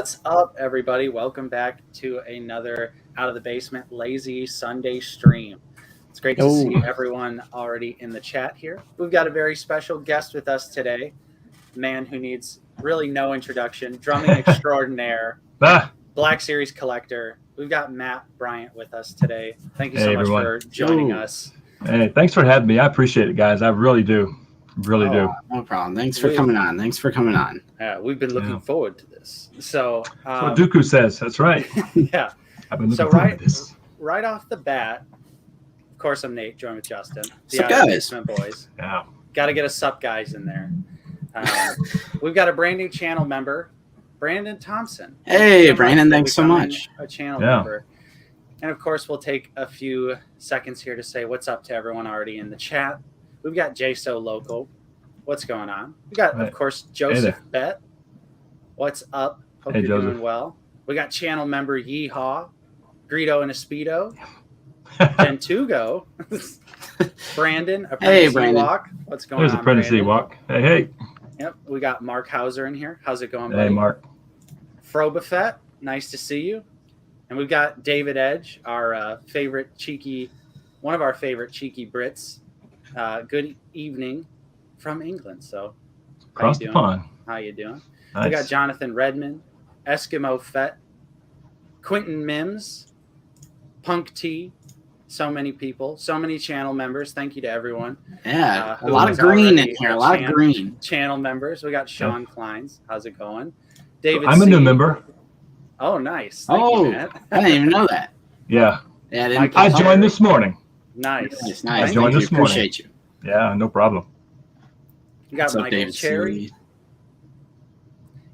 What's up, everybody? Welcome back to another Out of the Basement Lazy Sunday stream. It's great to see everyone already in the chat here. We've got a very special guest with us today, a man who needs really no introduction, drumming extraordinaire, Black Series collector. We've got Matt Bryant with us today. Thank you so much for joining us. Hey, thanks for having me. I appreciate it, guys. I really do. Really do. No problem. Thanks for coming on. Yeah, we've been looking forward to this. So that's what Dooku says. That's right. Yeah. I've been looking forward to this. Right off the bat, of course, I'm Nate, joined with Justin. Sup, guys? Boys. Yeah. Got to get a sup guys in there. We've got a brand new channel member, Brandon Thompson. Hey, Brandon, thanks so much. A channel member. And of course, we'll take a few seconds here to say what's up to everyone already in the chat. We've got JSO Local. What's going on? We got, of course, Joseph Bet. What's up? Hope you're doing well. We got channel member Yeehaw, Greedo and a Speedo, Gentugo, Brandon, Apprentice Ewok. What's going on? There's Apprentice Ewok. Hey, hey. Yep, we got Mark Hauser in here. How's it going, buddy? Hey, Mark. Frobafett, nice to see you. And we've got David Edge, our favorite cheeky, one of our favorite cheeky Brits. Good evening from England. So, across the pond. How you doing? Nice. We got Jonathan Redmond, Eskimo Fett, Quentin Mims, Punk T. So many people, so many channel members. Thank you to everyone. Yeah, a lot of green in here. A lot of green channel members. We got Sean Kleins. How's it going? David. I'm a new member. Oh, nice. Thank you, Matt. I didn't even know that. Yeah. I joined this morning. Nice. I joined this morning. Appreciate you. Yeah, no problem. You got Michael Cherry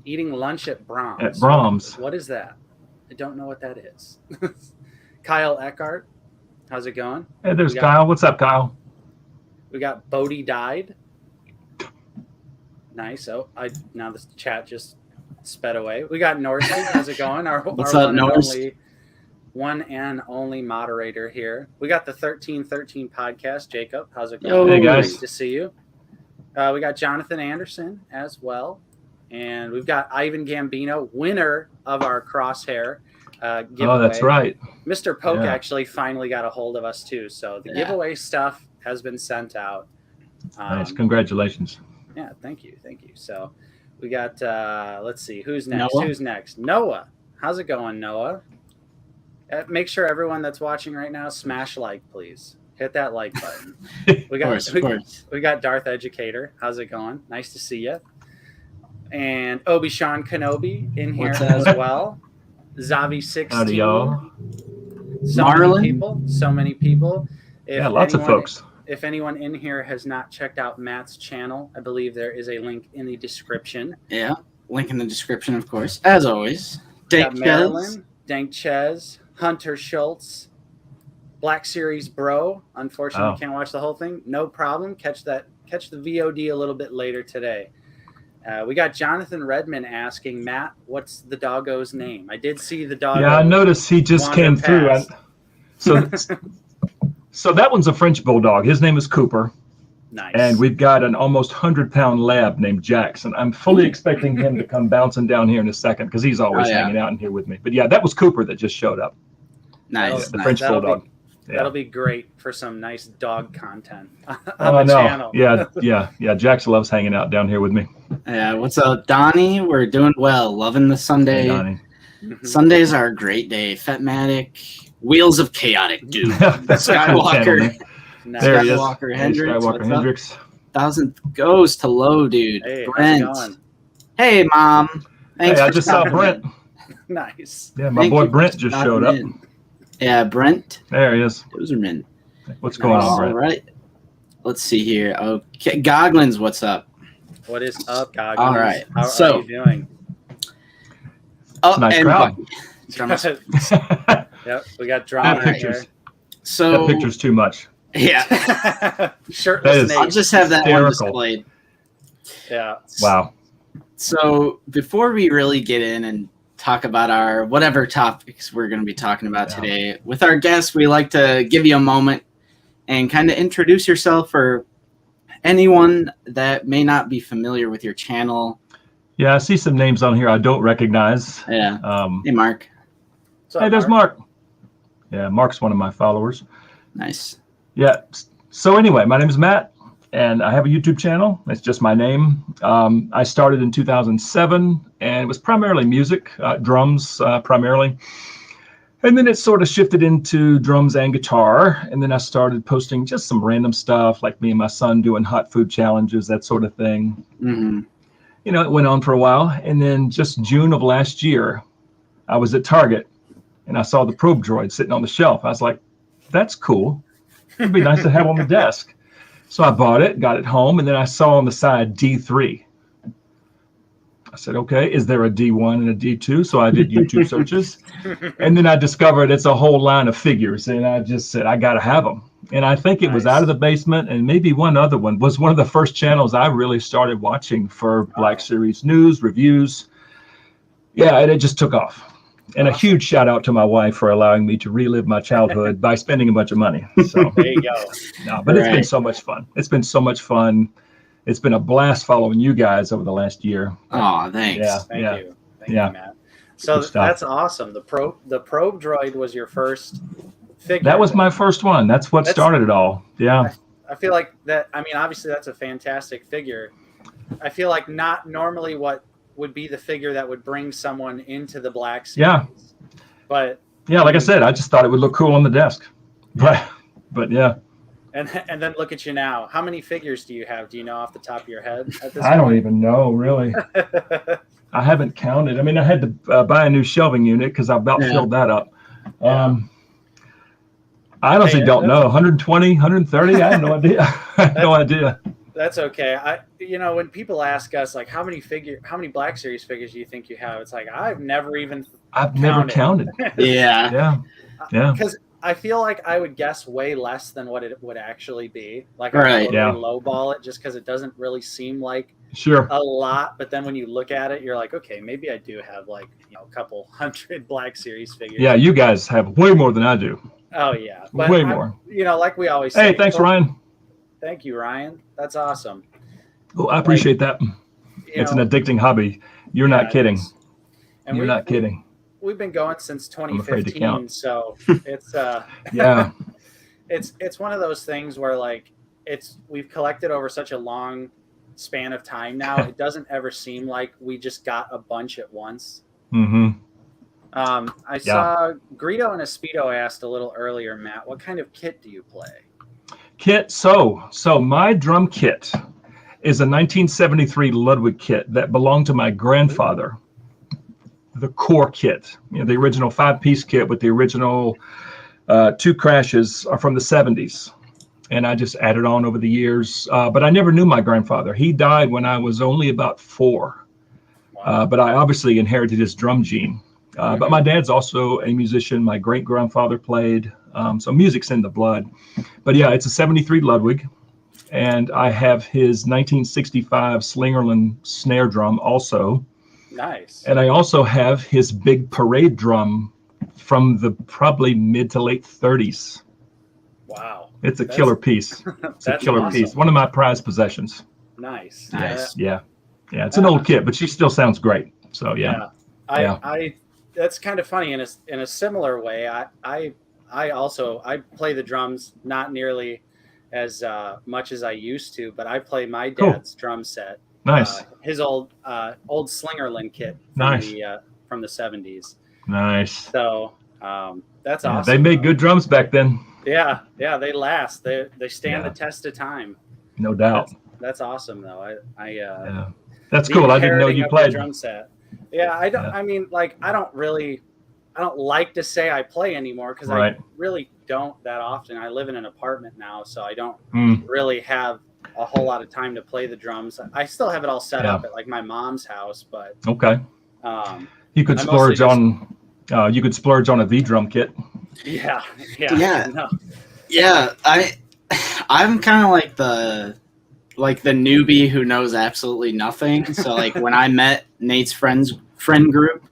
eating lunch at Brahms. At Brahms. What is that? I don't know what that is. Kyle Eckhart. How's it going? Hey, there's Kyle. What's up, Kyle? We got Bodie Died. Nice. Oh, now this chat just sped away. We got Norsey. How's it going? What's up, Norse? One and only moderator here. We got the 1313 podcast. Jacob, how's it going? Hey, guys. Nice to see you. We got Jonathan Anderson as well. And we've got Ivan Gambino, winner of our Crosshair giveaway. Oh, that's right. Mr. Poke actually finally got a hold of us, too. So the giveaway stuff has been sent out. Nice. Congratulations. Yeah, thank you. Thank you. So we got, let's see, who's next? Noah. How's it going, Noah? Make sure everyone that's watching right now, smash like, please. Hit that like button. We got Darth Educator. How's it going? Nice to see you. And Obi-Sean Kenobi in here as well. Zavi16. Howdy, y'all. So many people. Lots of folks. If anyone in here has not checked out Matt's channel, I believe there is a link in the description. Yeah, link in the description, of course. As always. Marilyn, Dank Ches, Hunter Schultz, Black Series Bro. Unfortunately, can't watch the whole thing. No problem. Catch the VOD a little bit later today. We got Jonathan Redmond asking, Matt, what's the doggo's name? I did see the doggo. Yeah, I noticed he just came through. So that one's a French bulldog. His name is Cooper. Nice. And we've got an almost 100-pound lab named Jackson. I'm fully expecting him to come bouncing down here in a second because he's always hanging out in here with me. But yeah, that was Cooper that just showed up. Nice. The French bulldog. That'll be great for some nice dog content on the channel. Yeah. Jackson loves hanging out down here with me. Yeah. What's up, Donnie? We're doing well. Loving the Sunday. Hey, Donnie. Sundays are a great day. Fetmatic, Wheels of Chaotic, dude. Skywalker. There he is. Skywalker Hendricks. Skywalker Hendricks. 1000th goes to low, dude. Hey, Brent. Hey, Mom. Thanks I just saw Brent. Nice. Yeah, my boy Brent just showed up. Yeah, Brent. There he is. Those are men. What's going on, Brent? All right. Let's see here. Okay, Goglins, what's up? What is up, Goglins? All right. How are you doing? Oh, nice crowd. Yep, we got drama pictures. here. So that picture's too much. Yeah. Shirtless Nate. I'll just have that one displayed. Yeah. Wow. So before we really get in and talk about our whatever topics we're going to be talking about today, with our guests, we like to give you a moment and kind of introduce yourself for anyone that may not be familiar with your channel. Yeah, I see some names on here I don't recognize. Yeah. Hey, Mark. Hey, there's Mark. Yeah, Mark's one of my followers. Nice. Yeah. So anyway, my name is Matt, and I have a YouTube channel. It's just my name. I started in 2007, and it was primarily music, drums primarily. And then it sort of shifted into drums and guitar. And then I started posting just some random stuff, like me and my son doing hot food challenges, that sort of thing. Mm-hmm. You know, it went on for a while. And then just June of last year, I was at Target, and I saw the probe droid sitting on the shelf. I was like, that's cool. It'd be nice to have on the desk. So I bought it, got it home, and then I saw on the side D3. I said, okay, is there a D1 and a D2? So I did YouTube searches. And then I discovered it's a whole line of figures. And I just said, I got to have them. And I think it was Out of the Basement, and maybe one other one was one of the first channels I really started watching for Black Series news, reviews. Yeah, and it just took off. And a huge shout out to my wife for allowing me to relive my childhood by spending a bunch of money. So there you go. No, but It's been so much fun. It's been so much fun. It's been a blast following you guys over the last year. Oh, thanks. Yeah, Thank you, Matt. So that's awesome. The probe droid was your first figure. That was my first one. That's what started it all. Yeah. I feel like that. I mean, obviously that's a fantastic figure. I feel like not normally what would be the figure that would bring someone into the Black Series. Yeah. But yeah, like I said, I just thought it would look cool on the desk. But yeah. And then look at you now. How many figures do you have? Do you know off the top of your head at this I point? don't even know, really. I haven't counted. I mean, I had to buy a new shelving unit because I about filled that up. I honestly don't know. 120, 130? I have no idea. I have no idea. That's okay. When people ask us like how many Black Series figures do you think you have? It's like I've never counted. Yeah. Because I feel like I would guess way less than what it would actually be. Like I would lowball it just because it doesn't really seem like a lot. But then when you look at it, you're like, okay, maybe I do have like a couple hundred Black Series figures. Yeah, you guys have way more than I do. Oh yeah, but way more. Like we always say. Hey, thanks, Ryan. Thank you, Ryan. That's awesome. Oh, I appreciate that. It's an addicting hobby. You're not kidding. And you're not kidding. We've been going since 2015, so it's it's one of those things where like we've collected over such a long span of time now. It doesn't ever seem like we just got a bunch at once. Mm-hmm. I saw Greedo and Espeedo asked a little earlier, Matt, what kind of kit do you play? Kit. So my drum kit is a 1973 Ludwig kit that belonged to my grandfather. The core kit, the original 5-piece kit with the original 2 crashes are from the 70s. And I just added on over the years. But I never knew my grandfather. He died when I was only about 4. Wow. But I obviously inherited his drum gene. But my dad's also a musician. My great-grandfather played. So music's in the blood. But yeah, it's a 73 Ludwig. And I have his 1965 Slingerland snare drum also. Nice. And I also have his big parade drum from the probably mid to late 30s. Wow. It's a killer piece. It's a killer piece. One of my prized possessions. Nice. Yeah. It's an old kit, but she still sounds great. So yeah. I that's kind of funny in a similar way. I play the drums not nearly as much as I used to, but I play my dad's drum set. Nice. His old Slingerland kit from the 70s. Nice. So that's awesome. They made good drums back then. Yeah, they last. They stand the test of time. No doubt. That's awesome though. That's cool. I didn't know you played drum set. Yeah, I don't. Yeah. I mean, like, I don't like to say I play anymore because I really don't that often. I live in an apartment now, so I don't really have a whole lot of time to play the drums. I still have it all set up at like my mom's house, but you could splurge on a V drum kit. Yeah. I'm kind of like the newbie who knows absolutely nothing. So like when I met Nate's friend group,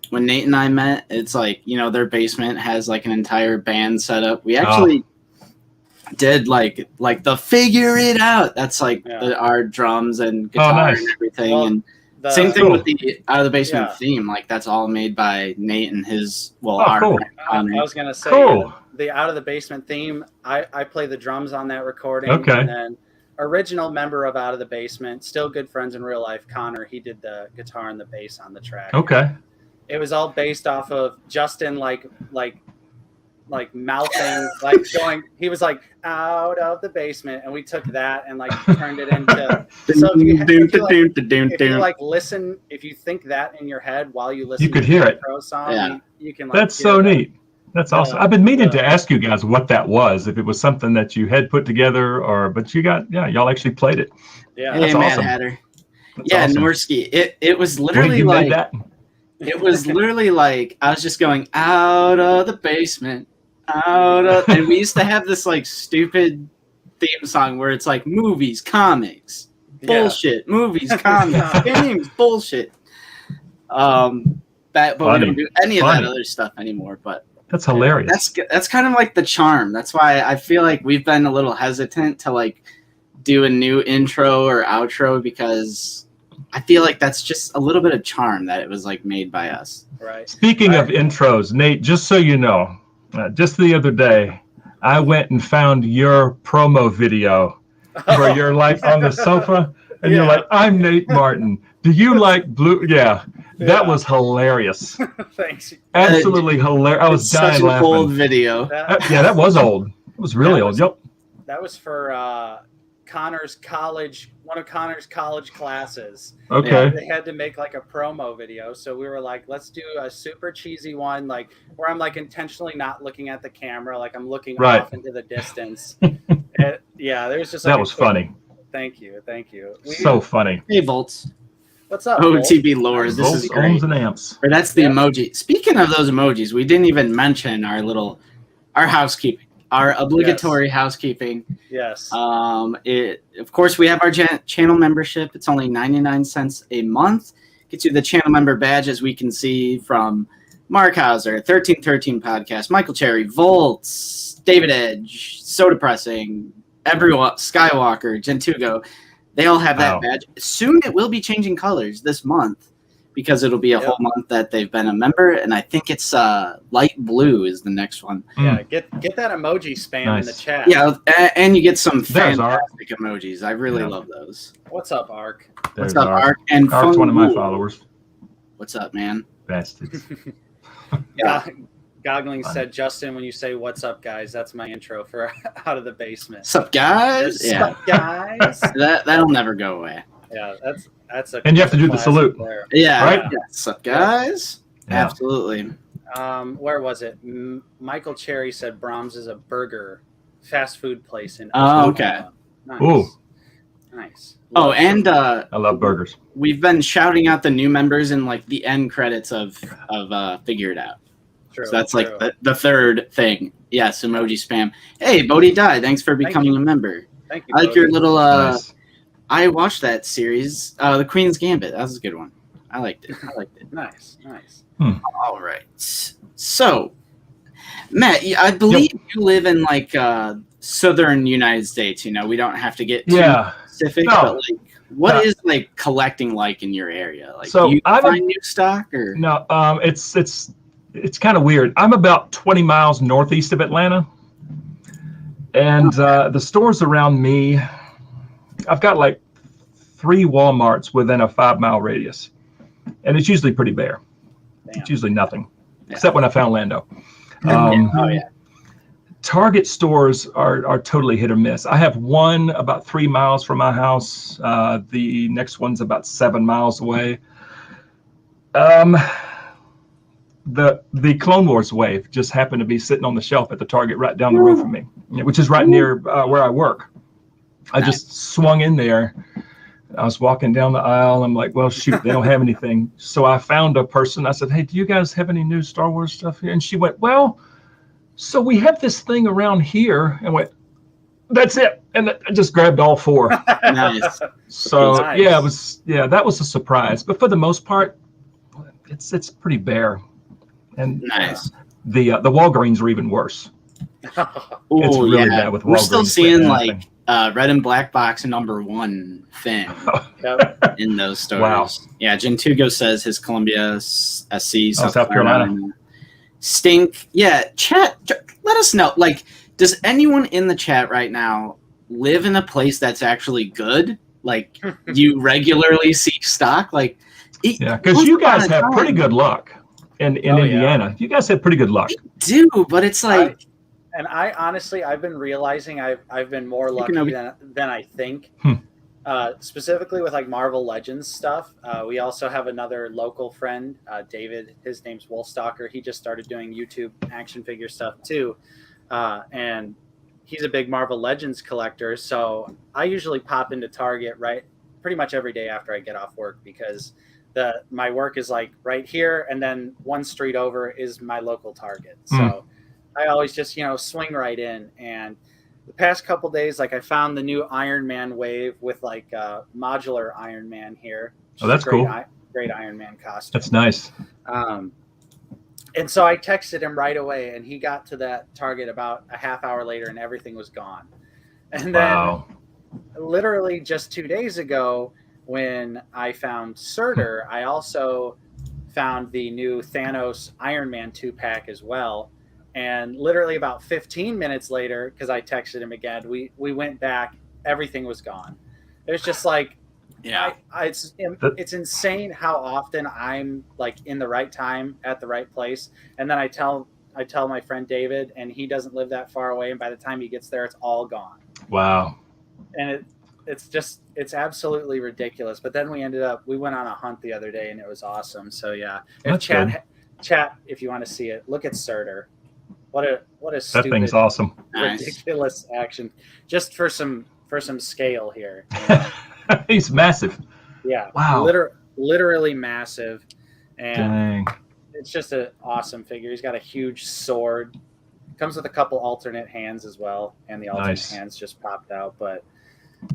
when Nate and I met, it's like, their basement has like an entire band set up. We actually did like the figure it out. That's like our drums and guitar and everything. Well, Same thing Cool. with the Out of the Basement Yeah. theme. Like that's all made by Nate and his Oh, our cool. friend I Connor. was gonna say Cool. the Out of the Basement theme. I play the drums on that recording. Okay. And then original member of Out of the Basement, still good friends in real life, Connor. He did the guitar and the bass on the track. Okay. It was all based off of Justin like mouthing, like going. He was like out of the basement, and we took that and like turned it into. So if you like listen, if you think that in your head while you listen, You could to hear the it. intro song, Yeah. you can. Like, That's hear so that. neat. That's awesome. I've been meaning to ask you guys what that was, if it was something that you had put together, but y'all actually played it. Yeah, Hey, That's Mad awesome. Hatter. That's Yeah, awesome. Norsky. It was Wait, literally you like made that? it was literally like I was just going out of the basement, and we used to have this like stupid theme song where it's like movies, comics, bullshit, movies, comics, games, bullshit. But we don't do any of that other stuff anymore. But That's hilarious. that's kind of like the charm. That's why I feel like we've been a little hesitant to like do a new intro or outro because I feel like that's just a little bit of charm that it was like made by us. Right. Speaking of intros, Nate, just so you know, just the other day, I went and found your promo video where you're like on the sofa and you're like, I'm Nate Martin. Do you like blue? Yeah. That was hilarious. Thanks. Absolutely hilarious. I was It's dying such an laughing. old video. That was old. It was really old. Yep. That was for Connor's college, one of Connor's college classes. Okay. They had to make like a promo video, so we were like, let's do a super cheesy one, like where I'm like intentionally not looking at the camera, like I'm looking off into the distance. There's just like that was funny. Thank you. So funny. Hey, Volts. What's up? OTB lore. This Volts, is great. ohms, and amps. Or that's the emoji. Speaking of those emojis, we didn't even mention our housekeeping, our obligatory housekeeping. Yes. Of course, we have our channel membership. It's only 99 cents a month. Gets you the channel member badge, as we can see from Mark Hauser, 1313 Podcast, Michael Cherry, Volts, David Edge, Soda Pressing, everyone, Skywalker, Gentugo. They all have that badge. Soon it will be changing colors this month because it'll be a whole month that they've been a member, and I think it's light blue is the next one. Yeah, get that emoji spam in the chat. Yeah, and you get some fantastic emojis. I really love those. What's up, Ark? What's up, Ark? And Ark's one of my followers. What's up, man? Bastards. Goggling said, Justin, when you say "What's up, guys," that's my intro for Out of the Basement. What's up, guys? What's up, guys? That'll never go away. Yeah, that's a. And you have to do the salute. There. Yeah, right. Yeah. What's up, guys? Yeah. Absolutely. Where was it? Michael Cherry said Brahms is a burger fast food place in. Oh, okay. Nice. Ooh. Nice. Oh, and I love burgers. we've been shouting out the new members in like the end credits of Figure It Out. True, So that's like the third thing. Yes, emoji spam. Hey, Bodhi Dye, thanks for becoming a member. Thank you. I like your little. Nice. I watched that series, The Queen's Gambit. That was a good one. I liked it. Nice. All right. So, Matt, I believe you live in like southern United States. You know, we don't have to get too specific, but like, what is like collecting like in your area? Like, So do you find new stock or no? It's kind of weird. I'm about 20 miles northeast of Atlanta, and the stores around me, I've got like 3 Walmarts within a 5-mile radius, and it's usually pretty bare. Damn. It's usually nothing, except when I found Lando. Oh yeah. Target stores are totally hit or miss. I have one about 3 miles from my house. The next one's about 7 miles away. The Clone Wars wave just happened to be sitting on the shelf at the Target right down the road from me, which is right near where I work. I just swung in there. I was walking down the aisle. I'm like, well, shoot, they don't have anything. So I found a person. I said, hey, do you guys have any new Star Wars stuff here? And she went, well, so we have this thing around here. And went, that's it. And I just grabbed all 4. Nice. So Nice. that was a surprise. But for the most part, it's pretty bare. And Nice. The Walgreens are even worse. It's Oh really yeah. bad with Walgreens. We're still seeing like red and black box #1 Finn Yep. in those stores. Wow. Yeah, Gentugo says his Columbia SC, South Carolina. Stink. Yeah, chat. Let us know. Like, does anyone in the chat right now live in a place that's actually good? Like, you regularly see stock? Like, Yeah, because you guys have pretty good luck in Indiana. Yeah. You guys have pretty good luck. We do, but it's like. I honestly, I've been realizing I've been more lucky than I think. Specifically with like Marvel Legends stuff. We also have another local friend, David. His name's Wolfstalker. He just started doing YouTube action figure stuff too, and he's a big Marvel Legends collector. So I usually pop into Target pretty much every day after I get off work because my work is like right here, and then one street over is my local Target. So I always just swing right in. And the past couple days, like I found the new Iron Man wave with like modular Iron Man here. Oh, that's cool. Great Iron Man costume. That's nice. And so I texted him right away, and he got to that Target about a half hour later, and everything was gone. And then literally just 2 days ago, when I found Surtur, I also found the new Thanos Iron Man 2-pack as well. And literally about 15 minutes later, because I texted him again, we went back. Everything was gone. It was just like, it's insane how often I'm like in the right time at the right place. And then I tell my friend David, and he doesn't live that far away. And by the time he gets there, it's all gone. Wow. And it's absolutely ridiculous. But then we went on a hunt the other day, and it was awesome. So yeah, chat, if you want to see it, look at Surtur. What a stupid, that thing's awesome. Ridiculous action. Just for some scale here. He's massive. Yeah. Wow. Literally massive. And Dang. It's just an awesome figure. He's got a huge sword. Comes with a couple alternate hands as well, and the alternate hands just popped out. But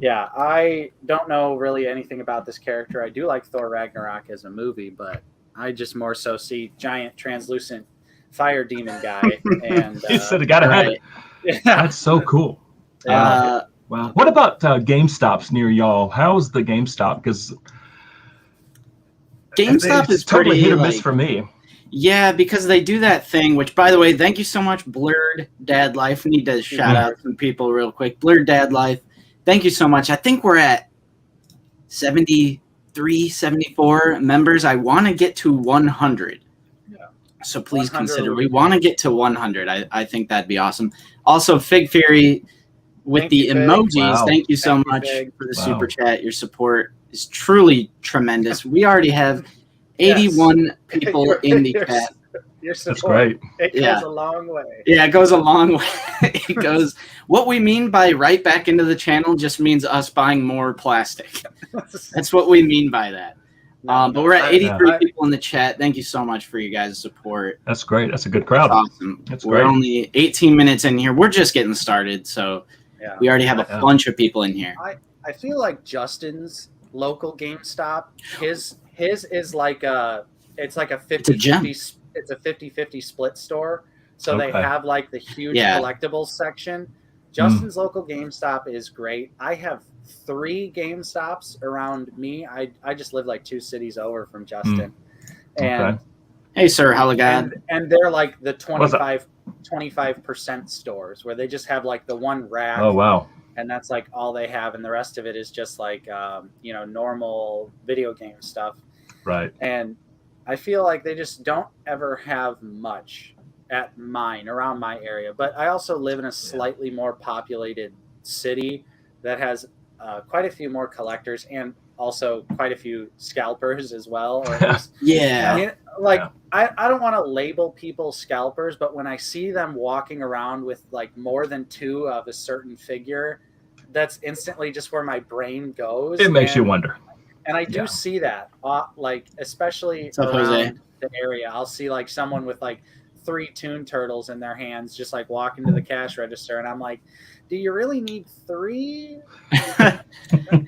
yeah, I don't know really anything about this character. I do like Thor Ragnarok as a movie, but I just more so see giant translucent fire demon guy. And he said, "I gotta have it." Yeah. That's so cool. Wow. What about GameStops near y'all? How's the GameStop? Because GameStop is totally pretty hit or miss for me. Yeah, because they do that thing, which, by the way, thank you so much, Blurred Dad Life. We need to shout out some people real quick. Blurred Dad Life, thank you so much. I think we're at 73, 74 members. I want to get to 100. So please consider. We want to get to 100. I think that'd be awesome. Also, Fig Fury with the emojis. Thank you so much for the super chat. Your support is truly tremendous. We already have 81 people in the chat. Your support, that's great. It goes a long way. Yeah, it goes a long way. It goes. What we mean by right back into the channel just means us buying more plastic. That's what we mean by that. But we're at 83 people in the chat. Thank you so much for you guys' support. That's great. That's a good crowd. That's awesome. We're only 18 minutes in here. We're just getting started, so we already have a bunch of people in here. I feel like Justin's local GameStop, his is like it's like a 50-50. It's a 50-50 split store. So they have like the huge collectibles section. Justin's local GameStop is great. I have 3 GameStops around me. I just live like 2 cities over from Justin. And hey, sir, Halagad. And they're like the 25% stores where they just have like the one rack. Oh, wow. And that's like all they have. And the rest of it is just like, normal video game stuff. Right. And I feel like they just don't ever have much around my area. But I also live in a slightly more populated city that has quite a few more collectors and also quite a few scalpers as well. Or at least, I don't want to label people scalpers, but when I see them walking around with like more than 2 of a certain figure, that's instantly just where my brain goes. It makes you wonder. And I do see that, like especially around the area. I'll see like someone with like 3 Toon Turtles in their hands, just like walking to the cash register, and I'm like, do you really need 3?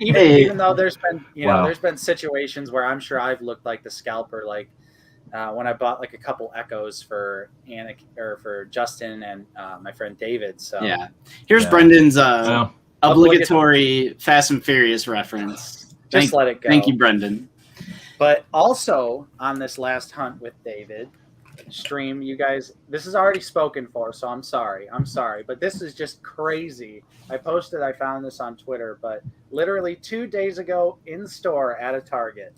even though there's been there's been situations where I'm sure I've looked like the scalper, like when I bought like a couple Echoes for Anakin or for Justin and my friend David. So here's Brendan's obligatory Fast and Furious reference. Just let it go. Thank you, Brendan. But also on this last hunt with David stream, you guys, this is already spoken for, so I'm sorry, but this is just crazy. I found this on Twitter, but literally 2 days ago in store at a Target.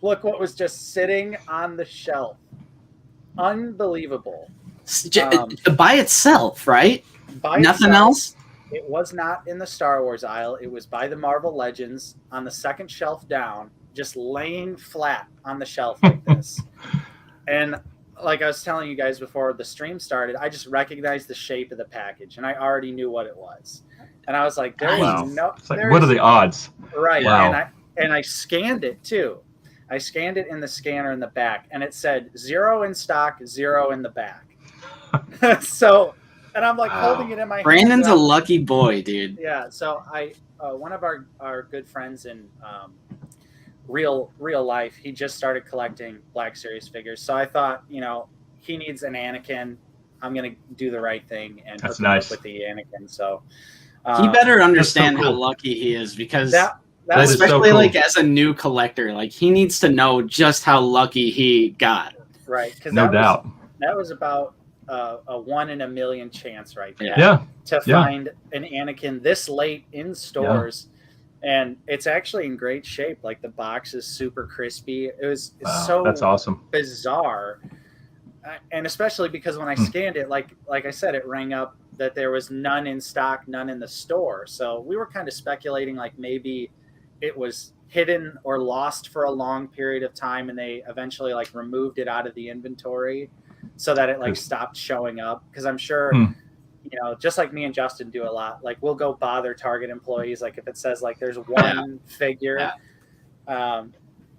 Look what was just sitting on the shelf. Unbelievable. By itself, right? Nothing else? It was not in the Star Wars aisle. It was by the Marvel Legends on the second shelf down, just laying flat on the shelf like this. And like I was telling you guys before the stream started, I just recognized the shape of the package, and I already knew what it was. And I was like, what are the odds? Right. Wow. And I scanned it too. I scanned it in the scanner in the back, and it said 0 in stock, 0 in the back. So, and I'm like holding it in my hand. Brandon's a lucky boy, dude. Yeah. So one of our good friends in real life, he just started collecting Black Series figures. So I thought, he needs an Anakin. I'm gonna do the right thing and hook him up with the Anakin. So he better understand how lucky he is, because that's especially so cool. Like as a new collector, like he needs to know just how lucky he got. Right. Because no doubt. That was about a 1 in a million chance right there. Yeah. To find an Anakin this late in stores. Yeah. And it's actually in great shape. Like the box is super crispy. It's so that's awesome. Bizarre. And especially because when I scanned it, like I said, it rang up that there was none in stock, none in the store. So we were kind of speculating like maybe it was hidden or lost for a long period of time, and they eventually like removed it out of the inventory so that it like stopped showing up. Because I'm sure, just like me and Justin do a lot, like we'll go bother Target employees, like if it says like there's one figure. Yeah.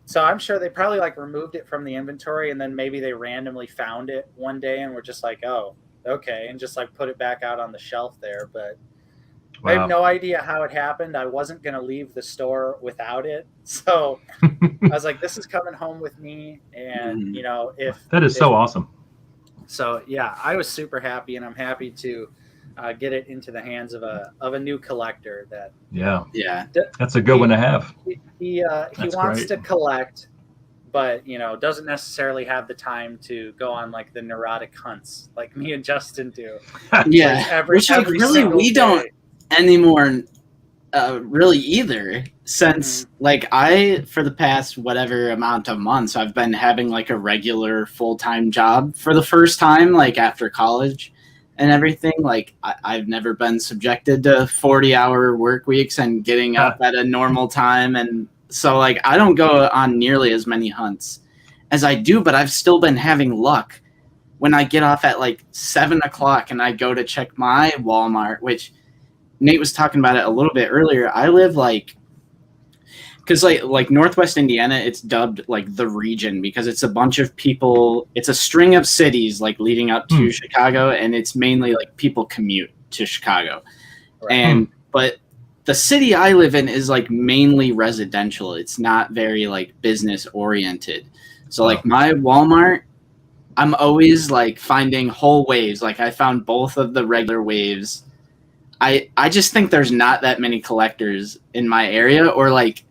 So I'm sure they probably like removed it from the inventory, and then maybe they randomly found it one day and were just like, oh, okay, and just like put it back out on the shelf there. But I have no idea how it happened. I wasn't going to leave the store without it. So I was like, this is coming home with me. And, that is so awesome. So, yeah, I was super happy, and I'm happy to get it into the hands of a new collector. That's a good one to have. He wants to collect, but, doesn't necessarily have the time to go on like the neurotic hunts like me and Justin do. Yeah. Which like really we don't anymore really either, since like for the past whatever amount of months I've been having like a regular full-time job for the first time, like after college and everything. Like I've never been subjected to 40-hour work weeks and getting up at a normal time, and so like I don't go on nearly as many hunts as I do, but I've still been having luck when I get off at like 7 o'clock and I go to check my Walmart, which Nate was talking about it a little bit earlier. I live because like Northwest Indiana, it's dubbed like the region because it's a bunch of people. It's a string of cities like leading up to Chicago, and it's mainly like people commute to Chicago. Right. But the city I live in is like mainly residential. It's not very like business oriented. So like my Walmart, I'm always like finding whole waves. Like I found both of the regular waves. I just think there's not that many collectors in my area, or like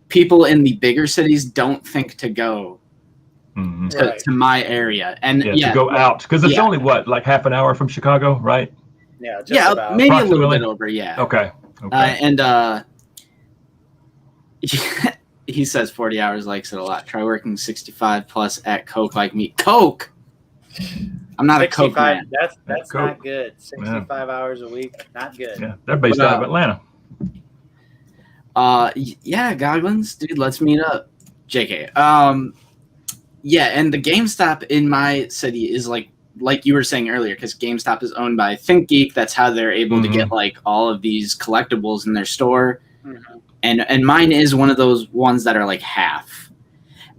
people in the bigger cities don't think to go to my area. And to go out, because it's only like half an hour from Chicago, right? Yeah, just about. Maybe a little bit over. Yeah. Okay. He says 40 hours likes it a lot. Try working 65 plus at Coke like me. Coke. I'm not a Coke man. That's not good. 65 hours a week, not good. Yeah, they're based out of Atlanta. Goggins, dude, let's meet up. JK. And the GameStop in my city is like you were saying earlier, because GameStop is owned by ThinkGeek. That's how they're able to get like all of these collectibles in their store. And mine is one of those ones that are like half.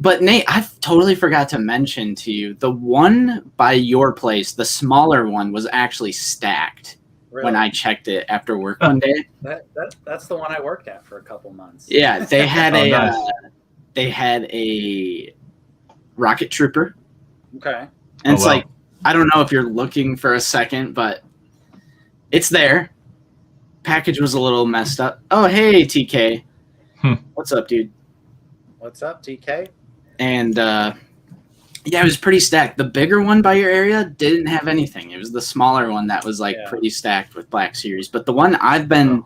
But Nate, I totally forgot to mention to you, the one by your place, the smaller one, was actually stacked when I checked it after work one day. That's the one I worked at for a couple months. Yeah, they had they had a rocket trooper. Okay. And it's like, I don't know if you're looking for a second, but it's there. package was a little messed up. Oh, hey, TK. What's up, dude? What's up, TK? And yeah, it was pretty stacked. The bigger one by your area didn't have anything. It was the smaller one that was like pretty stacked with Black Series. But the one I've been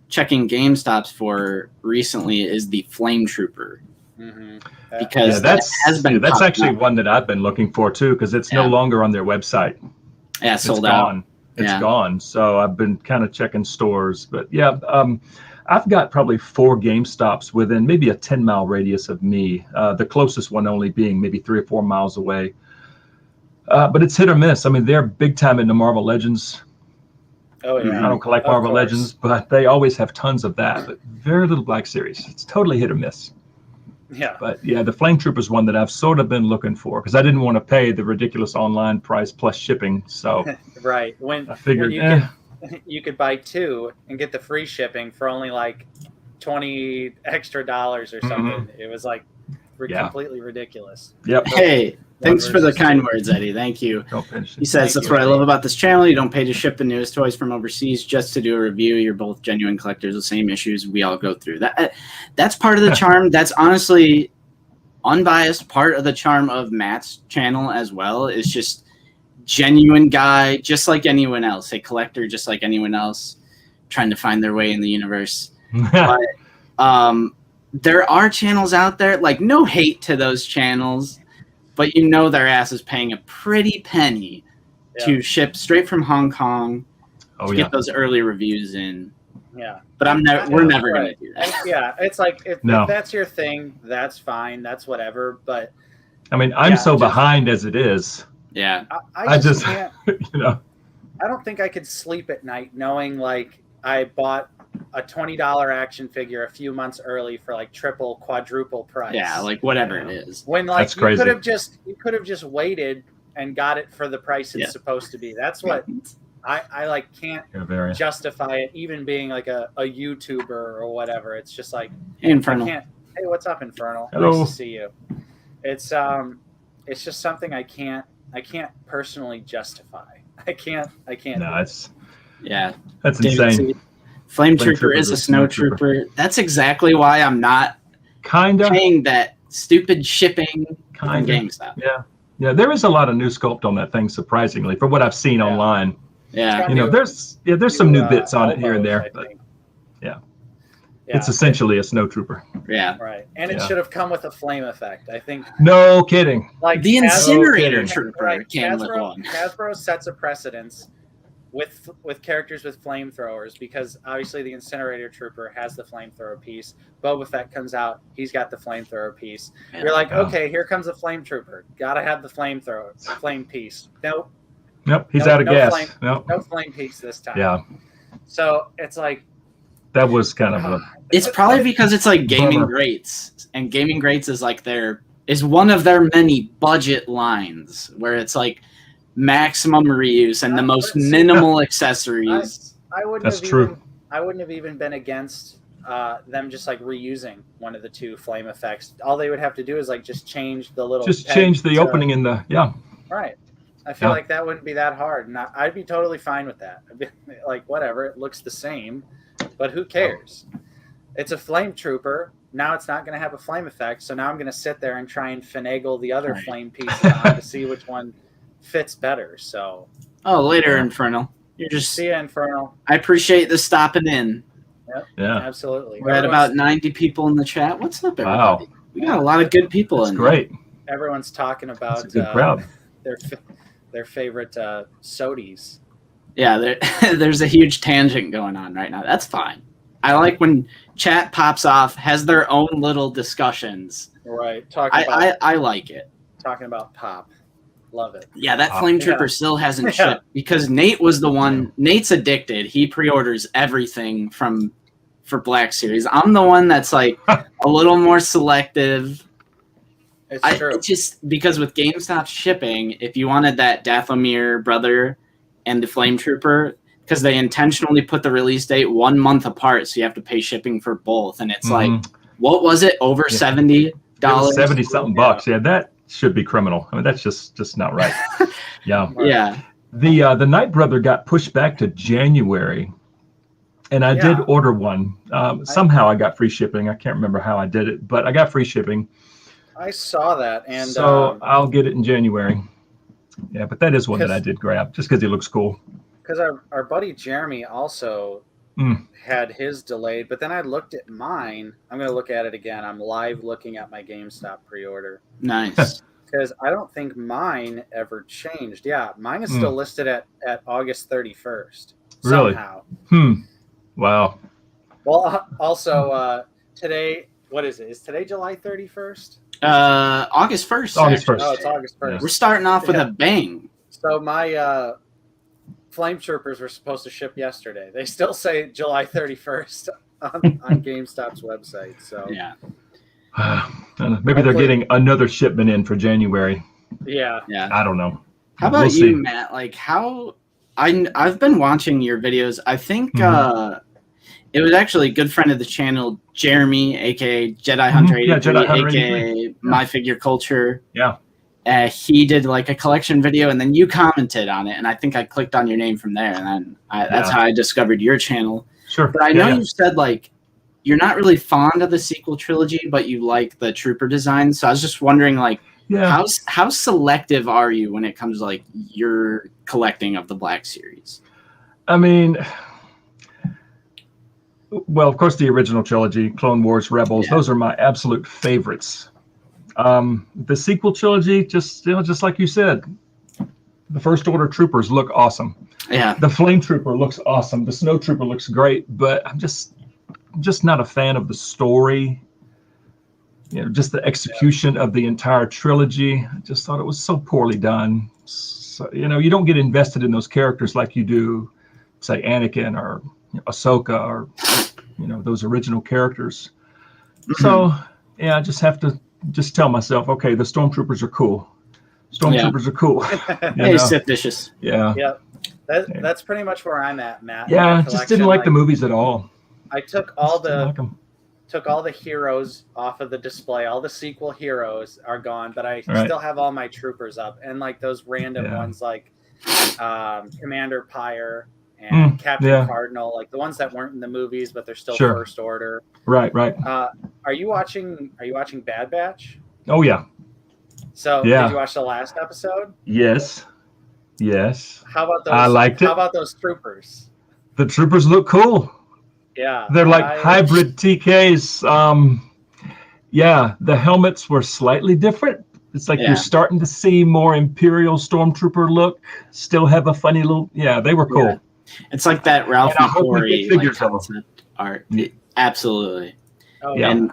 checking GameStops for recently is the Flame Trooper. Because that's actually up. one that I've been looking for too, because it's no longer on their website. Yeah, sold out. Gone. It's gone. So I've been kind of checking stores, but I've got probably 4 GameStops within maybe a 10-mile radius of me. The closest one only being maybe 3 or 4 miles away. But it's hit or miss. I mean, they're big time into Marvel Legends. Oh yeah. I don't collect Marvel Legends, but they always have tons of that. But very little Black Series. It's totally hit or miss. Yeah. But yeah, the Flame Trooper is one that I've sort of been looking for because I didn't want to pay the ridiculous online price plus shipping. So right. When I figured you could buy 2 and get the free shipping for only like $20 extra or something. It was like completely ridiculous. Yep. Hey, thanks for the kind words, Eddie. Thank you. He says, that's what I love about this channel. You don't pay to ship the newest toys from overseas just to do a review. You're both genuine collectors, the same issues we all go through. That's part of the charm. That's honestly unbiased part of the charm of Matt's channel as well. Is just genuine guy, just like anyone else, a collector just like anyone else, trying to find their way in the universe. But there are channels out there, like no hate to those channels, but you know their ass is paying a pretty penny to ship straight from Hong Kong to get those early reviews in. Yeah. But we're never going to do that. Yeah, it's like if that's your thing, that's fine, that's whatever. But I mean, I'm so behind as it is. Yeah. I just can't, you know. I don't think I could sleep at night knowing like I bought a $20 action figure a few months early for like triple, quadruple price. Yeah, like whatever it is. When like you could have just waited and got it for the price it's supposed to be. That's what I like can't justify it even being like a YouTuber or whatever. It's just like Infernal. Hey, what's up, Infernal? Hello. Nice to see you. It's just something I can't personally justify. I can't. No, it's that's insane. Flame Trooper is a snow trooper. That's exactly why I'm not paying that stupid shipping from GameStop. Yeah. There is a lot of new sculpt on that thing, surprisingly, from what I've seen online. Yeah, you know, there's some new bits on it here and there, but it's essentially a snow trooper. Yeah, right. And it should have come with a flame effect. I think. No kidding. Like the incinerator trooper came with one. Hasbro sets a precedence with characters with flamethrowers because obviously the incinerator trooper has the flamethrower piece. Boba Fett comes out, he's got the flamethrower piece. You're like, okay, here comes a flame trooper. Gotta have the flame piece. Nope, he's out of gas. No flame piece this time. Yeah. So it's like that was kind of a. It's probably because it's like Gaming Greats, and Gaming Greats is like is one of their many budget lines where it's like maximum reuse and the most minimal accessories. I wouldn't have even been against them just like reusing one of the 2 flame effects. All they would have to do is like just change the little. Just change the opening in the Right. I feel like that wouldn't be that hard, and I'd be totally fine with that. I'd be like, whatever, it looks the same, but who cares? It's a flame trooper. Now it's not going to have a flame effect, so now I'm going to sit there and try and finagle the other flame pieces on to see which one fits better. So later, Infernal. You're just see ya, Infernal. I appreciate the stopping in. Yep. Yeah, absolutely. We're at about 90 people in the chat. What's up, everybody? Wow. We got a lot of good people in. Great. Everyone's talking about a good crowd. Their favorite sodies. Yeah, there's a huge tangent going on right now. That's fine. I like when chat pops off, has their own little discussions. Right. I like it. Talking about pop. Love it. Yeah, that Flame Trooper still hasn't shipped because Nate was the one. Nate's addicted. He pre-orders everything for Black Series. I'm the one that's like a little more selective. It's true. It's just because with GameStop shipping, if you wanted that Dathomir brother and the Flame Trooper, because they intentionally put the release date 1 month apart, so you have to pay shipping for both. And it's like, what was it? Over $70? 70 something bucks. Yeah, that should be criminal. I mean, that's just not right. Yeah. Yeah. The Night Brother got pushed back to January. And I did order one. Somehow I got free shipping. I can't remember how I did it, but I got free shipping. I saw that, and so I'll get it in January. Yeah, but that is one that I did grab just because it looks cool. Because our buddy Jeremy also had his delayed, but then I looked at mine. I'm going to look at it again. I'm live looking at my GameStop pre-order. Nice. Because I don't think mine ever changed. Yeah, mine is still listed at August 31st. Really? Somehow. Wow. Well, also today, what is it? Is today July 31st? August 1st. August 1st. Oh, it's August 1st. We're starting off with a bang. So my Flame Troopers were supposed to ship yesterday. They still say July 31st on GameStop's website. So yeah. Maybe they're getting another shipment in for January. Yeah. I don't know. How about you, Matt? Like I've been watching your videos. I think it was actually a good friend of the channel, Jeremy, aka Jedi Hunter 83, aka My Figure Culture. Yeah. He did like a collection video, and then you commented on it, and I think I clicked on your name from there, and then that's how I discovered your channel. Sure. But I know you said like you're not really fond of the sequel trilogy, but you like the trooper design. So I was just wondering, like, how selective are you when it comes to like your collecting of the Black Series? I mean, well, of course, the original trilogy, Clone Wars, Rebels, those are my absolute favorites. The sequel trilogy, just like you said, the First Order troopers look awesome. Yeah. The Flame Trooper looks awesome. The Snow Trooper looks great, but I'm just not a fan of the story. Just the execution of the entire trilogy. I just thought it was so poorly done. So, you don't get invested in those characters like you do, say, Anakin or Ahsoka or, those original characters. So, I just have to tell myself, okay, the Stormtroopers are cool. Stormtroopers are cool. Hey, Sith Vicious. Yeah. Yeah. That's pretty much where I'm at, Matt. Yeah, I just didn't like the movies at all. I took all the heroes off of the display. All the sequel heroes are gone, but I still have all my troopers up, and like those random ones like Commander Pyre and Captain Cardinal, like the ones that weren't in the movies, but they're still First Order. Right. Are you watching Bad Batch? Oh yeah. So did you watch the last episode? Yes. How about those? I liked it. How about those troopers? The troopers look cool. Yeah. They're like hybrid TKs. The helmets were slightly different. It's like you're starting to see more Imperial Stormtrooper look. Still have a funny little. Yeah, they were cool. Yeah. It's like that Ralph McQuarrie like concept art. Absolutely. Oh, yeah. And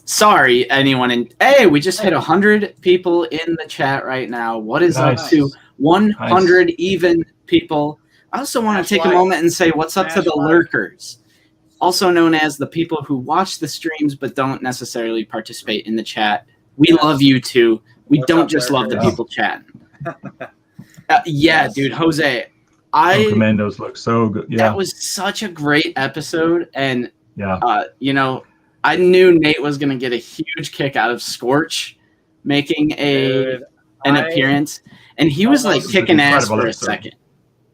sorry, anyone we just hit 100 people in the chat right now. What is up to 100 even people? I also want to take a moment and say what's up to the lurkers, also known as the people who watch the streams but don't necessarily participate in the chat. We love you too. We don't just love the people chatting. Dude, Jose. Commandos look so good. Yeah. That was such a great episode, and I knew Nate was going to get a huge kick out of Scorch making an appearance, and he was like kicking ass for a second.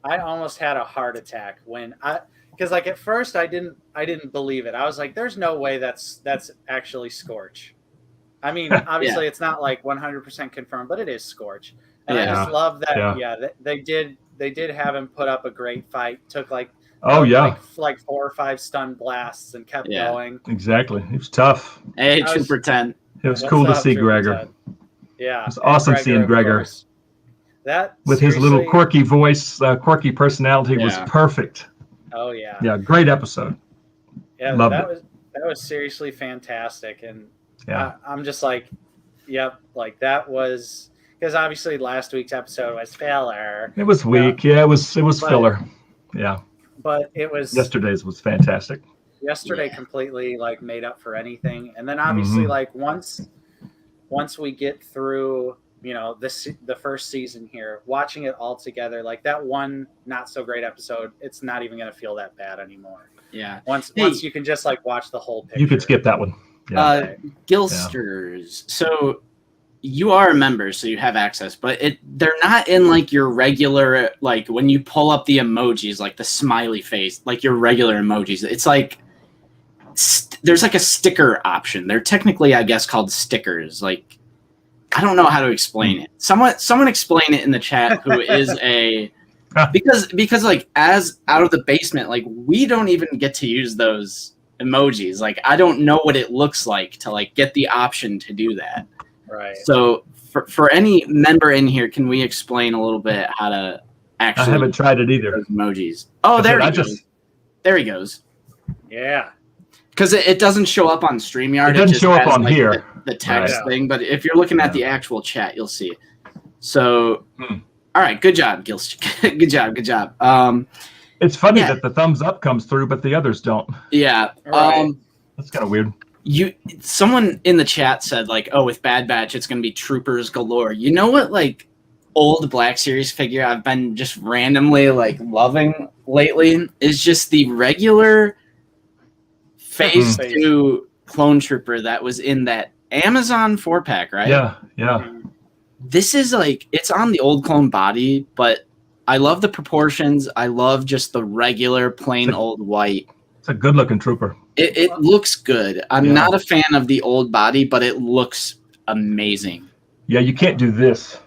I almost had a heart attack because like at first I didn't believe it. I was like, "There's no way that's actually Scorch." I mean, obviously it's not like 100% confirmed, but it is Scorch, and I just love that. Yeah, they did have him put up a great fight. Took like. Like 4 or 5 stun blasts and kept going. Exactly. It was tough. Hey, Trooper 10. It was cool to see Gregor. Yeah. It was awesome seeing Gregor. That with his little quirky voice, quirky personality was perfect. Oh yeah. Yeah, great episode. Yeah, Loved it. That was seriously fantastic, and I'm just like, like that was because obviously last week's episode was filler. It was weak. It was filler. Yeah. But it was yesterday's was fantastic. Yesterday completely like made up for anything, and then obviously like once we get through the first season here, watching it all together, like that one not so great episode, it's not even going to feel that bad anymore. Yeah. Once you can just like watch the whole picture. You could skip that one. Gilsters. So you are a member, so you have access, but they're not in like your regular, like when you pull up the emojis, like the smiley face, like your regular emojis. It's like there's like a sticker option. They're technically, I guess, called stickers. Like, I don't know how to explain it. Someone explain it in the chat who is a because like as out of the basement, like we don't even get to use those emojis. Like I don't know what it looks like to like get the option to do that. Right. So for any member in here, can we explain a little bit how to actually? I haven't tried it either. Those emojis. Oh, there he goes. There he goes. Yeah. Because it doesn't show up on StreamYard. It doesn't just show up has, on like, here. The text Right. thing. But if you're looking at the actual chat, you'll see it. So, all right. Good job, Gils. Good job. It's funny that the thumbs up comes through, but the others don't. Yeah. Right. That's kind of weird. Someone in the chat said like, oh, with Bad Batch, it's gonna be troopers galore. You know what? Like, old Black Series figure I've been just randomly like loving lately is just the regular Phase 2 clone trooper that was in that Amazon 4-pack, right? Yeah. This is like, it's on the old clone body, but I love the proportions. I love just the regular plain old white. It's a good looking trooper. It looks good. I'm not a fan of the old body, but it looks amazing. Yeah, you can't do this.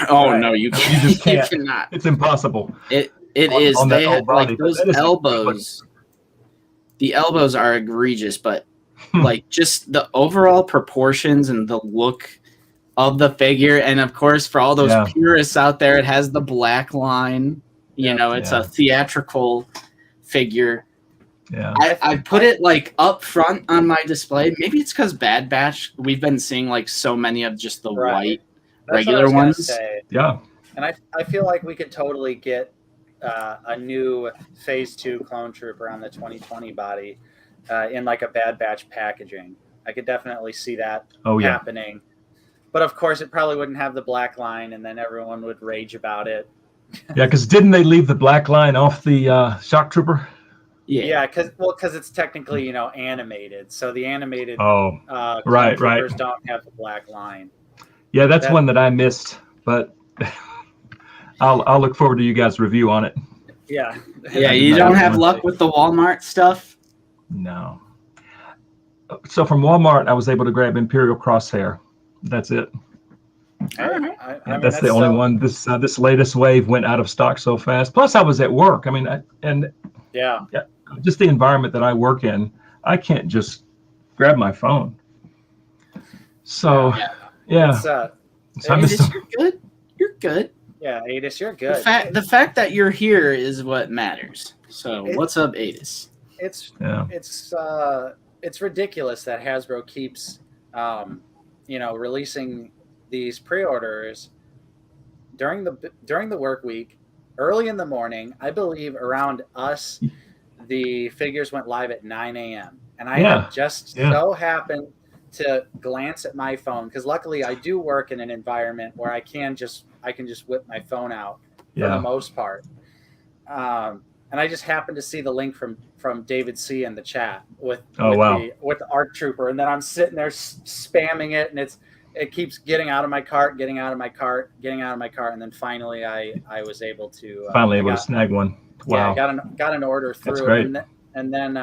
Oh no, you can't. You just can't. You cannot. It's impossible. It is. On They that have old body, like but those that is elbows. The elbows are egregious, but like just the overall proportions and the look of the figure, and of course for all those purists out there, it has the black line. You know, it's a theatrical figure. Yeah, I put it like up front on my display. Maybe it's because Bad Batch, we've been seeing like so many of just the white regular ones. Say. Yeah, and I feel like we could totally get a new Phase 2 clone trooper on the 2020 body in like a Bad Batch packaging. I could definitely see that happening. But of course, it probably wouldn't have the black line, and then everyone would rage about it. Yeah, because didn't they leave the black line off the shock trooper? Yeah, because it's technically animated, so the animated troopers don't have the black line. Yeah, that's one that I missed, but I'll look forward to you guys' review on it. Yeah, you don't have luck with the Walmart stuff? No. So from Walmart, I was able to grab Imperial Crosshair. That's it. That's the only one. This latest wave went out of stock so fast. Plus, I was at work. I mean, just the environment that I work in, I can't just grab my phone. So, Adis, you're good. You're good. Yeah, Adis, you're good. The fact that you're here is what matters. So, what's up, Adis? It's ridiculous that Hasbro keeps, releasing these pre-orders during the work week, early in the morning. I believe around us, the figures went live at 9 a.m. And I had just so happened to glance at my phone, because luckily I do work in an environment where I can just whip my phone out for the most part. And I just happened to see the link from David C in the chat with the ARC Trooper, and then I'm sitting there spamming it, and it keeps getting out of my cart, and then finally I was able to snag one. Wow. Yeah, got an order through. That's great. And then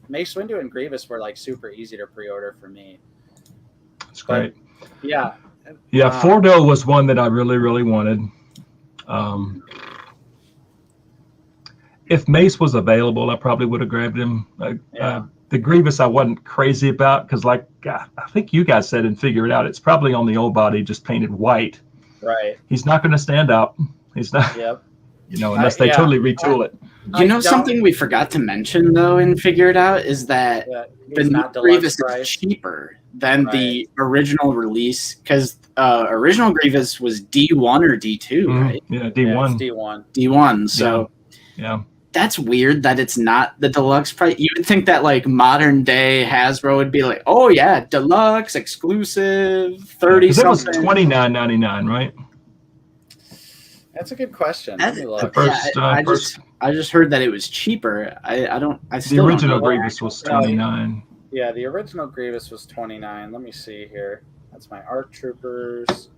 Mace Windu and Grievous were like super easy to pre-order for me. That's great. Yeah. Fordo was one that I really, really wanted. If Mace was available, I probably would have grabbed him. The Grievous I wasn't crazy about, because I think you guys said and figure it out, it's probably on the old body, just painted white. Right. He's not going to stand up. He's not. Yep. Unless they totally retool it. Something we forgot to mention though and figure it out is that the new Grievous is cheaper than the original release, because original Grievous was D1 or D2, right? Yeah, D1. Yeah, D1. D1. So that's weird that it's not the deluxe price. You would think that like modern day Hasbro would be like, oh yeah, deluxe, exclusive, 30 something. It was $29.99, right? That's a good question. I just heard that it was cheaper. The original Grievous was $29. Yeah, the original Grievous was $29. Let me see here. That's my ARC Troopers.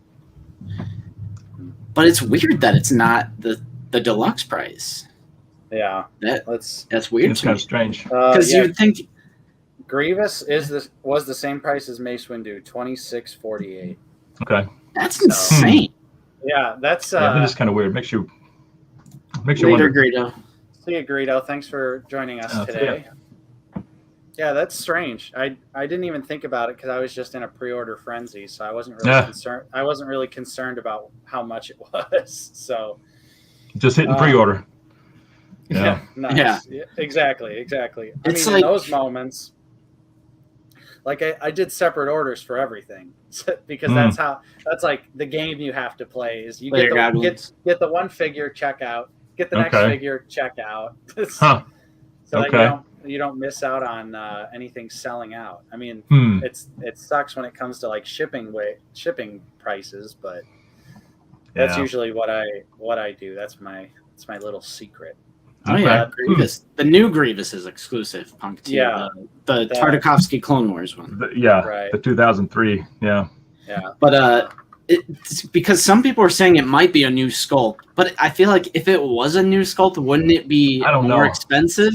But it's weird that it's not the deluxe price. Yeah, that's weird. It's kind of strange. Because you would think Grievous was the same price as Mace Windu, $26.48. Okay, that's insane. Yeah, that's that is kind of weird. Makes you Later, wonder. Greedo. See you, Greedo. Thanks for joining us today. Yeah, that's strange. I didn't even think about it because I was just in a pre-order frenzy, so I wasn't really concerned. I wasn't really concerned about how much it was. So just hitting pre-order. Yeah, nice. Yeah, exactly. It's in those moments, like I did separate orders for everything because that's like the game you have to play is you get the one figure, check out, get the next figure, check out. So that you don't miss out on anything selling out. I mean, it sucks when it comes to like shipping prices, but that's usually what I do. That's my little secret. Oh yeah, Grievous. The new Grievous is exclusive, Punk. Yeah, the Tartakovsky Clone Wars one. The 2003. Yeah. But it's because some people are saying it might be a new sculpt, but I feel like if it was a new sculpt, wouldn't it be more expensive?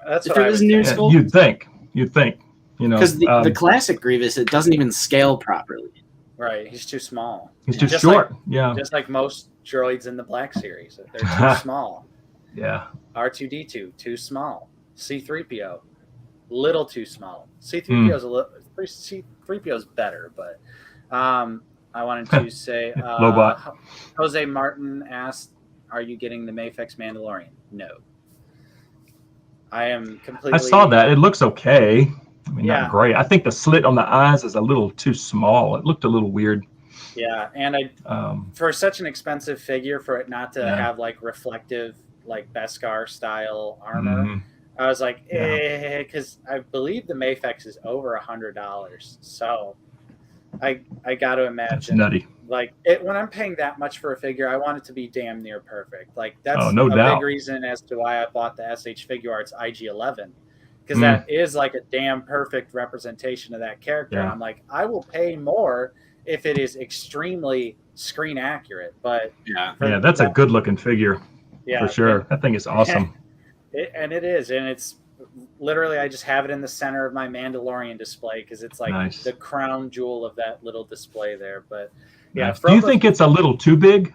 That's if it was a new sculpt. You'd think. Because the classic Grievous, it doesn't even scale properly. Right, he's too small. He's too short. Just like most droids in the Black Series, they're too small. Yeah. R2D2 too small. C3PO little too small. C3PO is C3PO better, but I wanted to say Jose Martin asked, "Are you getting the Mafex Mandalorian?" No. I am completely. I saw that. It looks okay. I mean, not great. I think the slit on the eyes is a little too small. It looked a little weird. Yeah, and for such an expensive figure, for it not to have like reflective, like Beskar style armor, I was like, because I believe the Mafex is over $100. So I got to imagine. That's nutty. Like when I'm paying that much for a figure, I want it to be damn near perfect. Like that's no doubt. Big reason as to why I bought the SH Figure Arts IG-11, because that is like a damn perfect representation of that character. And I'm like, I will pay more if it is extremely screen accurate. But that's a good looking figure. Yeah, for sure. That thing is awesome. And it is, and it's literally I just have it in the center of my Mandalorian display because it's like the crown jewel of that little display there. But do you think it's a little too big?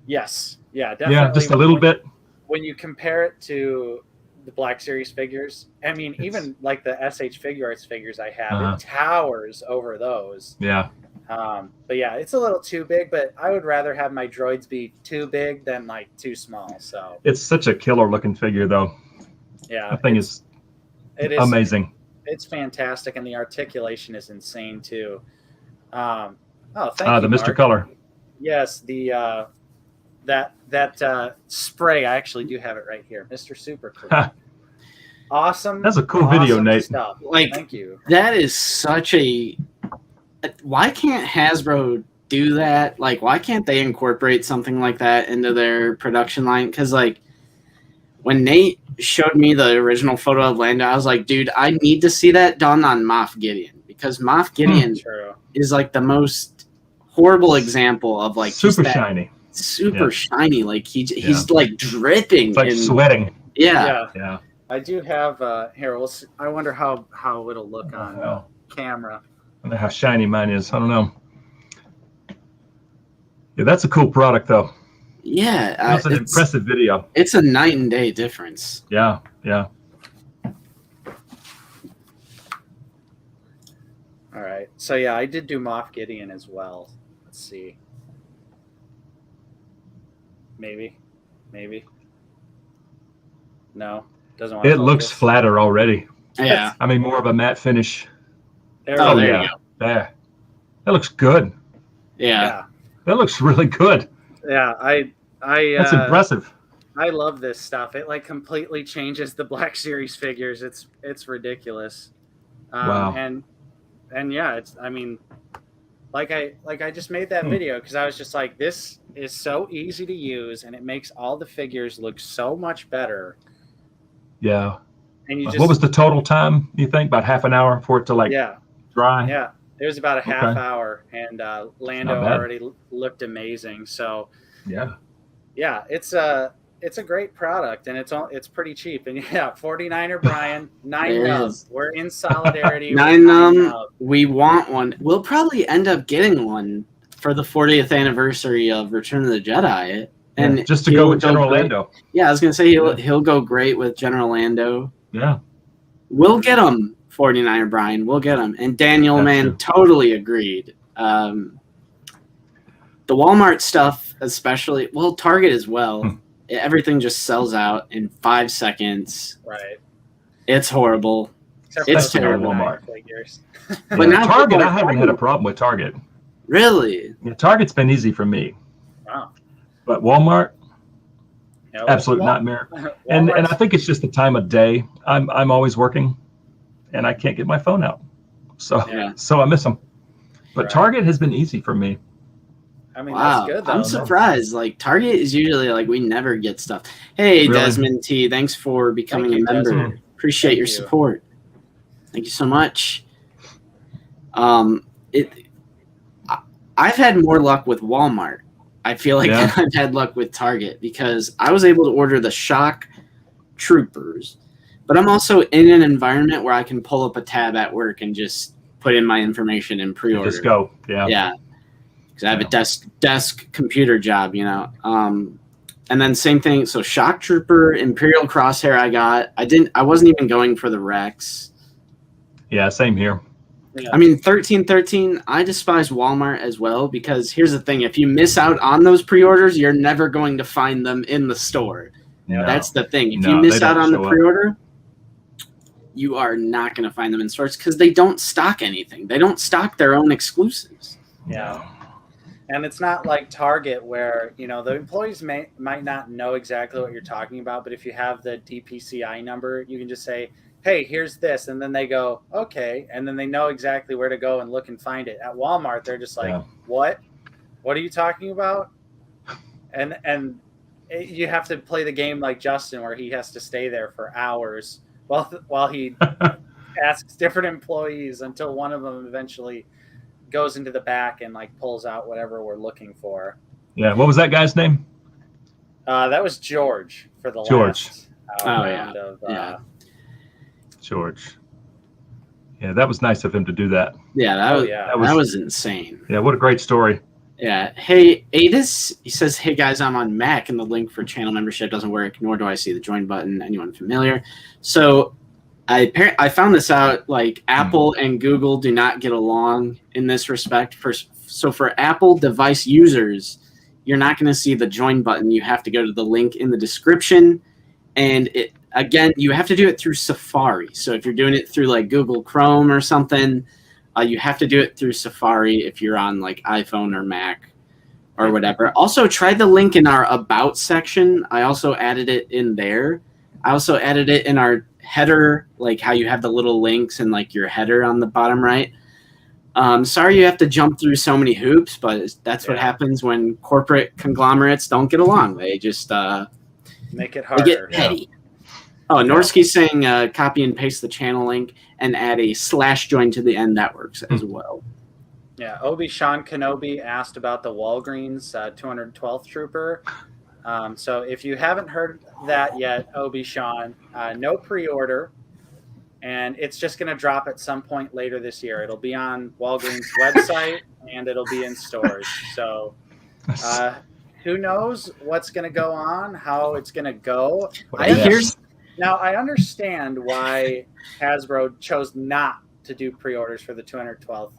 Yes. Yeah, definitely. Yeah, just a little bit. When you compare it to the Black Series figures, I mean, even like the SH Figure Arts figures I have, it towers over those. Yeah. But yeah, it's a little too big, but I would rather have my droids be too big than like too small. So it's such a killer looking figure though. Yeah. That thing is amazing. It's fantastic. And the articulation is insane too. Thank you, the Mr. Mark. Color. Yes. The, that spray, I actually do have it right here. Mr. Super Cool. Awesome. That's a cool video, Nate. Stuff. Like, thank you. That is such a, why can't Hasbro do that? Like, why can't they incorporate something like that into their production line? Because, like, when Nate showed me the original photo of Lando, I was like, dude, I need to see that done on Moff Gideon. Because Moff Gideon is, like, the most horrible example of, like, super shiny. Super shiny. Like, he's like, dripping. It's like sweating. Yeah. I do have, here, we'll see. I wonder how it'll look on camera. I don't know how shiny mine is. I don't know. Yeah, that's a cool product, though. Yeah. That's an impressive video. It's a night and day difference. Yeah. All right. So, yeah, I did do Moff Gideon as well. Let's see. Maybe. No. Doesn't want to It looks flatter already. Yeah. I mean, more of a matte finish. There you go. There. That looks good. Yeah. That looks really good. Yeah, that's impressive. I love this stuff. It like completely changes the Black Series figures. It's ridiculous. Wow. And yeah, it's, I mean, like I just made that video because I was just like, this is so easy to use and it makes all the figures look so much better. Yeah. And you just, what was the total time, you think? About half an hour for it to dry? Yeah. It was about a half hour, and Lando already looked amazing. So yeah, it's a great product, and it's pretty cheap. And yeah, 49er Brian, 9 nub. We're in solidarity. 9 nub. We want one. We'll probably end up getting one for the 40th anniversary of Return of the Jedi. And just to go with General Lando. Yeah, I was gonna say he'll go great with General Lando. Yeah, we'll get him. 49er Brian, we'll get him. And Daniel, totally agreed. The Walmart stuff, especially, well, Target as well. Everything just sells out in 5 seconds. Right. It's horrible. It's terrible. Walmart. But now Target, I haven't had a problem with Target. Really? Yeah, Target's been easy for me. Wow. But Walmart, absolute nightmare. And I think it's just the time of day. I'm always working, and I can't get my phone out, so I miss them. But Target has been easy for me. I mean, that's good though. I'm surprised. Like Target is usually like we never get stuff. Hey, really? Desmond T, thanks for becoming a member. Desmond. Appreciate your support. Thank you so much. I've had more luck with Walmart. I feel like I've had luck with Target because I was able to order the Shock Troopers, but I'm also in an environment where I can pull up a tab at work and just put in my information and pre-order. Just go. Yeah. Because I have a desk computer job, you know. And then same thing. So Shock Trooper, Imperial Crosshair I wasn't even going for the Rex. Yeah, same here. Yeah. I mean, 1313, I despise Walmart as well because here's the thing. If you miss out on those pre-orders, you're never going to find them in the store. Yeah. That's the thing. If you miss out on the pre-order, you are not going to find them in stores because they don't stock anything. They don't stock their own exclusives. Yeah. And it's not like Target where, you know, the employees might not know exactly what you're talking about, but if you have the DPCI number, you can just say, hey, here's this. And then they go, okay. And then they know exactly where to go and look and find it. At Walmart, they're just like, what? What are you talking about? And you have to play the game like Justin where he has to stay there for hours while he asks different employees until one of them eventually goes into the back and like pulls out whatever we're looking for. Yeah. What was that guy's name? That was George for the last round of George. Yeah, that was nice of him to do that. Yeah, that was insane. Yeah, what a great story. Yeah. Hey, Adis, he says, hey guys, I'm on Mac and the link for channel membership doesn't work, nor do I see the join button. Anyone familiar? So I found this out, like Apple and Google do not get along in this respect. So for Apple device users, you're not going to see the join button. You have to go to the link in the description. And again, you have to do it through Safari. So if you're doing it through like Google Chrome or something, you have to do it through Safari if you're on like iPhone or Mac or whatever. Also, try the link in our About section. I also added it in there. I also added it in our header, like how you have the little links and like your header on the bottom right. Sorry you have to jump through so many hoops, but that's what happens when corporate conglomerates don't get along. They just make it harder. They get petty. Oh, Norsky's saying copy and paste the channel link and add a /join to the end. That works as well. Yeah, Obi-Sean Kenobi asked about the Walgreens 212th Trooper. So if you haven't heard that yet, Obi-Sean, no pre-order, and it's just going to drop at some point later this year. It'll be on Walgreens' website, and it'll be in stores. So who knows what's going to go on, how it's going to go. Now, I understand why Hasbro chose not to do pre-orders for the 212th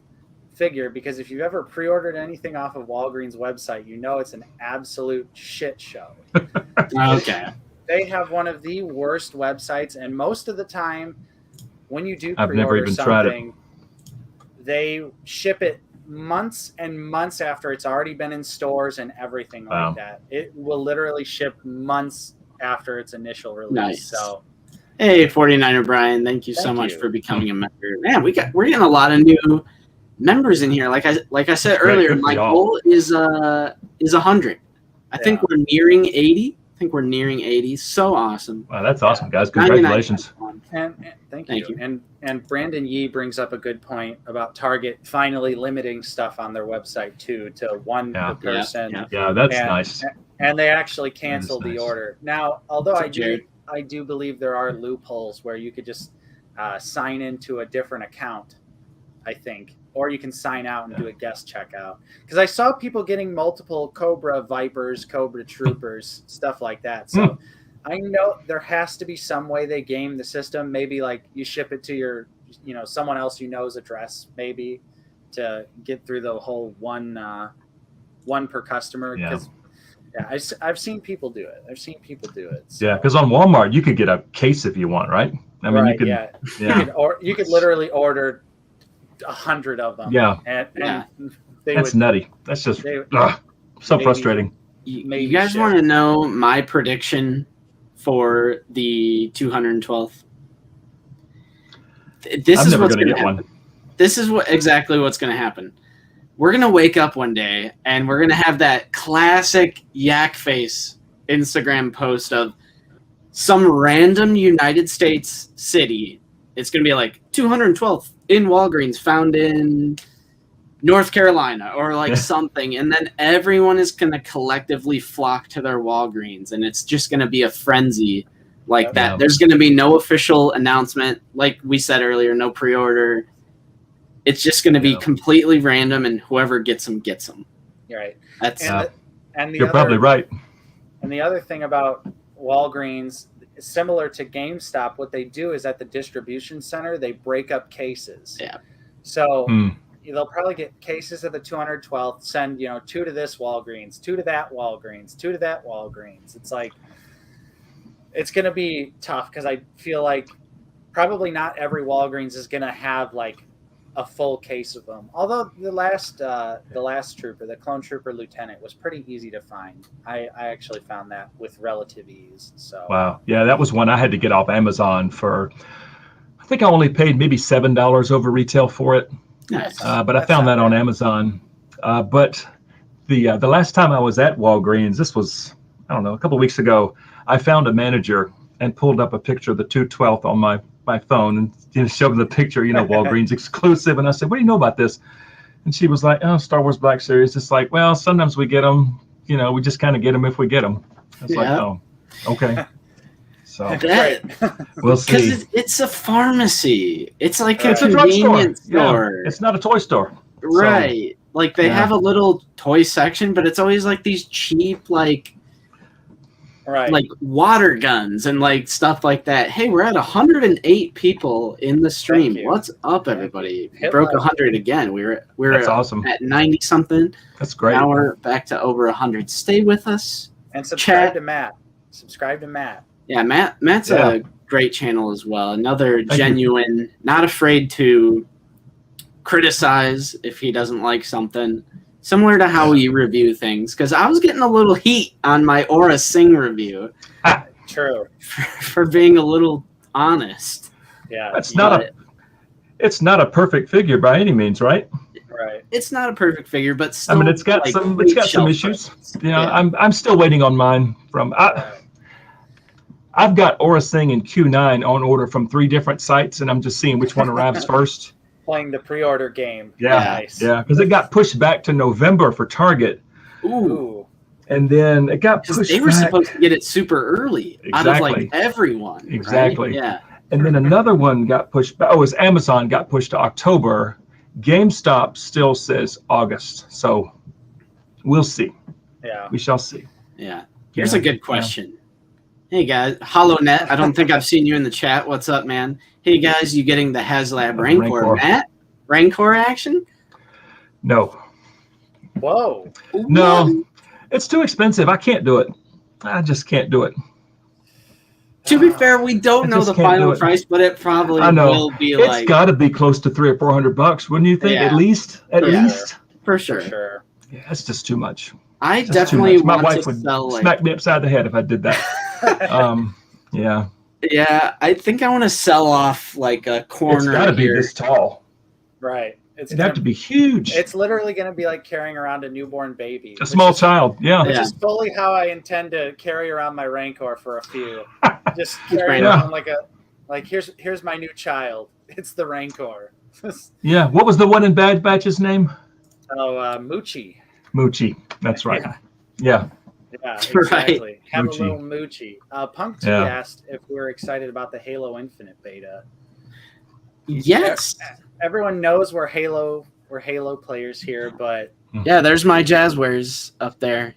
figure, because if you've ever pre-ordered anything off of Walgreens' website, you know it's an absolute shit show. Okay. They have one of the worst websites, and most of the time, when you do pre-order something, they ship it months and months after it's already been in stores and everything like that. It will literally ship months after its initial release. Nice. So, hey, 49er Brian, thank you so much for becoming a member. Man, we're getting a lot of new members in here. Like I said earlier, my goal is 100. I think we're nearing 80. think we're nearing 80. So awesome. Wow, that's awesome, guys. Congratulations. And thank you. And Brandon Yee brings up a good point about Target finally limiting stuff on their website too to one per person. Yeah, that's nice. And they actually canceled the nice. order. Now, although I do believe there are loopholes where you could just sign into a different account, I think, or you can sign out and do a guest checkout. Because I saw people getting multiple Cobra Vipers, Cobra Troopers, stuff like that. So I know there has to be some way they game the system. Maybe like you ship it to your, someone else you know's address, maybe to get through the whole one per customer. Because I've seen people do it. So. Yeah, because on Walmart you could get a case if you want, right? I mean, you could. You could literally order 100 of them. Yeah, and that's nutty. That's just so frustrating. You guys want to know my prediction for the 212th? This is what's going to happen. This is exactly what's going to happen. We're going to wake up one day and we're going to have that classic yak face Instagram post of some random United States city. It's going to be like 212th in Walgreens, found in North Carolina or like something. And then everyone is going to collectively flock to their Walgreens. And it's just going to be a frenzy like that. Yeah. There's going to be no official announcement. Like we said earlier, no pre-order. It's just going to be completely random, and whoever gets them, gets them. Right. You're probably right. And the other thing about Walgreens, similar to GameStop, what they do is at the distribution center, they break up cases. Yeah. So they'll probably get cases of the 212th, send, 2 to this Walgreens, 2 to that Walgreens, 2 to that Walgreens. It's like, it's going to be tough because I feel like probably not every Walgreens is going to have like a full case of them. Although the last trooper, the clone trooper lieutenant, was pretty easy to find. I actually found that with relative ease. So wow, yeah, that was one I had to get off Amazon for. I think I only paid maybe $7 over retail for it. Nice. But I found that on Amazon. But the last time I was at Walgreens, this was a couple of weeks ago. I found a manager and pulled up a picture of the 212th on my phone and showed the picture, Walgreens exclusive. And I said, what do you know about this? And she was like, oh, Star Wars Black Series. It's like, well, sometimes we get them, we just kind of get them if we get them. I was like, oh, okay. So we'll see. Because it's a pharmacy. It's like it's a convenience store. Yeah, it's not a toy store. Right. So, like they have a little toy section, but it's always like these cheap, like water guns and like stuff like that. Hey, we're at 108 people in the stream. What's up, everybody? Broke 100 again. We're awesome. At 90 something. That's great. Now we're back to over 100. Stay with us and subscribe to Matt. Yeah, Matt's a great channel as well. Another genuine, not afraid to criticize if he doesn't like something. Similar to how we review things, because I was getting a little heat on my Aura Sing review. True. For being a little honest. Yeah. It's not a perfect figure by any means, right? Right. It's not a perfect figure, but still, it's got some issues. I'm still waiting on mine from. I've got Aura Sing and Q9 on order from 3 different sites, and I'm just seeing which one arrives first. Playing the pre-order game. Yeah, because it got pushed back to November for Target. Ooh. And then it got pushed back. They were supposed to get it super early out of like everyone. Exactly. Right? Yeah. And then another one got pushed back. Oh, it was Amazon got pushed to October. GameStop still says August. So we'll see. Yeah. We shall see. Yeah. Here's a good question. Hey guys, HollowNet. I don't think I've seen you in the chat. What's up, man? Hey guys, you getting the Haslab Rancor? Matt? Rancor action? No. Whoa. No, it's too expensive. I can't do it. I just can't do it. To be fair, we don't know the final price, but it probably will be it's got to be close to $300 or $400, wouldn't you think? Yeah. At least. For sure. Yeah, that's just too much. I definitely want My wife to would sell smack me upside the head if I did that. Yeah. Yeah, I think I want to sell off like a corner. It's got to be this tall. Right. It'd have to be huge. It's literally going to be like carrying around a newborn baby. A small child, yeah. Which is fully how I intend to carry around my Rancor for a few. Just carry around like here's my new child. It's the Rancor. Yeah. What was the one in Bad Batch's name? Oh, Moochie. Moochie. That's right. Yeah. Yeah, exactly. Right. Have Moochie. a little Moochie. Punk T asked if we're excited about the Halo Infinite beta. Yes. Everyone knows we're Halo players here, but yeah, there's my Jazzwares up there.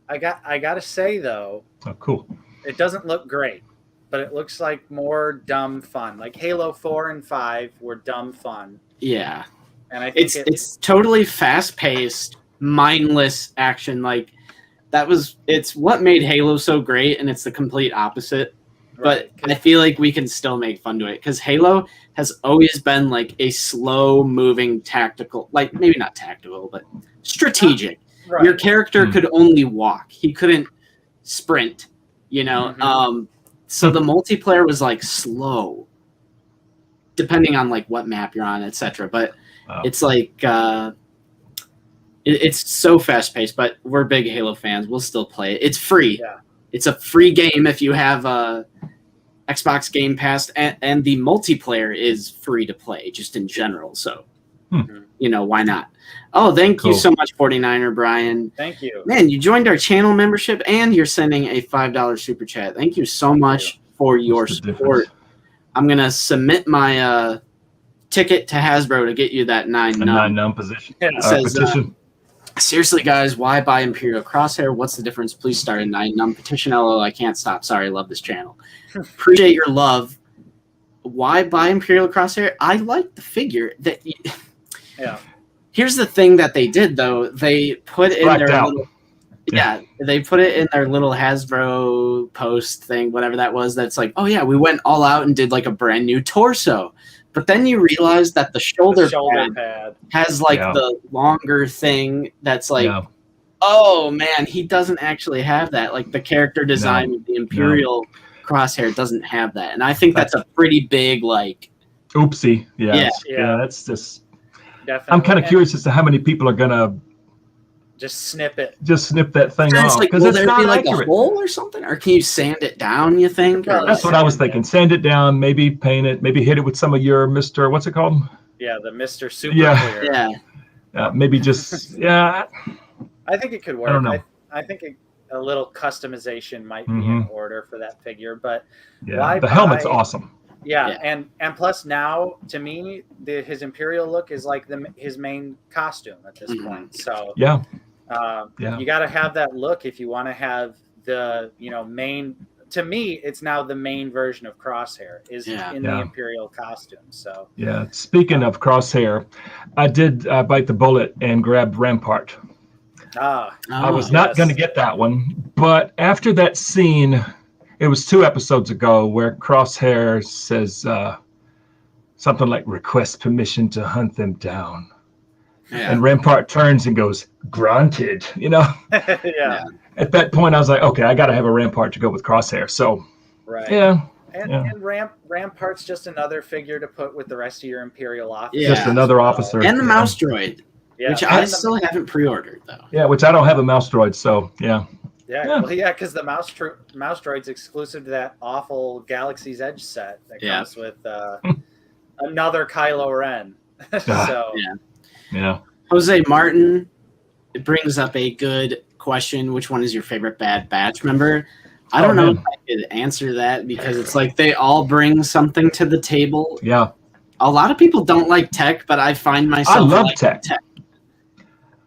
I gotta say though, oh cool. It doesn't look great, but it looks like more dumb fun. Like Halo 4 and 5 were dumb fun. Yeah. And I think it's totally fast paced, mindless action. Like it's what made Halo so great, and it's the complete opposite. But I feel like we can still make fun to it because Halo has always been like a slow moving tactical, like maybe not tactical, but strategic. Right. Your character could only walk. He couldn't sprint, you know? Mm-hmm. So the multiplayer was like slow depending on like what map you're on, etc. But it's like, it's so fast paced, but we're big Halo fans. We'll still play it. It's free. Yeah. It's a free game if you have Xbox Game Pass, and the multiplayer is free to play just in general. So, you know, why not? Oh, thank you so much, 49er Brian. Thank you. Man, you joined our channel membership and you're sending a $5 super chat. Thank you so much for your support. I'm going to submit my ticket to Hasbro to get you that 9-num position. Yeah. It says, seriously, guys, why buy Imperial Crosshair? What's the difference? Please start a 9-num petition. LOL, I can't stop. Sorry, love this channel. Appreciate your love. Why buy Imperial Crosshair? I like the figure. Here's the thing that they did, though. They put in their little... Yeah, they put it in their little Hasbro post thing, whatever that was. That's like, oh, yeah, we went all out and did like a brand new torso. But then you realize that the shoulder pad has like the longer thing that's like, oh man, he doesn't actually have that. Like the character design of the Imperial Crosshair doesn't have that. And I think that's a pretty big like oopsie. Yeah, that's just definitely. I'm kind of curious as to how many people are gonna just snip it. Just snip that thing off because it's not like accurate. A hole or something, or can you sand it down? You think? That's what I was thinking. Sand it down, maybe paint it, maybe hit it with some of your Mr. What's it called? Yeah, the Mr. Super Clear. Yeah. Maybe just I think it could work. I don't know. I think a little customization might be in order for that figure, but the helmet's awesome. Yeah, and plus now to me his Imperial look is like his main costume at this point. So you got to have that look if you want to have the main. To me, it's now the main version of Crosshair is in the Imperial costume. So speaking of Crosshair, I did bite the bullet and grab Rampart. I was not going to get that one, but after that scene. It was 2 episodes ago where Crosshair says something like request permission to hunt them down. And Rampart turns and goes, granted, At that point, I was like, okay, I got to have a Rampart to go with Crosshair. So, And Rampart's just another figure to put with the rest of your Imperial officers. Just another officer. And the mouse droid, which I still haven't pre-ordered, though. Yeah, which I don't have a mouse droid, so, because the mouse droid's exclusive to that awful Galaxy's Edge set that comes with another Kylo Ren. Jose Martin, it brings up a good question. Which one is your favorite Bad Batch member? I don't know if I could answer that because it's like they all bring something to the table. Yeah. A lot of people don't like Tech, but I find myself I love Tech.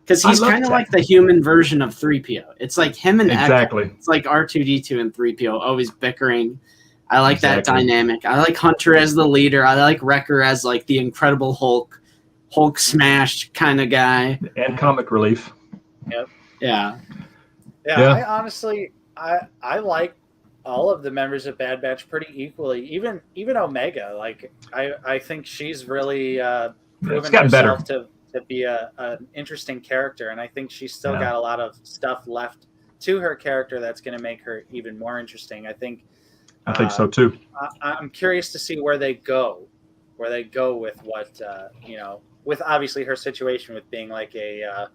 Because he's kind of like the human version of 3PO. It's like him and Exactly. It's like R2-D2 and 3PO always bickering. I like that dynamic. I like Hunter as the leader. I like Wrecker as like the Incredible Hulk smashed kind of guy. And comic relief. Yep. Yeah. I honestly, I like all of the members of Bad Batch pretty equally. Even Omega. Like I think she's really proven herself to be an interesting character, and I think she's still got a lot of stuff left to her character that's going to make her even more interesting. I think so too. I'm curious to see where they go with what with obviously her situation with being like a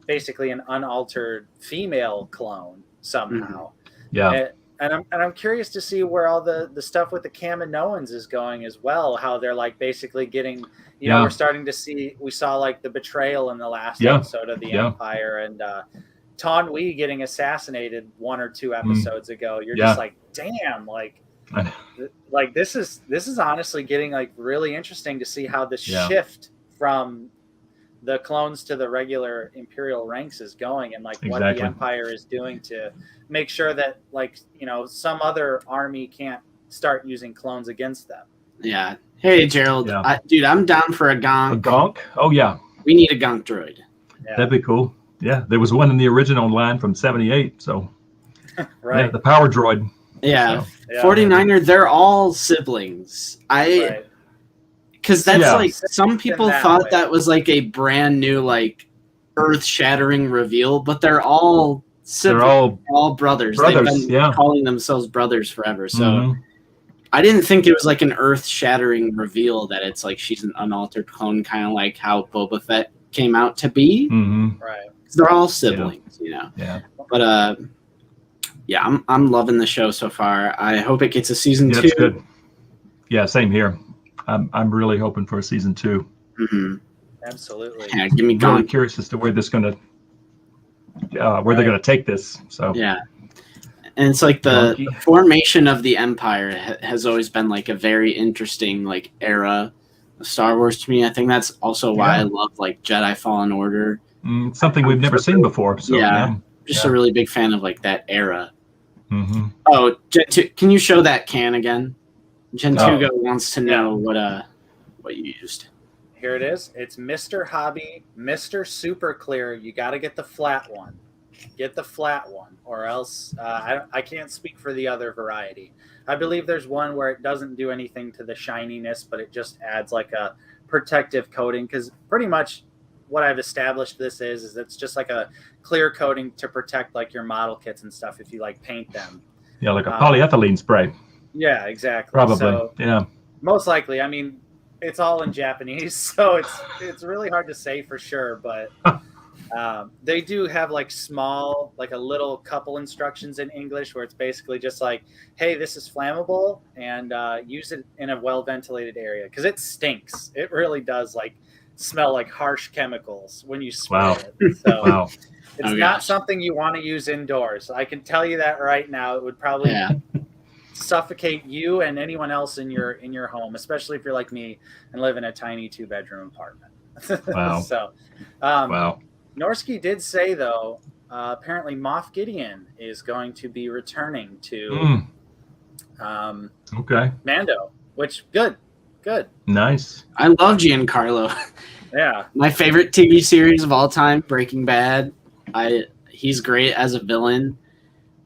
basically an unaltered female clone somehow. Yeah. And I'm curious to see where all the stuff with the Kaminoans is going as well. How they're like basically getting, you know, we're starting to see. We saw like the betrayal in the last episode of the Empire, and Taun We getting assassinated 1 or 2 episodes ago. You're just like, damn, like this is honestly getting like really interesting to see how the shift from the clones to the regular Imperial ranks is going, and like what the Empire is doing to make sure that, like, you know, some other army can't start using clones against them. Yeah. Hey, Gerald. Yeah. Dude, I'm down for a gonk. A gonk? Oh, yeah. We need a gonk droid. Yeah. That'd be cool. Yeah. There was one in the original line from 78. So, right. Yeah, the power droid. Yeah. So. 49er, they're all siblings. Because that's like, some people thought that was like a brand new, like, earth-shattering reveal, but they're all siblings. They're all brothers. They've been calling themselves brothers forever. So I didn't think it was like an earth-shattering reveal that it's like she's an unaltered clone, kind of like how Boba Fett came out to be. Right. They're all siblings, you know. Yeah. But yeah, I'm loving the show so far. I hope it gets a season 2. That's good. Yeah, same here. I'm really hoping for a season 2. Absolutely. Yeah, give me really curious as to where this gonna where they're gonna take this. So yeah, and it's like the formation of the Empire has always been like a very interesting like era of Star Wars to me. I think that's also why I love like Jedi Fallen Order. Something we've never seen before. So, just a really big fan of like that era. Oh, Gen 2, can you show that can again? Gen 2 wants to know what you used. Here it is. It's Mr. Hobby, Mr. Super Clear. You got to get the flat one. Get the flat one, or else I can't speak for the other variety. I believe there's one where it doesn't do anything to the shininess, but it just adds like a protective coating, because pretty much what I've established this is it's just like a clear coating to protect like your model kits and stuff if you like paint them. Yeah, like a polyethylene spray. Yeah, exactly. Probably. So, most likely. I mean, it's all in Japanese, so it's really hard to say for sure, but they do have like small, like a little couple instructions in English where it's basically just like, hey, this is flammable, and use it in a well-ventilated area, because it stinks. It really does like smell like harsh chemicals when you spray it. So it's not something you want to use indoors. I can tell you that right now. It would probably suffocate you and anyone else in your home, especially if you're like me and live in a tiny 2-bedroom apartment. So Norsky did say though, apparently Moff Gideon is going to be returning to Mando, which good. Nice. I love Giancarlo. Yeah. My favorite TV series of all time, Breaking Bad. He's great as a villain.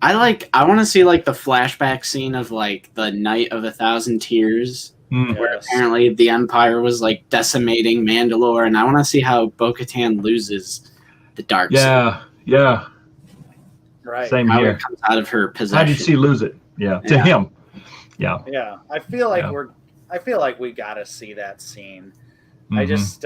I want to see like the flashback scene of like the Night of 1,000 Tears, where apparently the Empire was like decimating Mandalore, and I want to see how Bo-Katan loses the dark side. Yeah. Right. Same how here. It comes out of her possession. How did she lose it? To him. Yeah. Yeah. I feel like we got to see that scene. I just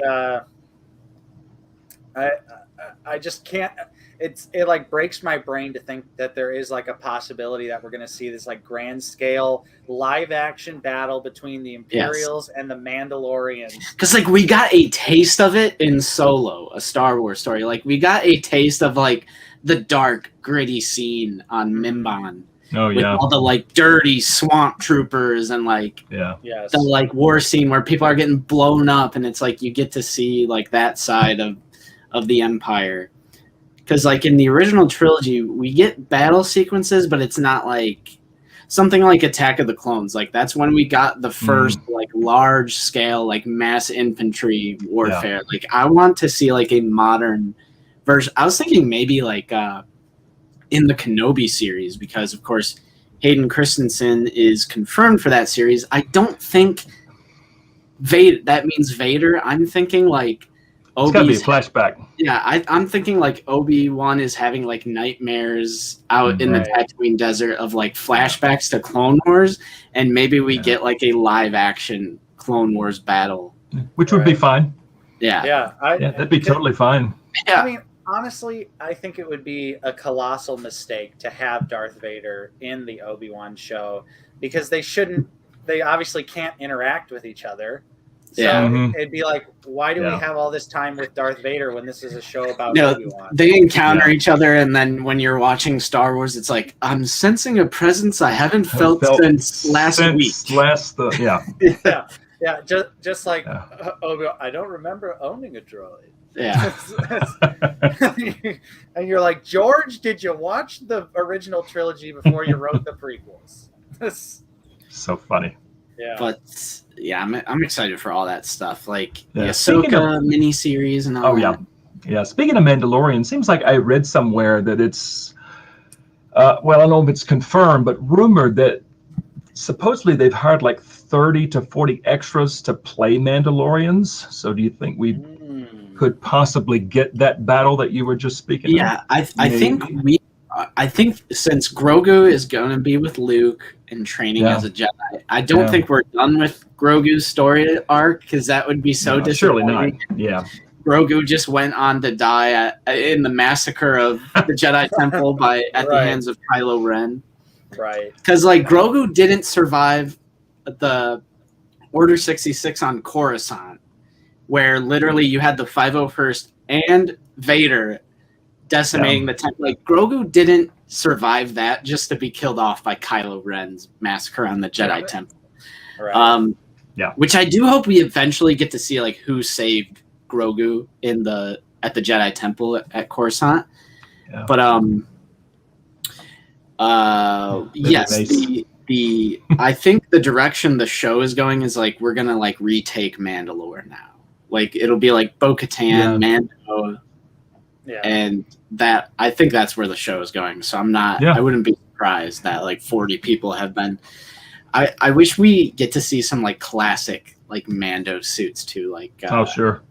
I just can't. It like breaks my brain to think that there is like a possibility that we're going to see this like grand scale live action battle between the Imperials and the Mandalorians. Because like we got a taste of it in Solo, a Star Wars story. Like we got a taste of like the dark, gritty scene on Mimbin. Oh with all the like dirty swamp troopers and like the like war scene where people are getting blown up, and it's like you get to see like that side of the Empire. Because like in the original trilogy, we get battle sequences, but it's not like something like Attack of the Clones. Like that's when we got the first like large scale like mass infantry warfare. Like I want to see like a modern version. I was thinking maybe like in the Kenobi series, because of course Hayden Christensen is confirmed for that series. I don't think that means Vader. I'm thinking like it's gotta be a flashback. Yeah, I'm thinking like Obi-Wan is having like nightmares out in the Tatooine desert of like flashbacks to Clone Wars, and maybe we get like a live action Clone Wars battle. Which would be fine. Yeah. Yeah, that'd be totally fine. Yeah. I mean, honestly, I think it would be a colossal mistake to have Darth Vader in the Obi-Wan show because they obviously can't interact with each other. So Yeah. it'd be like, why do we have all this time with Darth Vader when this is a show about Obi-Wan? They encounter each other, and then when you're watching Star Wars, it's like, I'm sensing a presence I haven't felt since last week. Yeah, just like Obi-Wan, I don't remember owning a droid. Yeah. And you're like, George, did you watch the original trilogy before you wrote the prequels? So funny. Yeah. But yeah, I'm excited for all that stuff, like the Ahsoka miniseries and all that. Yeah. Speaking of Mandalorian, seems like I read somewhere that it's well, I don't know if it's confirmed, but rumored that supposedly they've hired like 30 to 40 extras to play Mandalorians. So do you think we could possibly get that battle that you were just speaking of? Yeah, I think since Grogu is going to be with Luke and training as a Jedi, I don't think we're done with Grogu's story arc, because that would be so disappointing. Surely not. Yeah. Grogu just went on to die in the massacre of the Jedi Temple at the hands of Kylo Ren. Right. Because like Grogu didn't survive the Order 66 on Coruscant, where literally you had the 501st and Vader decimating the temple. Like Grogu didn't survive that just to be killed off by Kylo Ren's massacre on the Jedi Temple. Right. Which I do hope we eventually get to see, like, who saved Grogu at the Jedi Temple at Coruscant. Yeah. But yes, nice. I think the direction the show is going is like we're gonna like retake Mandalore now. Like it'll be like Bo-Katan, Mando, and that I think that's where the show is going. So I'm not. I wouldn't be surprised that like 40 people have been. I wish we get to see some like classic like Mando suits too. Like sure.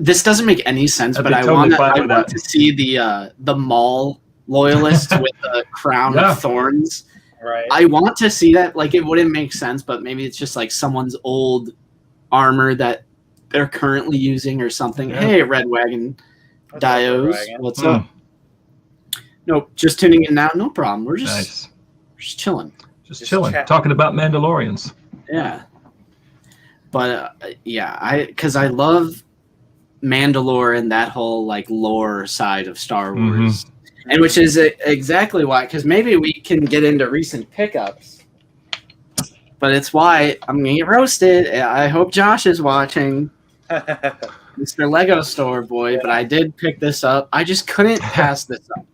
This doesn't make any sense, but I want to see the Maul loyalists with the crown of thorns. Right. I want to see that. Like it wouldn't make sense, but maybe it's just like someone's old armor that they're currently using or something. Yeah. Hey, Red Wagon Dios, what's up? Nope, just tuning in now. No problem. We're just chilling. Just chilling, talking about Mandalorians. Yeah. But because I love Mandalore and that whole like lore side of Star Wars, and which is exactly why. Because maybe we can get into recent pickups, but it's why I'm gonna get roasted. I hope Josh is watching, Mr. Lego Store boy. But I did pick this up. I just couldn't pass this up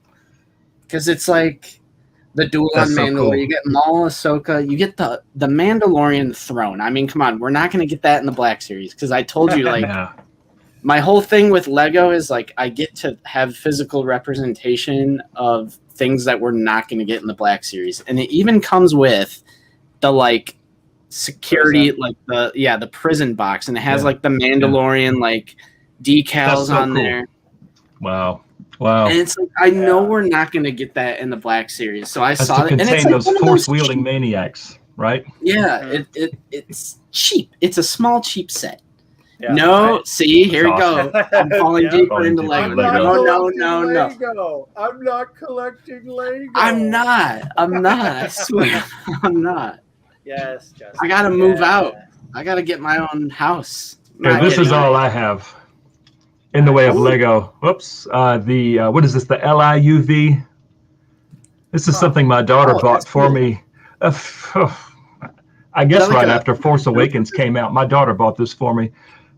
because it's like. The duel on Mandalore, so cool. You get Maul, Ahsoka, you get the Mandalorian throne. I mean, come on, we're not going to get that in the Black Series because I told you, like, my whole thing with Lego is like I get to have physical representation of things that we're not going to get in the Black Series, and it even comes with the like security, like the prison box, and it has like the Mandalorian like decals on there. Wow. And it's like I know we're not going to get that in the Black Series, so I saw it. And it's like those force-wielding maniacs, right? Yeah, it's cheap. It's a small, cheap set. Yeah, no, see, here we go. I'm falling deeper into Lego. No. I'm not collecting Lego. I'm not. I swear, I'm not. Yes, Justin. I got to move out. I got to get my own house. Okay, this is all I have. In the way of Lego. Whoops. What is this? The LIUV. This is something my daughter bought for me. I guess right after Force Awakens came out, my daughter bought this for me.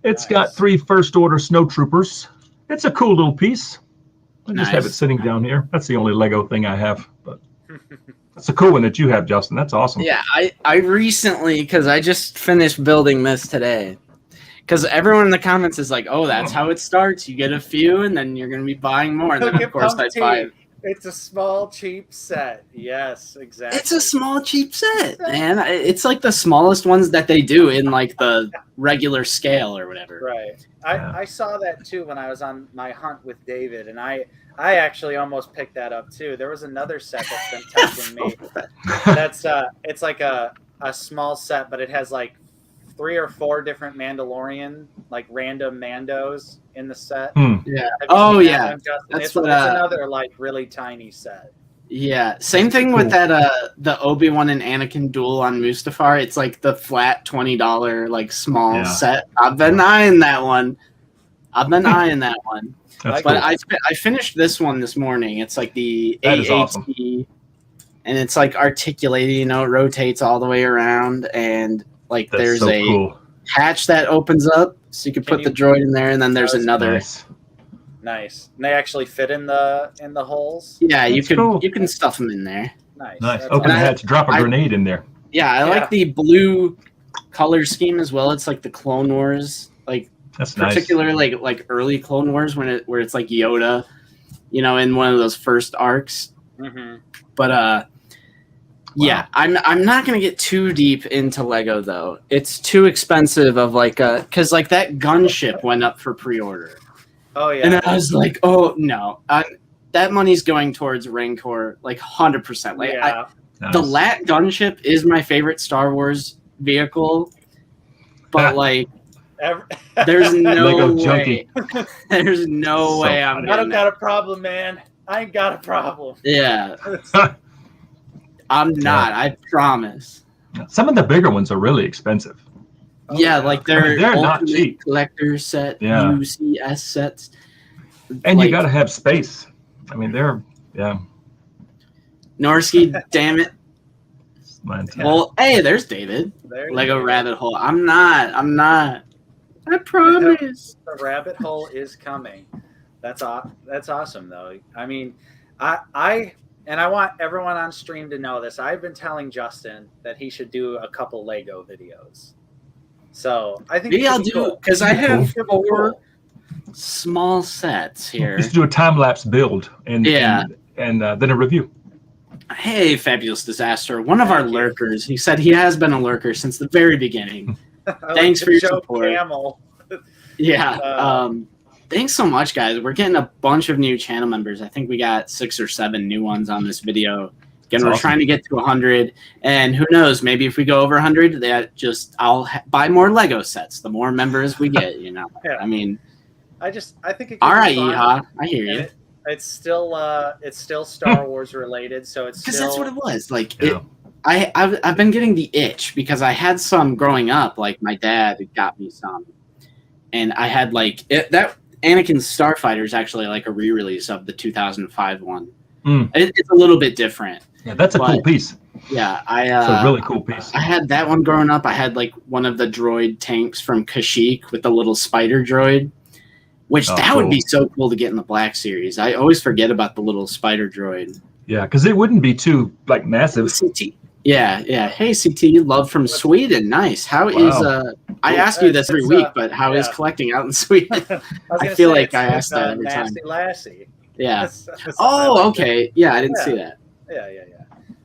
It's got 3 First Order snowtroopers. It's a cool little piece. I just have it sitting down here. That's the only Lego thing I have. But that's a cool one that you have, Justin. That's awesome. Yeah, I recently, because I just finished building this today. Because everyone in the comments is like, oh, that's how it starts. You get a few, and then you're going to be buying more. And then, of course, I buy it. It's a small, cheap set. Yes, exactly. It's a small, cheap set, man. It's like the smallest ones that they do in, like, the regular scale or whatever. Right. I saw that, too, when I was on my hunt with David, and I actually almost picked that up, too. There was another set that's been tempting me. It's like a small set, but it has, like, 3 or 4 different Mandalorian, like random Mandos in the set. Hmm. Yeah. Have you Oh seen that yeah. one, Justin? That's It's what. another like really tiny set. Yeah. Same thing with that. The Obi-Wan and Anakin duel on Mustafar. It's like the flat $20 like small set. I've been eyeing that one. That's But cool. I finished this one this morning. It's like the That is AAT, awesome. and it's like articulated. You know, it rotates all the way around, and like That's there's so a cool. hatch that opens up, so you can put the droid in there, and then there's another. Nice. And they actually fit in the holes. Yeah, That's cool. you can stuff them in there. Nice. Open the hatch, drop a grenade in there. Yeah, I like the blue color scheme as well. It's like the Clone Wars, like that's particularly like early Clone Wars where it's like Yoda, you know, in one of those first arcs. Mm-hmm. But yeah, I'm not gonna get too deep into Lego though. It's too expensive of like because like that gunship went up for pre-order. Oh yeah, and I was like, oh no, that money's going towards Rancor like 100%. Like the LAT gunship is my favorite Star Wars vehicle, but like there's no way. There's no way I'm. I don't got a problem, man. I ain't got a problem. Yeah. I'm not. I promise. Some of the bigger ones are really expensive. Yeah, like they're not cheap. Collector set, UCS sets, and like, you got to have space. I mean, they're Norsky, damn it. Well, hey, there's David. Lego rabbit hole. I'm not. I promise. The rabbit hole is coming. That's awesome though. I mean, I want everyone on stream to know this. I've been telling Justin that he should do a couple Lego videos. So I think maybe I'll do because I have 4 small sets here. Just do a time lapse build and then a review. Hey, Fabulous Disaster, one of our lurkers. He said he has been a lurker since the very beginning. Thanks for your support. Camel. Yeah. Thanks so much, guys. We're getting a bunch of new channel members. I think we got 6 or 7 new ones on this video. Again, we're trying to get to 100, and who knows? Maybe if we go over 100, I'll buy more Lego sets. The more members we get, you know. I mean, I think. All right, Yeehaw. I hear you. It's still Star Wars related, so it's because that's what it was. Like, I've been getting the itch because I had some growing up. Like my dad got me some, and I had like that. Anakin Starfighter is actually like a re-release of the 2005 one. It's a little bit different. Yeah, that's a cool piece. Yeah, it's a really cool piece. I had that one growing up. I had like one of the droid tanks from Kashyyyk with the little spider droid, which would be so cool to get in the Black Series. I always forget about the little spider droid. Yeah, because it wouldn't be too like massive. CT. Yeah. Hey, CT, love from Sweden. Nice. How is I ask you this every week, but how is collecting out in Sweden? I feel like I ask that every time. Lassie. Yeah. Oh, okay. Yeah, I didn't see that. Yeah.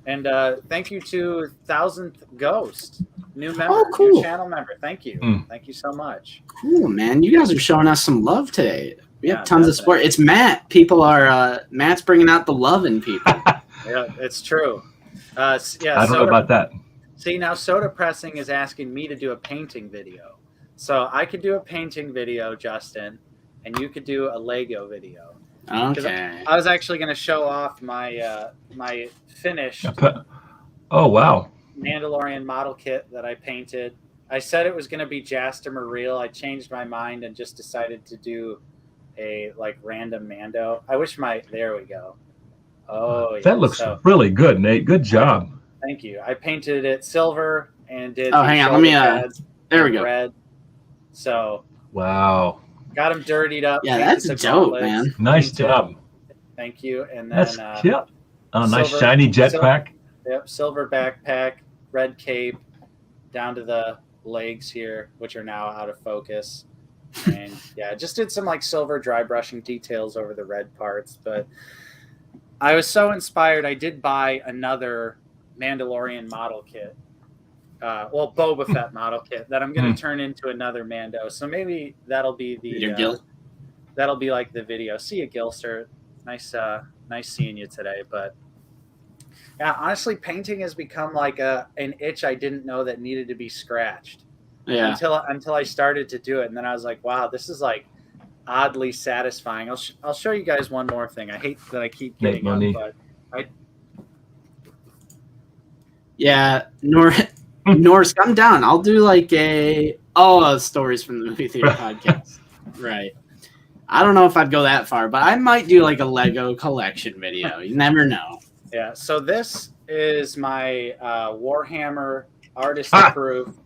And thank you to 1000th Ghost, new member, new channel member. Thank you. Thank you so much. Cool, man. You guys are showing us some love today. We have tons of support. It's Matt. People are Matt's bringing out the love in people. Yeah, it's true. I don't know about that. See, now Soda Pressing is asking me to do a painting video. So I could do a painting video, Justin, and you could do a Lego video. Okay. I was actually going to show off my my finished Mandalorian model kit that I painted. I said it was going to be Jaster Mareel. I changed my mind and just decided to do a like random Mando. I wish there we go. Oh, that looks really good, Nate. Good job. Thank you. I painted it silver and did. Oh, hang on. Let me. There we go. Red. So. Wow. Got them dirtied up. Yeah, that's dope, man. Nice job. Thank you. And then nice shiny jetpack. Yep, silver backpack, red cape, down to the legs here, which are now out of focus. And yeah, just did some like silver dry brushing details over the red parts. But I was so inspired. I did buy another Mandalorian model kit. Boba Fett model kit that I'm going to turn into another Mando. So maybe that'll be that'll be like the video. See you, Gilster. Nice seeing you today. But yeah, honestly, painting has become like an itch I didn't know that needed to be scratched. Yeah. Until I started to do it, and then I was like, wow, this is like oddly satisfying. I'll show you guys one more thing. I hate that I keep Nate getting up, Money. but Yeah, Norse, come down. I'll do like stories from the movie theater podcast. Right. I don't know if I'd go that far, but I might do like a Lego collection video. You never know. Yeah. So this is my Warhammer artist approved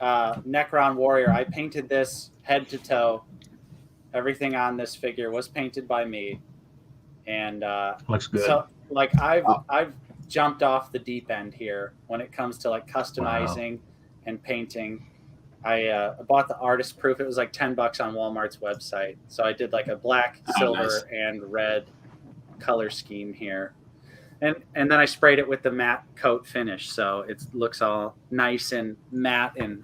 Necron Warrior. I painted this head to toe. Everything on this figure was painted by me, and Looks good. So like I've jumped off the deep end here when it comes to like customizing and painting. I bought the artist proof. It was like $10 on Walmart's website. So I did like a black, silver, and red color scheme here. And then I sprayed it with the matte coat finish. So it looks all nice and matte and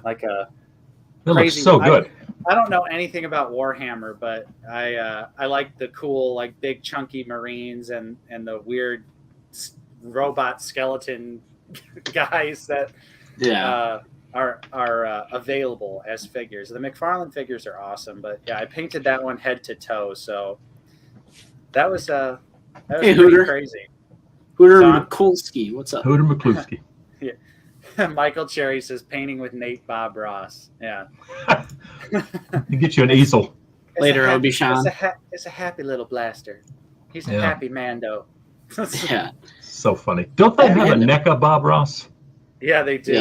like a it crazy. Looks so good. I don't know anything about Warhammer, but I like the cool, like big chunky Marines and the weird robot skeleton guys that are available as figures. The McFarlane figures are awesome, but yeah, I painted that one head to toe, so that was pretty Hooter. Crazy. Hooter Mikulski, what's up? Hooter Mikulski. Yeah. Michael Cherry says painting with Nate Bob Ross. Yeah. You get you an easel. Later, Obi-Shawn. It's a happy little blaster. He's a happy Mando. Yeah. So funny. Don't they have a Neca Bob Ross? Yeah, they do.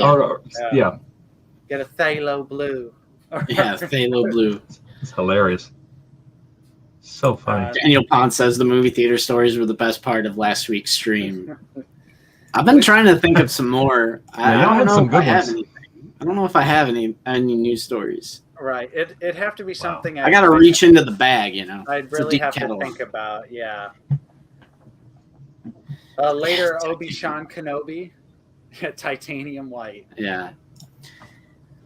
Yeah. Get a phthalo blue. Yeah, phthalo blue. It's hilarious. So funny. Daniel Pond says the movie theater stories were the best part of last week's stream. I've been trying to think of some more. I don't know if I have anything. I don't know if I have any news stories. Right. It'd have to be something. I got to reach into the bag, you know. I'd really have to think about. Yeah. Later, Obi-Shawn Kenobi, titanium white. Yeah.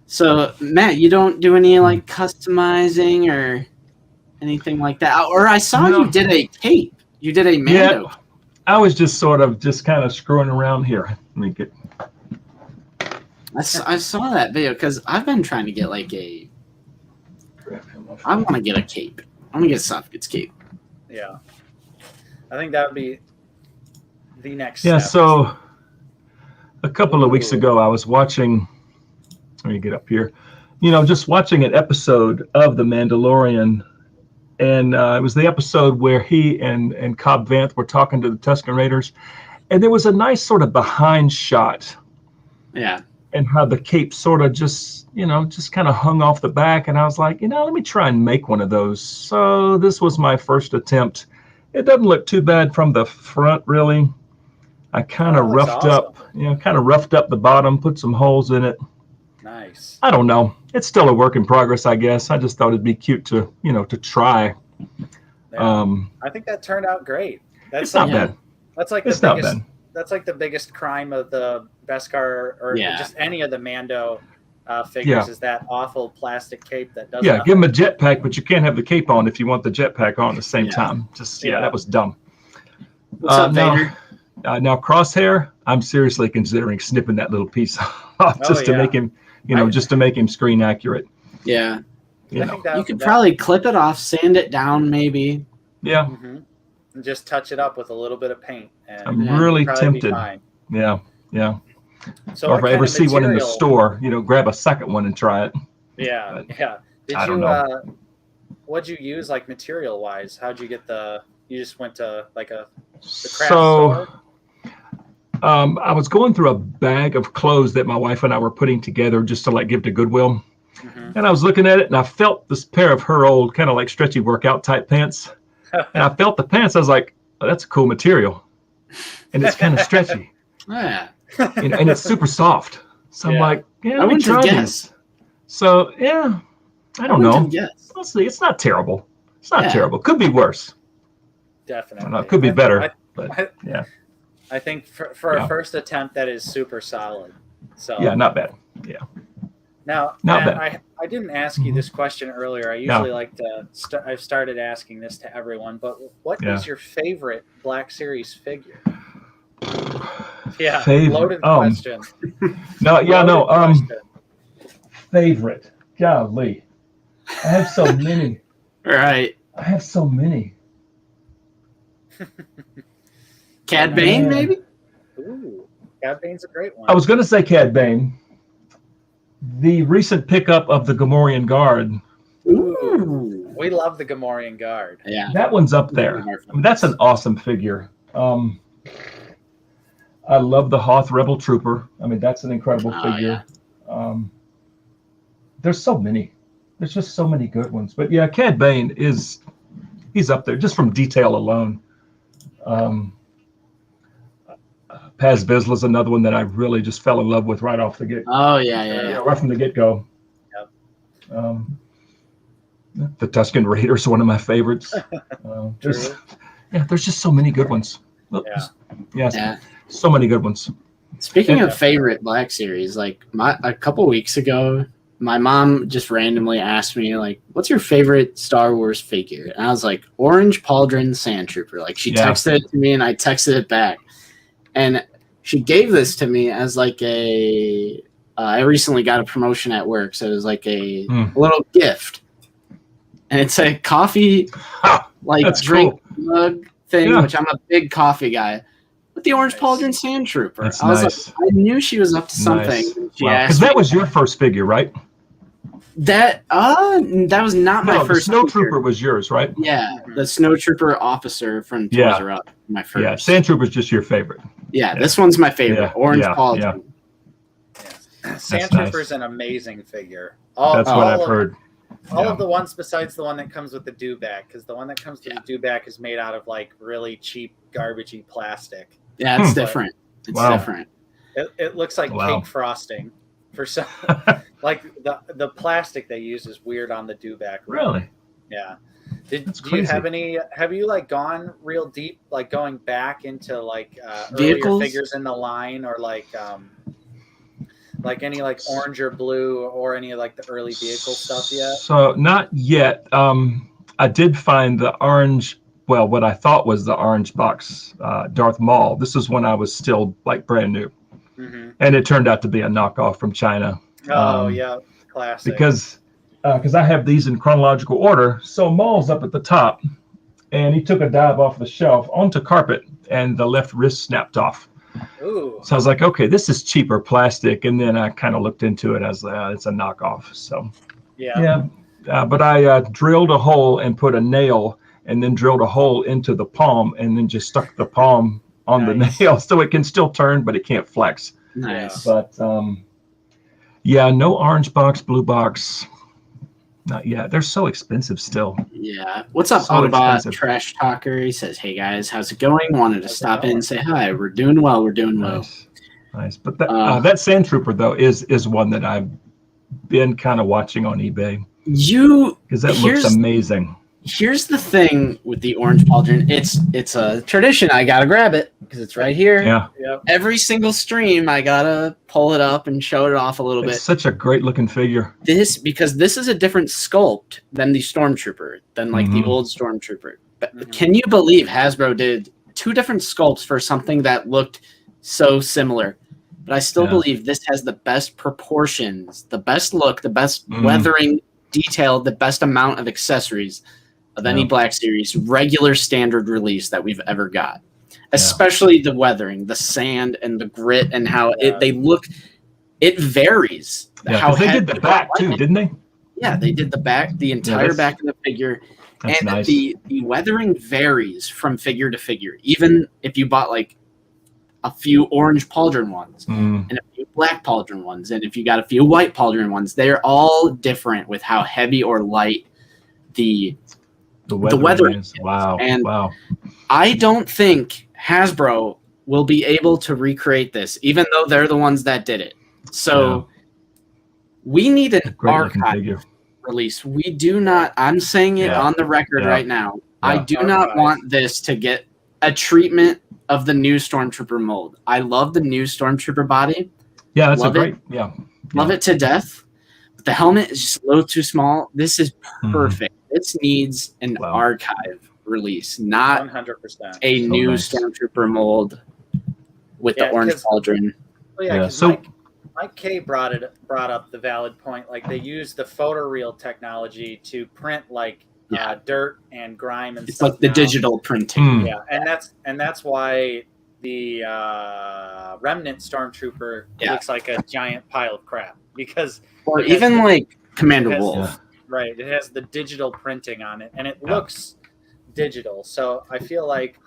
So, Matt, you don't do any like customizing or anything like that? Or I saw you did a cape. You did a Mando. Yeah, I was just kind of screwing around here. Let me get. I saw that video because I've been trying to get like I want to get a cape. I want to get a Softgoods cape. Yeah. I think that would be the next step. So a couple of weeks ago, I was watching. Let me get up here. Just watching an episode of The Mandalorian. And it was the episode where he and Cobb Vanth were talking to the Tusken Raiders. And there was a nice sort of behind shot. Yeah. And how the cape sort of just kind of hung off the back. And I was like, let me try and make one of those. So this was my first attempt. It doesn't look too bad from the front, really. I kind of roughed up the bottom, put some holes in it. Nice. I don't know. It's still a work in progress, I guess. I just thought it'd be cute to try. Yeah. I think that turned out great. It's not bad. That's like that's like the biggest crime of the Beskar or just any of the Mando figures is that awful plastic cape that doesn't. Yeah, give him a jetpack, but you can't have the cape on if you want the jetpack on at the same time. That was dumb. What's up, Vader? Now Crosshair, I'm seriously considering snipping that little piece off to make him, just to make him screen accurate. Yeah. You could probably clip it off, sand it down, maybe. Yeah. Mm-hmm. And just touch it up with a little bit of paint. And I'm really tempted. Yeah. So or if I ever see one in the store, grab a second one and try it. Yeah. Yeah. I don't know. What'd you use, like material wise? How'd you get you just went to like the craft store? I was going through a bag of clothes that my wife and I were putting together just to like give to Goodwill. Mm-hmm. And I was looking at it and I felt this pair of her old kind of like stretchy workout type pants. And I felt the pants. I was like, oh, that's a cool material. And it's kind of stretchy. Yeah. And it's super soft. So I'm like, I wouldn't guess. So, I don't know. Guess. Let's see. It's not terrible. It's not terrible. Could be worse. Definitely. It could be better. But I think for a first attempt, that is super solid. So not bad. Yeah. Now, Matt, I didn't ask you this question earlier. I usually like to. I've started asking this to everyone, but what is your favorite Black Series figure? Yeah, loaded question. Question. favorite. Golly. I have so many. Right. I have so many. Cad Bane, maybe? Ooh, Cad Bane's a great one. I was going to say Cad Bane. The recent pickup of the Gomorean Guard. Ooh. We love the Gomorean Guard. Yeah. That one's up there. I mean, that's an awesome figure. I love the Hoth Rebel Trooper. I mean, that's an incredible figure. Yeah. There's so many. There's just so many good ones. But yeah, Cad Bane he's up there just from detail alone. Paz Vizsla's another one that I really just fell in love with right off the get. Oh yeah. Right from the get-go. Yep. The Tusken Raider's one of my favorites. There's just so many good ones. Yeah. So many good ones. Speaking of favorite Black Series, like a couple weeks ago, my mom just randomly asked me, like, what's your favorite Star Wars figure? And I was like, Orange Pauldron Sand Trooper. Like, she texted it to me, and I texted it back. And she gave this to me as like I recently got a promotion at work, so it was like a little gift. And it's a coffee, drink mug thing, which I'm a big coffee guy. With the Orange Pauldron Sand Trooper. That's I was nice. like, I knew she was up to something. Because that was your first figure, right? That was not my first. The Snow figure. Trooper was yours, right? Yeah, the Snow Trooper officer from Toys R Us. My first. Yeah, Sand Trooper's just your favorite. Yeah, this one's my favorite. Orange Pauldron. Yeah. Sand Trooper's an amazing figure. That's what I've heard. All of the ones besides the one that comes with the dewback, because the one that comes with the dewback is made out of like really cheap, garbagey plastic. Yeah, it's different. It's different. It looks like cake frosting for some. Like the plastic they use is weird on the dewback. Really? Yeah. Do you have any? Have you like gone real deep, like going back into like earlier figures in the line, or like any like orange or blue, or any of like the early vehicle stuff yet? So not yet. I did find the orange. Well, what I thought was the orange box, Darth Maul. This is when I was still like brand new, and it turned out to be a knockoff from China. Oh yeah, classic. Because I have these in chronological order. So Maul's up at the top, and he took a dive off the shelf onto carpet, and the left wrist snapped off. Ooh. So I was like, okay, this is cheaper plastic, and then I kind of looked into it as it's a knockoff. So but I drilled a hole and put a nail, and then drilled a hole into the palm, and then just stuck the palm on the nail, so it can still turn, but it can't flex. Nice. But no orange box, blue box. Not yet. They're so expensive still. Yeah. What's up, Autobot Trash Talker? He says, hey guys, how's it going? Wanted to stop in and say hi. We're doing well. We're doing well. Nice. But that Sand Trooper, though, is one that I've been kind of watching on eBay. Because that looks amazing. Here's the thing with the Orange Pauldron. It's a tradition. I got to grab it because it's right here. Yeah. Yep. Every single stream, I got to pull it up and show it off a little bit. It's such a great looking figure. Because this is a different sculpt than the Stormtrooper, than like the old Stormtrooper. But can you believe Hasbro did 2 different sculpts for something that looked so similar? But I still believe this has the best proportions, the best look, the best weathering detail, the best amount of accessories of any Black Series regular standard release that we've ever got. Especially the weathering, the sand and the grit, and how they look. It varies. Yeah, how they did the back too, didn't they? Yeah, they did the back, the entire back of the figure. And nice. the weathering varies from figure to figure. Even if you bought like a few orange Pauldron ones and a few black Pauldron ones, and if you got a few white Pauldron ones, they're all different with how heavy or light the weathering is. Wow. And I don't think Hasbro will be able to recreate this, even though they're the ones that did it. So we need an archive release. We do not, I'm saying it on the record right now. I do not want this to get a treatment of the new Stormtrooper mold. I love the new Stormtrooper body. Yeah, that's love love it to death. But the helmet is just a little too small. This is perfect. This needs an archive release, not 100%. a new Stormtrooper mold with the orange Pauldron. Well, Mike K brought up the valid point. Like they use the photoreal technology to print like dirt and grime and it's stuff. like the now. digital printing. Yeah, and that's why the remnant stormtrooper looks like a giant pile of crap because or even like Commander Wolf. Yeah. Right, it has the digital printing on it, and it looks digital. So I feel like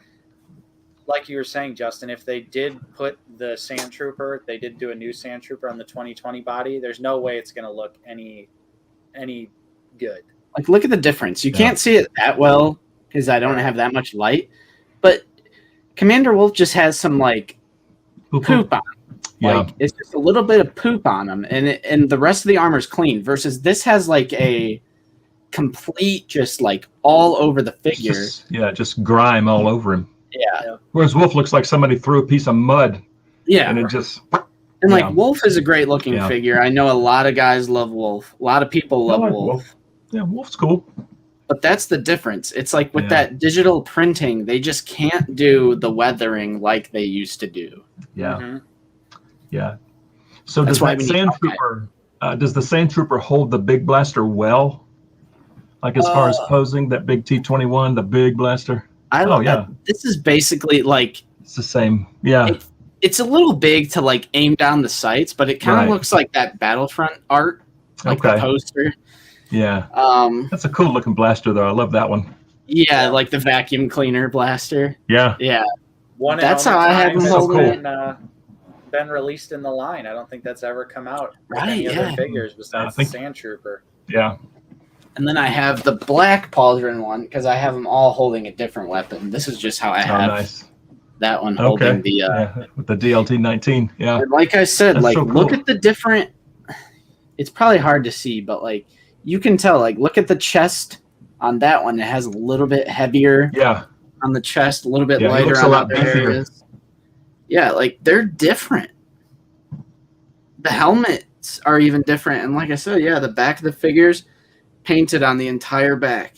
you were saying, Justin, if they did put the Sand Trooper, they did do a new Sand Trooper on the 2020 body, there's no way it's going to look any good. Like, look at the difference. You can't see it that well because I don't have that much light, but Commander Wolf just has some like poop on him. Like, it's just a little bit of poop on him, and the rest of the armor's clean. Versus this has like a complete, just like all over the figure. Just grime all over him. Yeah. Whereas Wolf looks like somebody threw a piece of mud. Yeah. And it just. And like Wolf is a great looking figure. I know a lot of guys love Wolf. A lot of people love Wolf. Yeah, Wolf's cool. But that's the difference. It's like with that digital printing, they just can't do the weathering like they used to do. Yeah. Mm-hmm. Yeah. So does the Sand Trooper hold the big blaster well? Like as far as posing, that big T-21, the big blaster? This is basically like it's the same. Yeah. It's a little big to like aim down the sights, but it kind of looks like that Battlefront art, like the poster. Yeah. That's a cool looking blaster though. I love that one. Yeah, like the vacuum cleaner blaster. Yeah. Yeah. That's how I have them holding. Been released in the line. I don't think that's ever come out with any other figures besides the Sand Trooper. Yeah. And then I have the black pauldron one because I have them all holding a different weapon. This is just how I have that one holding with the DLT-19. Yeah. And like I said, that's look at the different. It's probably hard to see, but like you can tell. Like look at the chest on that one. It has a little bit heavier. Yeah. On the chest, a little bit lighter on other areas. Yeah, like they're different. The helmets are even different, and like I said, the back of the figures painted on the entire back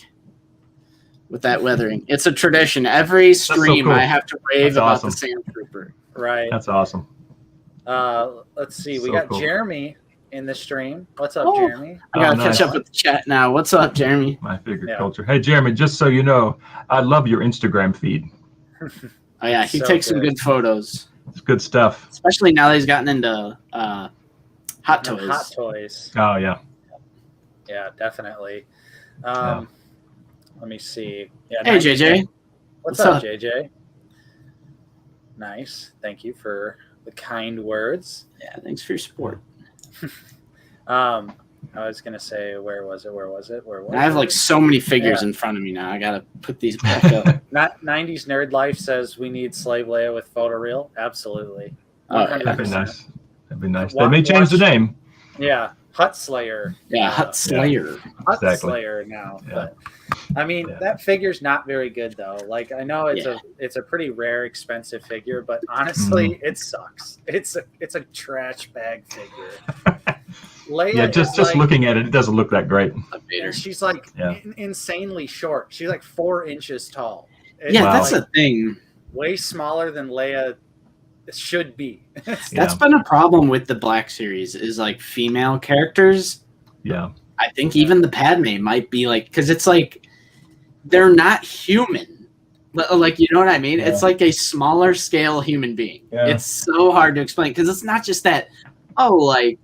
with that weathering. It's a tradition. Every stream I have to rave about the Sand Trooper. Right. That's awesome. Let's see. We got Jeremy in the stream. What's up, Jeremy? I gotta catch up with the chat now. What's up, Jeremy? My figure culture. Hey, Jeremy, just so you know, I love your Instagram feed. Oh yeah, he takes some good photos. It's good stuff. Especially now that he's gotten into hot toys. Hot toys. Oh yeah. Yeah, definitely. Let me see. Yeah, hey JJ. What's up, JJ? Nice. Thank you for the kind words. Yeah, thanks for your support. I was gonna say, where was it? I have like so many figures in front of me now. I gotta put these back up. 90s Nerd Life says we need Slave Leia with photoreal. Absolutely. 100%. That'd be nice. They may change the name. Yeah, Hut Slayer. Yeah, Hut Slayer. Hut Slayer now. Yeah. But I mean, that figure's not very good though. Like I know it's a pretty rare, expensive figure, but honestly, it sucks. It's a trash bag figure. Leia just looking at it, it doesn't look that great. And she's like insanely short. She's like 4 inches tall. That's the thing. Way smaller than Leia should be. That's been a problem with the Black Series is like female characters. Yeah. I think even the Padme might be like, because it's like they're not human. Like, you know what I mean? Yeah. It's like a smaller scale human being. Yeah. It's so hard to explain because it's not just that, like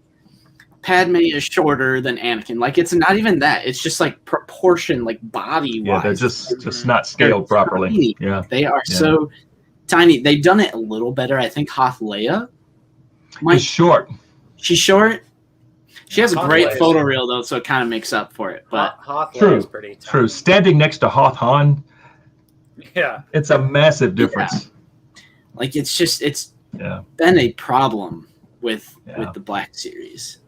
Padme is shorter than Anakin. Like, it's not even that. It's just like proportion, like body wise. Yeah, they're just not scaled properly. Tiny. Yeah. They are so tiny. They've done it a little better. I think Hoth Leia. She's short. She's short. She has a great photoreal though, so it kind of makes up for it. But Hoth Leia is pretty tiny. True. Standing next to Hoth Han. Yeah. It's a massive difference. Yeah. Like it's been a problem with the Black Series.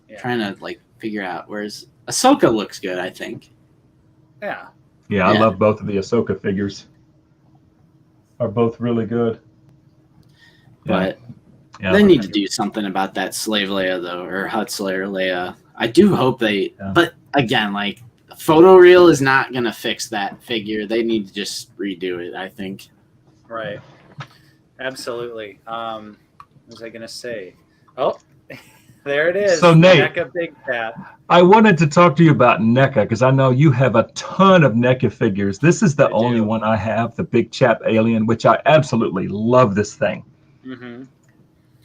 Yeah. Trying to like figure out whereas Ahsoka looks good, I think. Yeah. Yeah, I love both of the Ahsoka figures. Are both really good. But they need to do something about that Slave Leia though, or Hut Slayer Leia. I do hope they but again, like photoreal is not gonna fix that figure. They need to just redo it, I think. Right. Absolutely. What was I gonna say? Oh, There it is. So, Nate, NECA Big Cat. I wanted to talk to you about NECA because I know you have a ton of NECA figures. This is the only one I have, the Big Chap Alien, which I absolutely love this thing. Mm-hmm.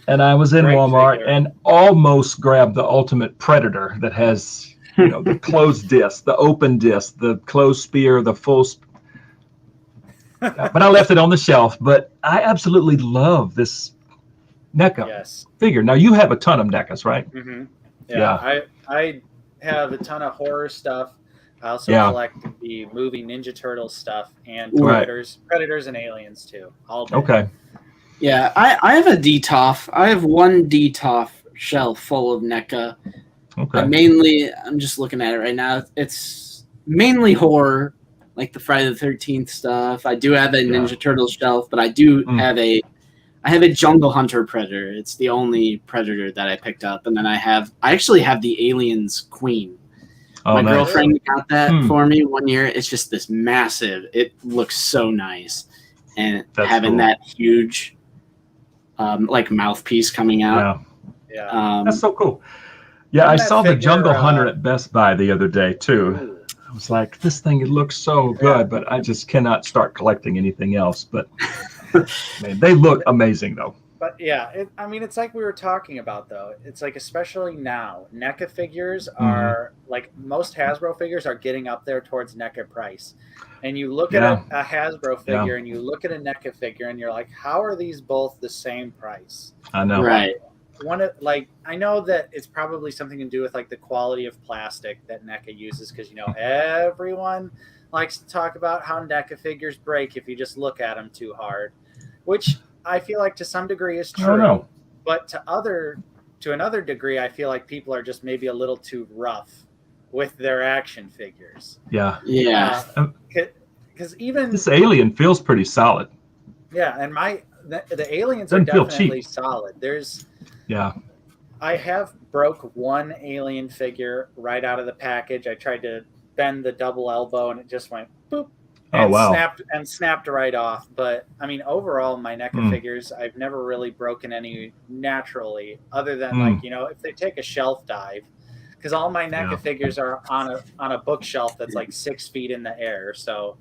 And I was in Great Walmart figure. and almost grabbed the Ultimate Predator that has, the closed disc, the open disc, the closed spear, the full. But I left it on the shelf. But I absolutely love this NECA figure. Now you have a ton of NECAs, right? Mm-hmm. Yeah. I have a ton of horror stuff. I also collect the movie Ninja Turtles stuff and Predators and Aliens too. All day. Okay. Yeah, I have a DTOF. I have one DTOF shelf full of NECA. Okay. I'm just looking at it right now. It's mainly horror, like the Friday the 13th stuff. I do have a Ninja Turtles shelf, but I do have a Jungle Hunter Predator. It's the only Predator that I picked up, and then I actually have the Aliens Queen. My girlfriend got that for me one year. It's just this massive. It looks so nice, and having that huge, like mouthpiece coming out. Yeah, that's so cool. Yeah, I saw the Jungle Hunter at Best Buy the other day too. I was like, this thing, it looks so good, but I just cannot start collecting anything else. But man, they look amazing though. But yeah, it's like we were talking about though. It's like, especially now, NECA figures are like, most Hasbro figures are getting up there towards NECA price. And you look at a Hasbro figure and you look at a NECA figure and you're like, how are these both the same price? I know. Right. I know that it's probably something to do with like the quality of plastic that NECA uses, because everyone likes to talk about how NECA figures break if you just look at them too hard, which I feel like to some degree is true. But to another degree, I feel like people are just maybe a little too rough with their action figures. Yeah. Because even this Alien feels pretty solid. Yeah, and the Aliens are definitely solid. I have broke one Alien figure right out of the package. I tried to bend the double elbow and it just went boop and snapped right off. But I mean, overall, my NECA figures, I've never really broken any naturally, other than if they take a shelf dive, because all my NECA figures are on a bookshelf that's like 6 feet in the air. So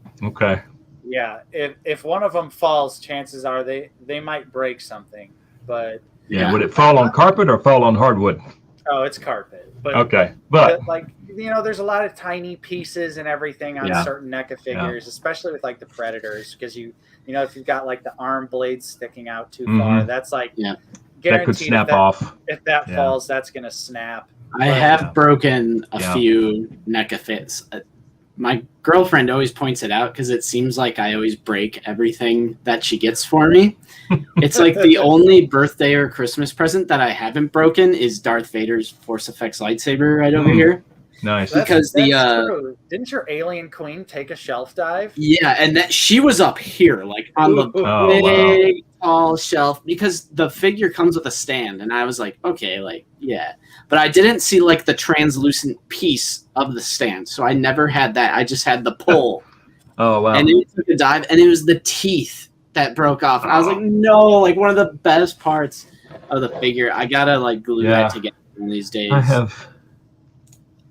yeah, if one of them falls, chances are they might break something. But would it fall on carpet or fall on hardwood? Oh, it's carpet. But there's a lot of tiny pieces and everything on certain NECA figures, especially with like the Predators, because if you've got like the arm blades sticking out too far, that's like guaranteed that could snap off. If that falls, that's gonna snap. I have broken a few NECA fits. My girlfriend always points it out because it seems like I always break everything that she gets for me. It's like the only birthday or Christmas present that I haven't broken is Darth Vader's Force Effects lightsaber right over here. Nice. Because that's true. Didn't your Alien Queen take a shelf dive? Yeah, and that she was up here, like on the big tall shelf, because the figure comes with a stand, and I was like, okay, like but I didn't see like the translucent piece of the stand, so I never had that. I just had the pole. Oh wow! And it took a dive, and it was the teeth that broke off, and I was like, no, like one of the best parts of the figure. I gotta like glue that together one of these days. I have.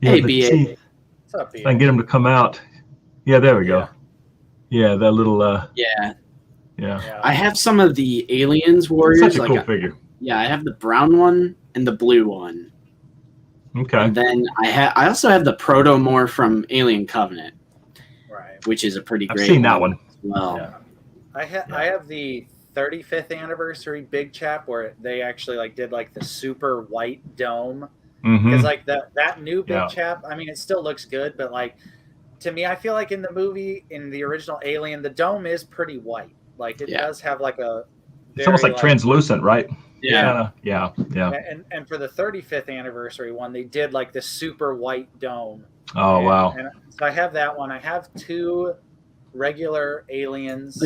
Hey, BA. What's up, BA? I can get them to come out. Yeah, there we go. Yeah, that little. Yeah. I have some of the Aliens Warriors. It's such a cool figure. Yeah, I have the brown one and the blue one. Okay. And then I also have the Protomorph from Alien Covenant, right? Which is a pretty great. I've seen that one as well. Yeah. I have the 35th anniversary Big Chap where they actually like did like the super white dome, because like that new Big Chap. I mean, it still looks good, but like to me, I feel like in the movie, in the original Alien, the dome is pretty white. Like it does have like a. It's almost like translucent, right? Yeah. And for the 35th anniversary one, they did like the super white dome. Oh, wow. And so I have that one. I have two regular Aliens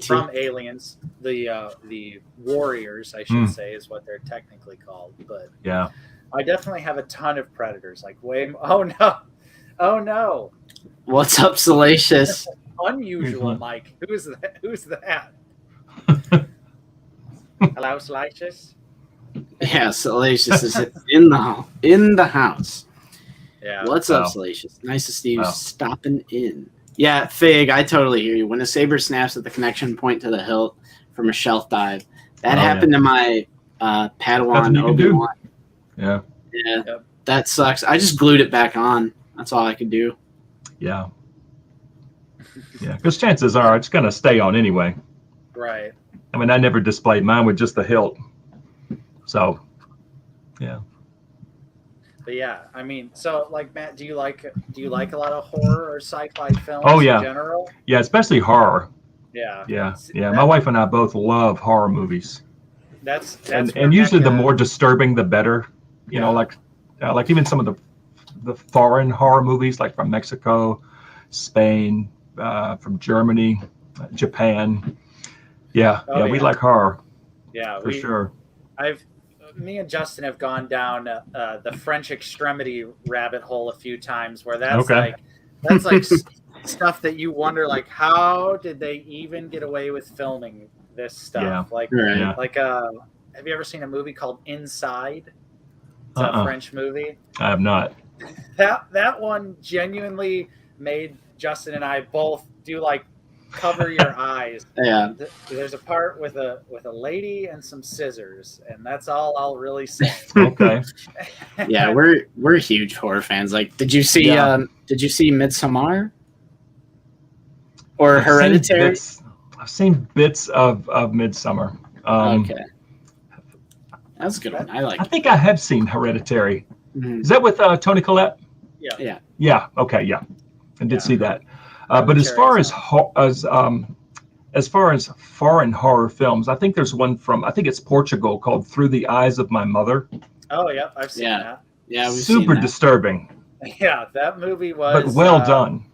from Aliens. The Warriors, I should say, is what they're technically called. But I definitely have a ton of Predators. Like oh no. What's up, Salacious? Unusual, Mike. Who's that? Hello, Salacious. Yeah, Salacious is in the house. Yeah. What's up, Salacious? Nice to see you stopping in. Yeah, Fig, I totally hear you. When a saber snaps at the connection point to the hilt from a shelf dive, that happened to my Padawan Obi-Wan. Yeah. Yeah, that sucks. I just glued it back on. That's all I could do. Yeah. Yeah, because chances are it's going to stay on anyway. Right. I mean, I never displayed mine with just the hilt. So, yeah. But yeah, I mean, so like Matt, do you like a lot of horror or sci-fi films in general? Yeah, especially horror. Yeah. Yeah. My wife and I both love horror movies. That's and usually the more disturbing the better. You know, like even some of the foreign horror movies, like from Mexico, Spain, from Germany, Japan. Yeah, we like horror. Yeah, for sure. Me and Justin have gone down the French extremity rabbit hole a few times, where that's like stuff that you wonder, like, how did they even get away with filming this stuff? Yeah. Like have you ever seen a movie called Inside? It's a French movie. I have not. That one genuinely made Justin and I both do like cover your eyes. Yeah. There's a part with a lady and some scissors, and that's all I'll really say. Okay. Yeah, we're huge horror fans. Like, did you see Midsommar? Or Hereditary? I've seen bits of Midsommar. Okay. That's a good one. I think I have seen Hereditary. Mm-hmm. Is that with Toni Collette? Yeah. Yeah. Okay. Yeah. I did see that. But as far as foreign horror films, I think there's one from it's Portugal called Through the Eyes of My Mother. Oh yeah, I've seen that. Yeah, we've super seen that. Disturbing. Yeah, that movie was. But well done.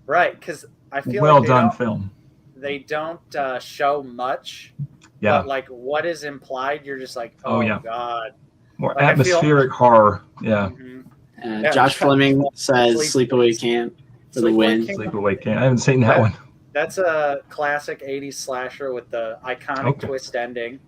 Right, because I feel well like done film. They don't show much. Yeah. But like what is implied, you're just like, oh god. More like atmospheric horror. Yeah. Mm-hmm. Josh Fleming says Sleepaway Camp for the win. Sleepaway Camp. I haven't seen that one. That's a classic 80s slasher with the iconic twist ending.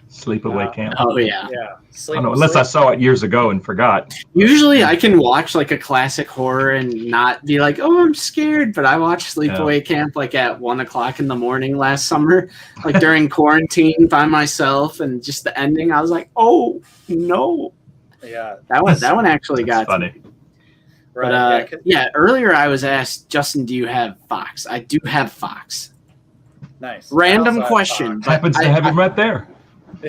Sleepaway Camp. Oh yeah. Yeah. I don't know, unless I saw it years ago and forgot. Usually I can watch like a classic horror and not be like, oh, I'm scared. But I watched Sleepaway Camp like at 1:00 in the morning last summer, like during quarantine by myself, and just the ending, I was like, oh no. Yeah. That one actually got funny. To me. Right. But earlier I was asked, Justin, do you have Fox? I do have Fox. Nice. Random question. Happens to have him right there.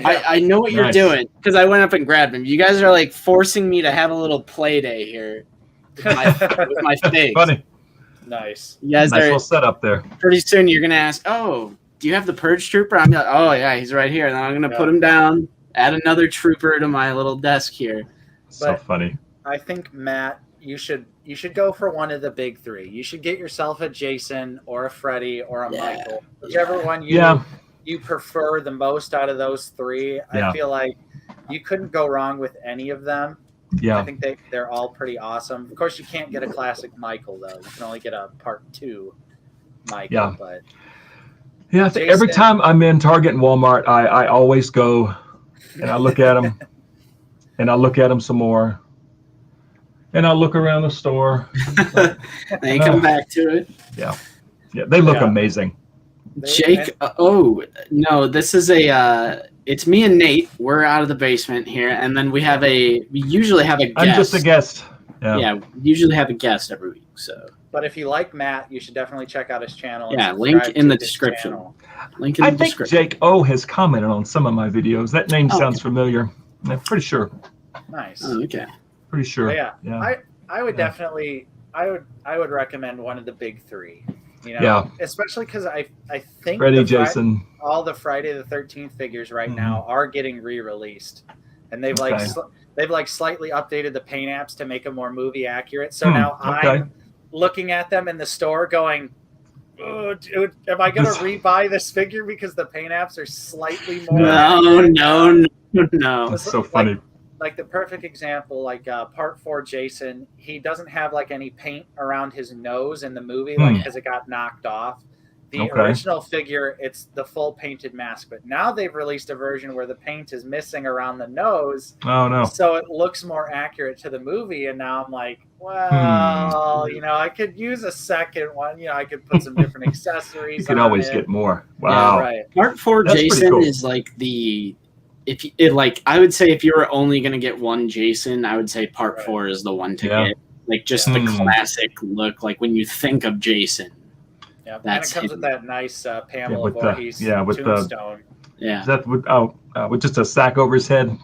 I know what you're doing because I went up and grabbed him. You guys are like forcing me to have a little play day here with my figs. Funny. Nice. You guys nice little setup there. Pretty soon you're gonna ask, oh, do you have the Purge Trooper? I'm like, oh yeah, he's right here. And then I'm gonna put him down, add another trooper to my little desk here. So funny. I think Matt, you should go for one of the big three. You should get yourself a Jason or a Freddy or a Michael, whichever one you prefer the most out of those three. I feel like you couldn't go wrong with any of them. Yeah, I think they're all pretty awesome. Of course, you can't get a classic Michael though. You can only get a Part 2 Michael. Yeah, but I think every time I'm in Target and Walmart, I always go and I look at them, and I look at them some more. And I'll look around the store. And you come back to it. Yeah, they look amazing. Jake, no, this is it's me and Nate. We're out of the basement here, and then we usually have a guest. I'm just a guest. Yeah, we usually have a guest every week. So, but if you like Matt, you should definitely check out his channel. Yeah, link in the description. Link in the description. I think Jake O has commented on some of my videos. That name sounds familiar. I'm pretty sure. Nice. Oh, okay. Pretty sure. I would definitely I would recommend one of the big three. You know, especially because I think Freddy, Jason, all the Friday the 13th figures right now are getting re-released, and they've slightly updated the paint apps to make them more movie accurate. So now I'm looking at them in the store going, oh, dude, am I going to rebuy this figure because the paint apps are slightly more? No. That's so funny. Like the perfect example, like Part 4 Jason, he doesn't have like any paint around his nose in the movie, like because it got knocked off. The original figure, it's the full painted mask, but now they've released a version where the paint is missing around the nose. Oh no! So it looks more accurate to the movie, and now I'm like, well, you know, I could use a second one. You know, I could put some different accessories. You can always get more. Wow! Yeah, right. Part 4 That's Jason cool. is like I would say if you were only gonna get one Jason, I would say Part 4 is the one to get. Like just the classic look, like when you think of Jason. Yeah, and it comes with that nice Pamela Voorhees with tombstone. Is that with just a sack over his head?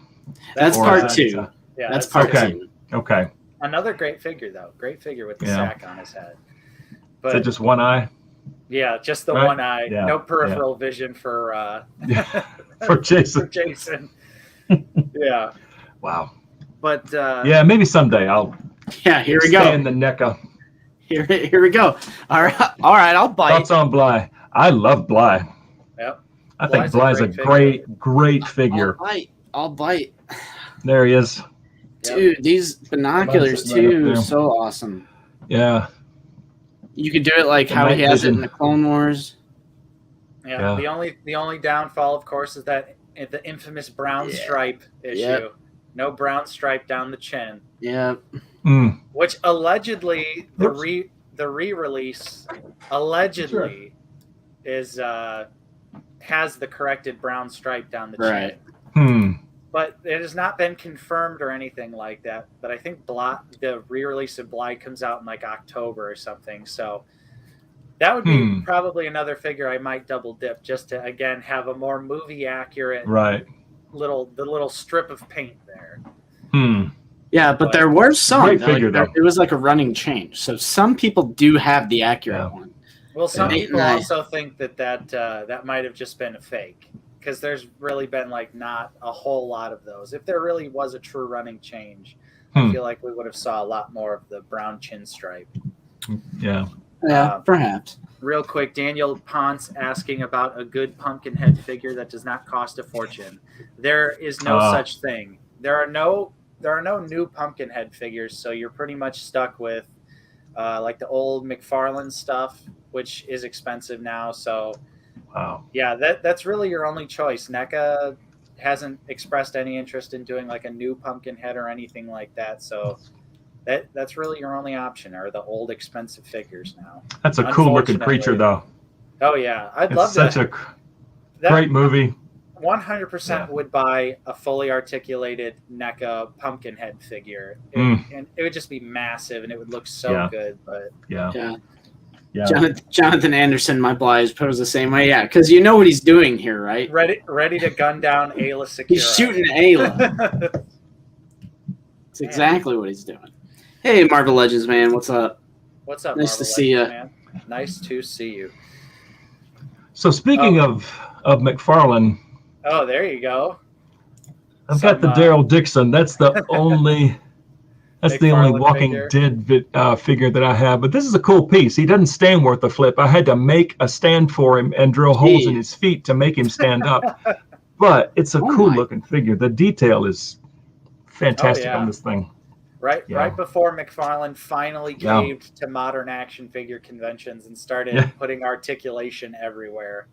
That's Part 2. Yeah, that's Part 2. Okay. Another great figure, though. Great figure with the sack on his head. But, is it just one eye? Yeah, just the one eye. Yeah. No peripheral vision for for Jason. For Jason. Yeah. Wow. But maybe someday I'll. Yeah, here we go. Stay in the Neca. Here we go. All right, I'll bite. Thoughts on Bly? I love Bly. Yep. I think Bly's a great figure. I'll bite. There he is. Dude, these binoculars too, so awesome. Yeah. You could do it like how he has it in the Clone Wars. Yeah. The only downfall, of course, is that the infamous brown stripe issue. Yep. No brown stripe down the chin. Yeah. Which allegedly the re-release allegedly is has the corrected brown stripe down the chin. But it has not been confirmed or anything like that. But I think the re-release of Bly comes out in like October or something. So that would be probably another figure I might double dip just to again have a more movie accurate little strip of paint there. Yeah, but there were some. It was like a running change. So some people do have the accurate one. Well, some people also think that might have just been a fake because there's really been like not a whole lot of those. If there really was a true running change, I feel like we would have saw a lot more of the brown chin stripe. Yeah. Yeah, perhaps. Real quick, Daniel Ponce asking about a good pumpkin head figure that does not cost a fortune. There is no such thing. There are no new pumpkin head figures, so you're pretty much stuck with like the old McFarlane stuff, which is expensive now. So, yeah, that's really your only choice. NECA hasn't expressed any interest in doing like a new pumpkin head or anything like that. So that's really your only option are the old expensive figures now. That's a cool looking creature, though. Oh yeah, I'd love that. Such a great movie. 100% would buy a fully articulated NECA pumpkin head figure, and it would just be massive, and it would look so good. But yeah. Jonathan Anderson, my Bly, is posed the same way. Yeah, because you know what he's doing here, right? Ready to gun down Ayla Secura. He's shooting Ayla. That's exactly what he's doing. Hey, Marvel Legends, man, what's up? What's up? Nice Marvel to see you. Man. Nice to see you. So speaking of McFarlane. Oh, there you go. I've got the Daryl Dixon. That's the only. That's the only Walking Dead figure that I have. But this is a cool piece. He doesn't stand worth a flip. I had to make a stand for him and drill holes in his feet to make him stand up. But it's a cool looking figure. The detail is fantastic on this thing. Right before McFarlane finally caved to modern action figure conventions and started putting articulation everywhere.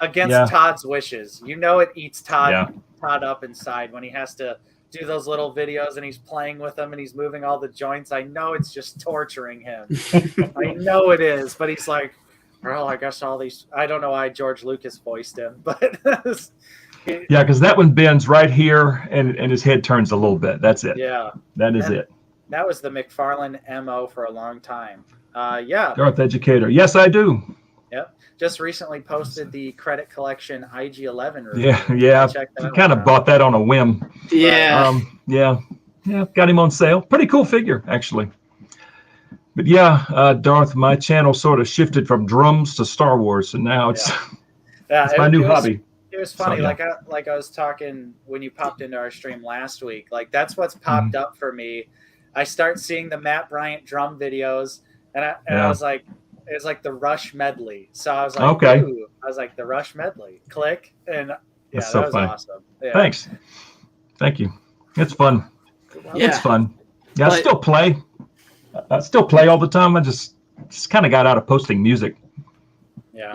Against Todd's wishes. You know it eats Todd up inside when he has to do those little videos and he's playing with them and he's moving all the joints. I know it's just torturing him. I know it is, but he's like, well, I guess all these. I don't know why George Lucas voiced him, but yeah, because that one bends right here and his head turns a little bit. That's it. Yeah, that is it. That was the McFarlane MO for a long time. Darth Educator. Yes, I do. Yep. Just recently posted the credit collection IG-11 review. Yeah. Kind of bought that on a whim. Yeah. Got him on sale. Pretty cool figure, actually. But Darth, my channel sort of shifted from drums to Star Wars, and now it's my new hobby. It was funny, so, like I was talking when you popped into our stream last week. Like that's what's popped up for me. I start seeing the Matt Bryant drum videos, and I was like, it was like the Rush medley. So I was like, ooh. I was like the Rush medley. Click, and that's that was funny. Awesome. Yeah. Thanks, thank you. It's fun. It's fun. Yeah, I still play. I still play all the time. I just kind of got out of posting music.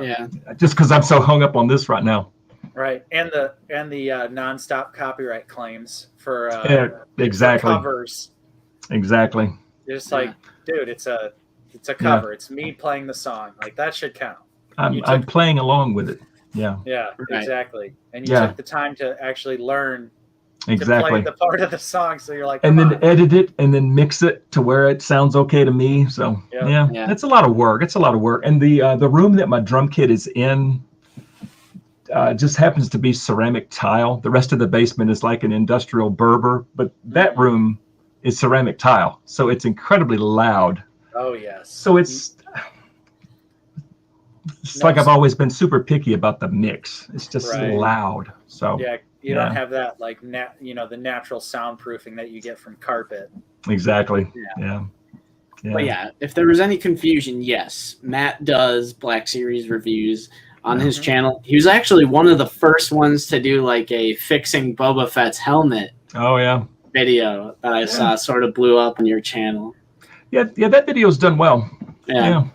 Yeah. Just because I'm so hung up on this right now. Right, and the nonstop copyright claims for exactly. for covers. Exactly. You're just like, dude, it's a cover. It's me playing the song. Like that should count. I'm playing along with it. Yeah. Yeah, Right. exactly. And you took the time to actually learn to Exactly. play the part of the song. So you're like, and then on. edit it and then mix it to where it sounds okay to me. So yeah, it's a lot of work. It's a lot of work. And the room that my drum kit is in just happens to be ceramic tile. The rest of the basement is like an industrial Berber, but that room is ceramic tile. So it's incredibly loud. Oh, yes. So it's like I've always been super picky about the mix. It's just loud. So yeah, you don't have that like the natural soundproofing that you get from carpet. Exactly. Yeah. But yeah, if there was any confusion, yes, Matt does Black Series reviews on his channel. He was actually one of the first ones to do like a fixing Boba Fett's helmet. Oh yeah. Video that I saw sort of blew up on your channel. Yeah, that video's done well. Yeah.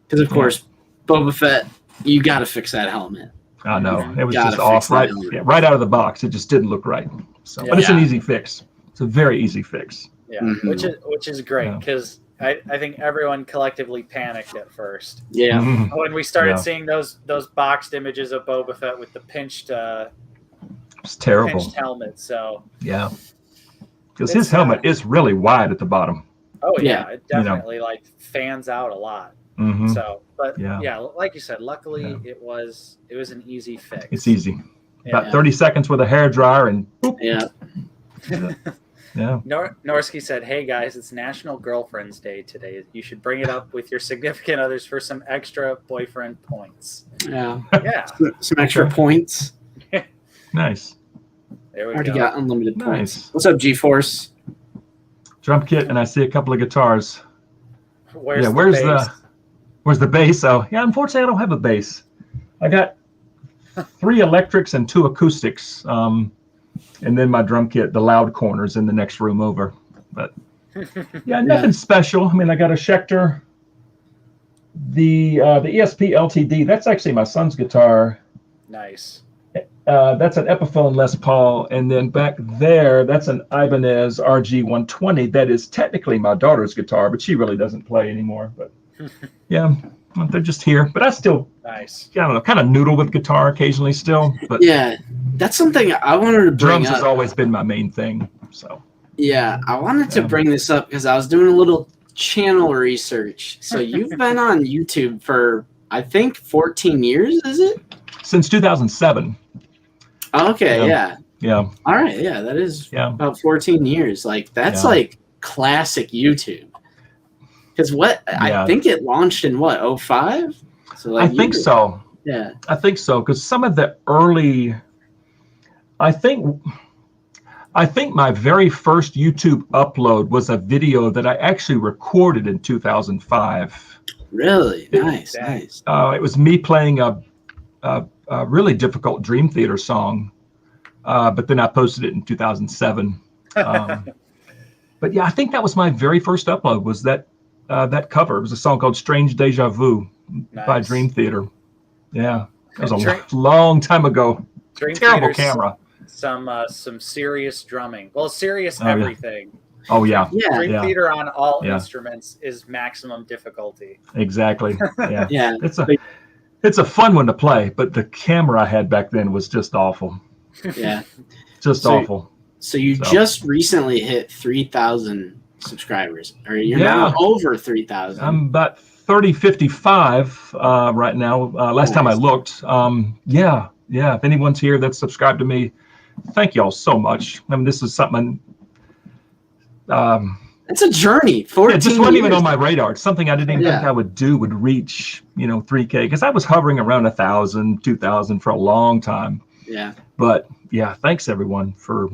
Because of course, Boba Fett, you got to fix that helmet. I know it was just off right out of the box. It just didn't look right. So, but it's an easy fix. It's a very easy fix. Yeah, which is great because I think everyone collectively panicked at first. Yeah, when we started seeing those boxed images of Boba Fett with the pinched, it's terrible. Pinched helmet. So because his helmet is really wide at the bottom. Oh yeah, it definitely like fans out a lot. So, but like you said, luckily it was an easy fix. It's easy. About 30 seconds with a hair dryer and boop. Yeah. Norsky said, "Hey guys, it's National Girlfriend's Day today. You should bring it up with your significant others for some extra boyfriend points." Yeah. Some Okay. extra points. Nice. There we Already go. got unlimited points. What's up, G-Force? Drum kit, and I see a couple of guitars. Where's the bass? Oh, yeah. Unfortunately, I don't have a bass. I got 3 electrics and 2 acoustics. And then my drum kit, the loud corners in the next room over. But nothing special. I mean, I got a Schecter, the ESP LTD. That's actually my son's guitar. Nice. That's an Epiphone Les Paul, and then back there, that's an Ibanez RG120. That is technically my daughter's guitar, but she really doesn't play anymore. But they're just here. But I still, I don't know, kind of noodle with guitar occasionally still. But that's something I wanted to bring drums up. has always been my main thing. So I wanted to bring this up because I was doing a little channel research. So you've been on YouTube for I think 14 years, is it? Since 2007. Okay, Yeah. All right, that is about 14 years. Like that's like classic YouTube. Because I think it launched in 05? So like I think so. Yeah. I think so because some of the early, I think my very first YouTube upload was a video that I actually recorded in 2005. Really? Nice. It was me playing a really difficult Dream Theater song, but then I posted it in 2007. But I think that was my very first upload. Was that cover? It was a song called "Strange Deja Vu" by Dream Theater. Yeah, that was a long time ago. Terrible camera. Some serious drumming. Well, serious everything. Oh yeah. Dream Theater on all instruments is maximum difficulty. Exactly. Yeah. It's a fun one to play, but the camera I had back then was just awful. Yeah. Just awful. So you just recently hit 3,000 subscribers, or you're now over 3,000. I'm about 55 right now. Last time I looked. If anyone's here that's subscribed to me, thank y'all so much. I mean, this is something. It's a journey. 14 just wasn't even years. on my radar. It's something I didn't even think I would reach, 3K, because I was hovering around 1,000, 2,000 for a long time. Yeah. But thanks everyone for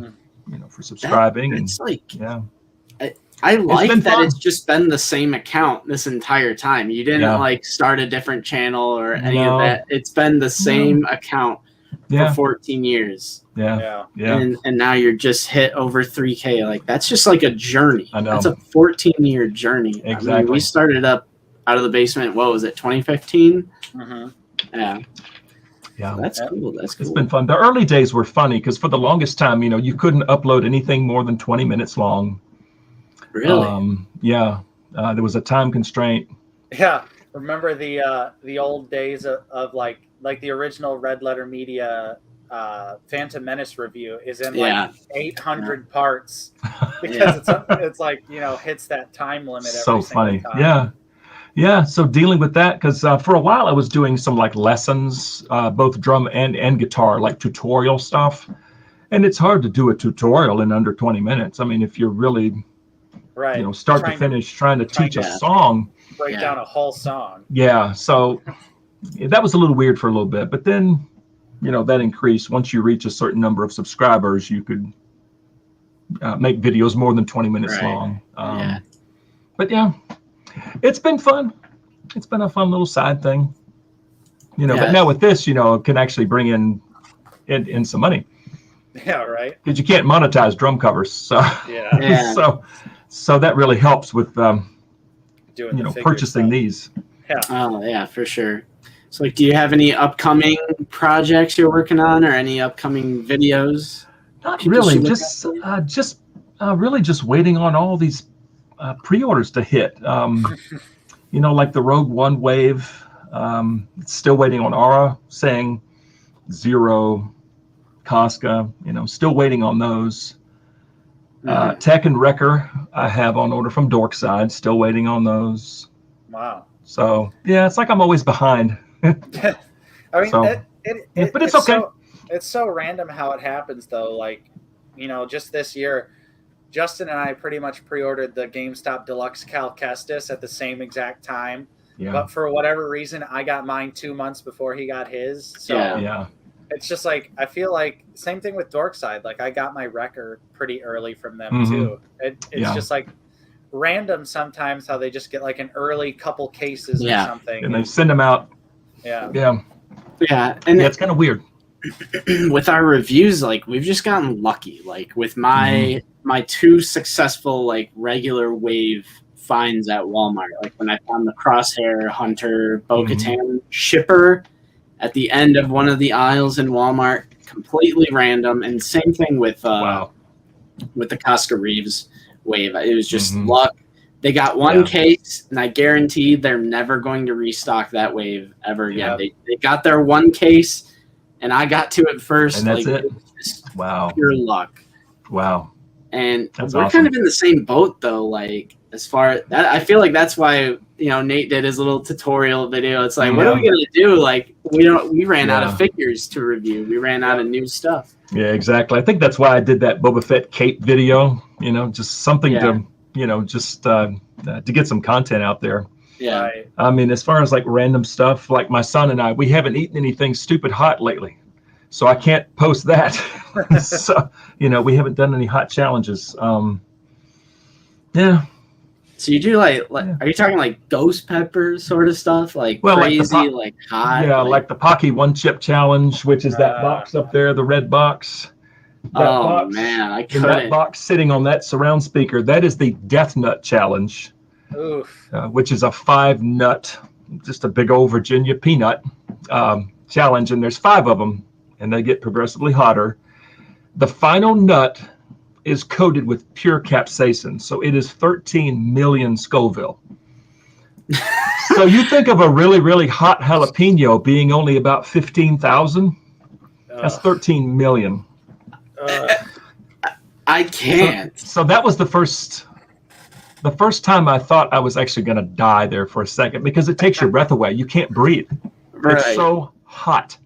subscribing. It's and I like that fun. It's just been the same account this entire time. You didn't start a different channel or any of that. It's been the same account for 14 years. Yeah. And now you're just hit over 3K. Like that's just like a journey. I know. That's a 14-year journey. Exactly. I mean, we started up out of the basement. What was it, 2015? Mm-hmm. Yeah. Yeah, That's cool. That's cool. It's been fun. The early days were funny because for the longest time, you couldn't upload anything more than 20 minutes long. Really? Yeah. There was a time constraint. Yeah. Remember the old days of like the original Red Letter Media Phantom Menace review is in like 800 parts because it's like, hits that time limit every So single funny. time. Yeah. So dealing with that, because for a while I was doing some like lessons, both drum and guitar, like tutorial stuff. And it's hard to do a tutorial in under 20 minutes. I mean, if you're really, start to finish trying to teach a song. Break down a whole song. Yeah. So that was a little weird for a little bit. But then, that increased. Once you reach a certain number of subscribers, you could make videos more than 20 minutes long. But yeah. It's been fun. It's been a fun little side thing, But now with this, it can actually bring in some money. Yeah, right. Because you can't monetize drum covers, so so that really helps with doing purchasing stuff. These. Yeah. Oh yeah, for sure. So like, do you have any upcoming projects you're working on, or any upcoming videos? Not really. Just really just waiting on all these pre-orders to hit. Like the Rogue One wave. Still waiting on Aura saying 0. Casca, still waiting on those. Tech and Wrecker I have on order from Dorkside. Still waiting on those. Wow. So yeah, it's like I'm always behind. I mean, so, but it's okay. It's so random how it happens, though. Like, just this year, Justin and I pretty much pre-ordered the GameStop Deluxe Cal Kestis at the same exact time. Yeah. But for whatever reason, I got mine 2 months before he got his. So yeah. It's just like, I feel like same thing with Dorkside. Like, I got my Wrecker pretty early from them too. It's just like random sometimes how they just get like an early couple cases or something. And they send them out. Yeah. And it's kind of weird. With our reviews, like, we've just gotten lucky. Like with my 2 successful like regular wave finds at Walmart. Like when I found the Crosshair Hunter Bo-Katan shipper at the end of one of the aisles in Walmart, completely random. And same thing with the Casca Reeves wave. It was just luck. They got one case, and I guarantee they're never going to restock that wave ever again. They got their one case, and I got to it first. And that's like, it. Wow. Pure luck. Wow. And that's we're awesome. kind of in the same boat, though. Like, as far as that, I feel like that's why Nate did his little tutorial video. It's like, what are we gonna do? Like, we ran out of figures to review. We ran out of new stuff. Yeah, exactly. I think that's why I did that Boba Fett cape video. Just something to to get some content out there. Yeah. Right. I mean, as far as like random stuff, like my son and I, we haven't eaten anything stupid hot lately, so I can't post that. So we haven't done any hot challenges. Yeah. So you do like are you talking like ghost pepper sort of stuff, like crazy, like hot? Yeah, like the Pocky One Chip Challenge, which is that box up there, the red box. Man, I couldn't. That box sitting on that surround speaker, that is the Death Nut Challenge, which is a 5-nut, just a big old Virginia peanut challenge, and there's 5 of them, and they get progressively hotter. The final nut is coated with pure capsaicin, so it is 13 million Scoville. So you think of a really, really hot jalapeno being only about 15,000. That's 13 million. I can't. So that was the first time I thought I was actually going to die there for a second, because it takes your breath away. You can't breathe. Right. It's so hot.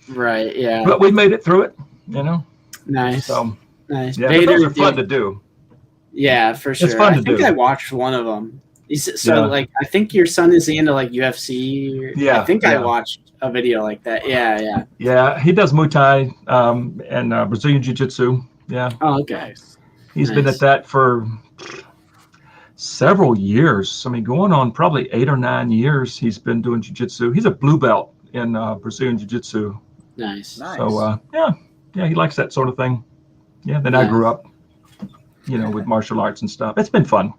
Right. Yeah. But we made it through it. Nice. So nice. Yeah, but those are fun to do. Yeah, for sure. It's fun to do. I think I watched one of them. Like, I think your son is into like UFC. I think I watched a video like that. Yeah. Yeah, he does Muay Thai and Brazilian Jiu-Jitsu. Yeah. Oh, okay. He's been at that for several years. I mean, going on probably 8 or 9 years he's been doing Jiu-Jitsu. He's a blue belt in Brazilian Jiu-Jitsu. Nice. So, yeah, he likes that sort of thing. Yeah, then I grew up, with martial arts and stuff. It's been fun.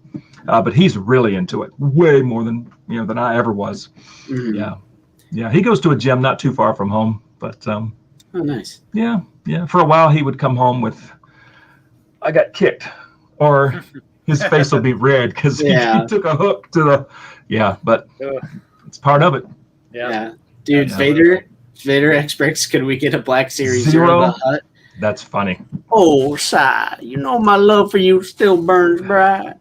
But he's really into it, way more than than I ever was. Mm-hmm. Yeah. He goes to a gym not too far from home, but oh, nice. Yeah. For a while, he would come home with, "I got kicked," or his face will be red because he took a hook to the. Yeah, but it's part of it. Yeah. Dude, Vader X Bricks, could we get a Black Series Zero? The Hut? That's funny. Oh, sigh. You know my love for you still burns bright.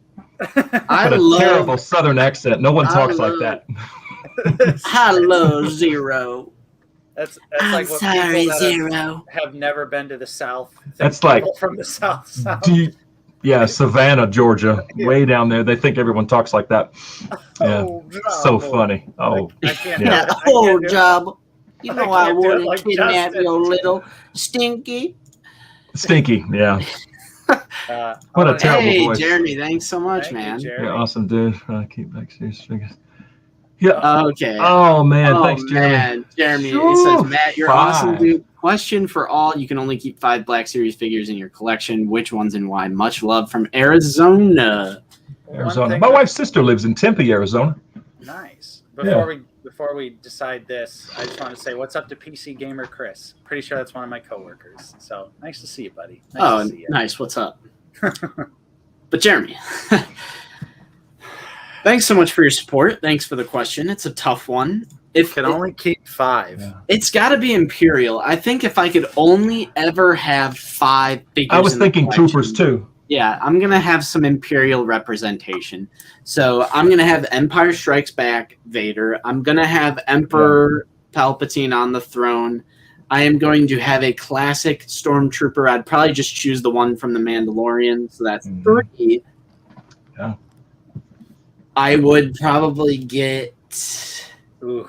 I love terrible Southern accent. No one talks like that. I love Zero. That's like what sorry, people that Zero have never been to the South. That's like from the South. Deep, Savannah, Georgia, way down there. They think everyone talks like that. Yeah, so funny. Oh, I can't. Job. You know I wouldn't like kidnap your little Stinky. Stinky, yeah. What a terrible voice. Jeremy, thanks so much, man. You're awesome, dude. Keep Black Series figures. Yeah. Okay. Oh man, thanks, Jeremy. Man. Jeremy, it says, Matt, you're awesome, dude. Question for all: you can only keep 5 Black Series figures in your collection. Which ones and why? Much love from Arizona. My wife's sister lives in Tempe, Arizona. Nice. Before we decide this, I just want to say what's up to PC Gamer Chris. Pretty sure that's one of my coworkers. So nice to see you, buddy. Nice to see you. Nice. What's up? But Jeremy, thanks so much for your support. Thanks for the question. It's a tough one. If can only keep 5, it's got to be Imperial. I think if I could only ever have 5 figures, I was thinking Troopers too. Yeah, I'm going to have some Imperial representation. So I'm going to have Empire Strikes Back Vader. I'm going to have Emperor Palpatine on the throne. I am going to have a classic Stormtrooper. I'd probably just choose the one from The Mandalorian. So that's 3. Yeah. I would probably get... Ooh.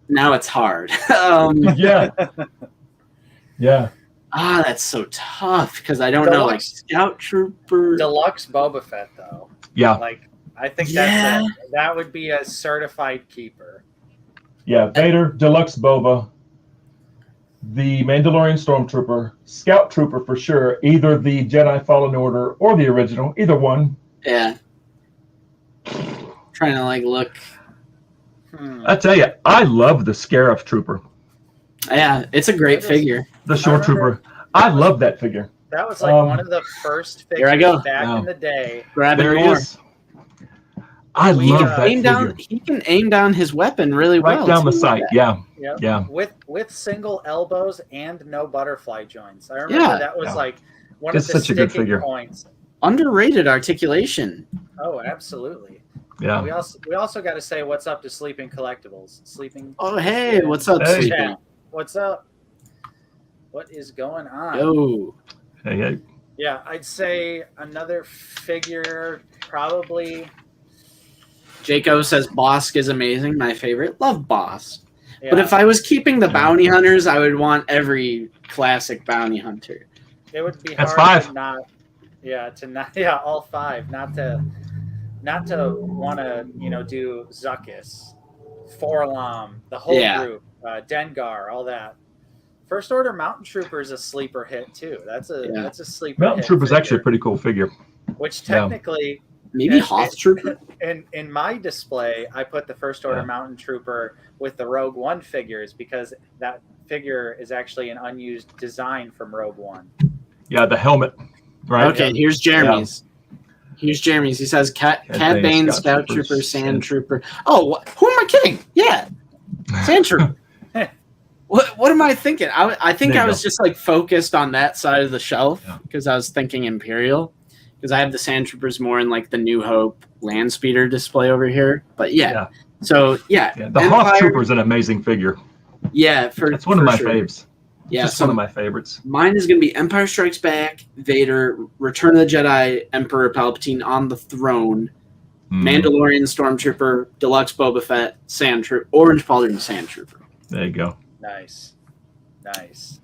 Now it's hard. Yeah. That's so tough because I don't know, like Scout Trooper. Deluxe Boba Fett, though. Yeah. Like, I think that would be a certified keeper. Yeah, Vader, Deluxe Boba, the Mandalorian Stormtrooper, Scout Trooper for sure, either the Jedi Fallen Order or the original, either one. Yeah. Trying to, look. I tell you, I love the Scarif Trooper. Yeah, it's a great figure. The Shore Trooper. I love that figure. That was one of the first figures back in the day. There he is. I love that figure. He can aim down his weapon really well. Right down the sight, yeah. With single elbows and no butterfly joints. I remember that was one of the such a good figure. Points. Underrated articulation. Oh, absolutely. Yeah. We also got to say what's up to Sleeping Collectibles. Oh, hey, what's up, Sleeping? What's up? What is going on? Yo. Hey. Yeah, I'd say another figure, probably. Jaco says Bosk is amazing. My favorite. Love Bosk. Yeah. But if I was keeping the bounty hunters, I would want every classic bounty hunter. It would be That's hard 5. All 5. Not to want to, do Zuckuss, Forlom, the whole group, Dengar, all that. First Order Mountain Trooper is a sleeper hit too. That's a sleeper. Mountain Trooper is actually a pretty cool figure. Which technically, maybe Hoth Trooper. In my display, I put the First Order Mountain Trooper with the Rogue One figures because that figure is actually an unused design from Rogue One. Yeah, the helmet. Right. Okay, here's Jeremy's. Here's Jeremy's. He says Cad Bane, Scout Trooper, Sand Trooper. Oh, who am I kidding? Yeah, Sand Trooper. What am I thinking? I think I was just focused on that side of the shelf because I was thinking Imperial because I have the Sand Troopers more in the New Hope Land Speeder display over here. But so the Hoth Trooper is an amazing figure. Yeah, it's one of my faves. Yeah, just one of my favorites. Mine is going to be Empire Strikes Back, Vader, Return of the Jedi, Emperor Palpatine on the throne, Mandalorian Stormtrooper, Deluxe Boba Fett, Sand Trooper, Orange Pauldron Sand Trooper. There you go. Nice. It's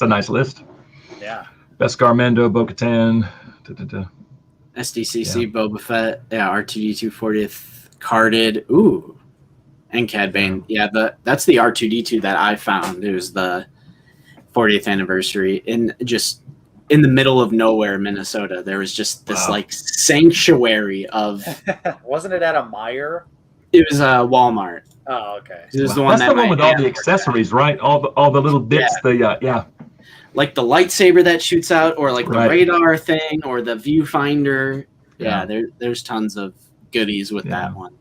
a nice list. Yeah. Beskar Mando, Bo-Katan. SDCC, Boba Fett. Yeah, R2D2 40th carded. Ooh. And Cad Bane. Yeah, that's the R2D2 that I found. It was the 40th anniversary. And just in the middle of nowhere, Minnesota. There was just this like sanctuary of. Wasn't it at a Meijer? It was a Walmart. Oh, okay. It was the one That's the one with all the accessories, right? All the little bits. Yeah. Like the lightsaber that shoots out, or like the radar thing, or the viewfinder. Yeah, there's tons of goodies with that one.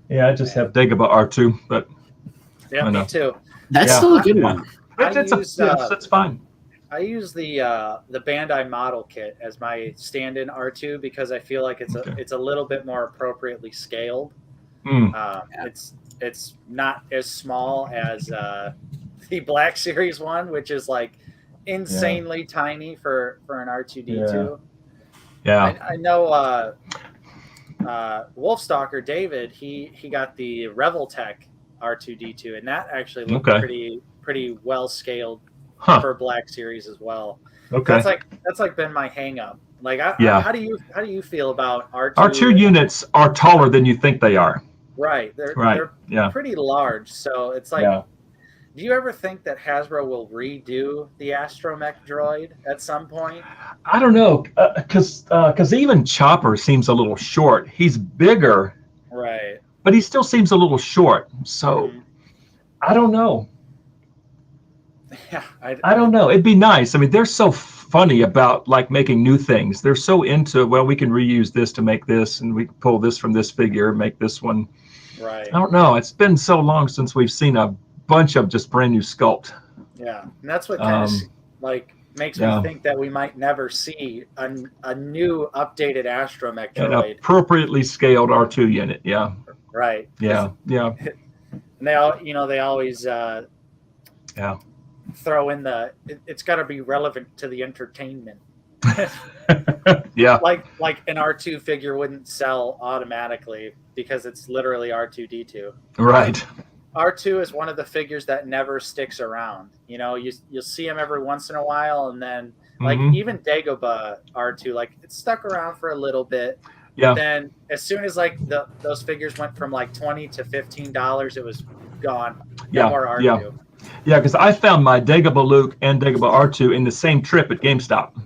Yeah, I just have Dagobah R2, but yeah, me too. That's still a good one. It's fine. I use the Bandai model kit as my stand-in R2 because I feel like it's a little bit more appropriately scaled. It's not as small as the Black Series one, which is like insanely tiny for an R2D2. Yeah. I know Wolfstalker David, he got the Reveltech R2D2, and that actually looked pretty well scaled for Black Series as well. Okay. That's like been my hang up. Like how do you feel about R2? R2 units are taller than you think they are. Right. They're pretty large. So it's like do you ever think that Hasbro will redo the Astromech droid at some point? I don't know, because even Chopper seems a little short. He's bigger, right? But he still seems a little short. So I don't know. Yeah, I don't know. It'd be nice. I mean, they're so funny about like making new things. They're so into, well, we can reuse this to make this, and we can pull this from this figure and make this one. Right. I don't know. It's been so long since we've seen a bunch of just brand new sculpt. Yeah, and that's what kind of like makes me think that we might never see a new updated Astromech droid. An appropriately scaled R2 unit. Yeah. Right. Yeah. And they always throw in it's got to be relevant to the entertainment. Yeah. Like an R2 figure wouldn't sell automatically because it's literally R2D2. Right. R2 is one of the figures that never sticks around. You know, you'll see him every once in a while, and then like even Dagobah R2, like it stuck around for a little bit. Yeah. Then as soon as like those figures went from like $20 to $15, it was gone. No more R2. Yeah, because I found my Dagobah Luke and Dagobah R2 in the same trip at GameStop.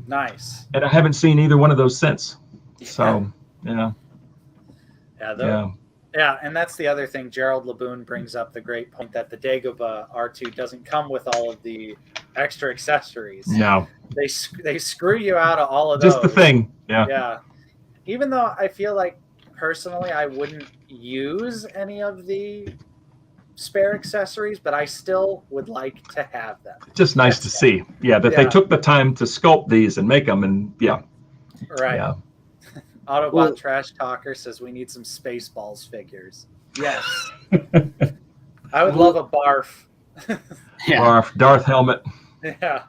Nice. And I haven't seen either one of those since. So, Yeah, and that's the other thing. Gerald Laboon brings up the great point that the Dagobah R2 doesn't come with all of the extra accessories. No. They screw you out of all of those. Just the thing. Yeah. Yeah. Even though I feel like personally I wouldn't use any of the spare accessories, but I still would like to have them. Just nice to see. Yeah, that they took the time to sculpt these and make them, and Right. Yeah. Autobot Trash Talker says we need some Spaceballs figures. Yes. I would love a Barf. Barf, Darth helmet. Yeah.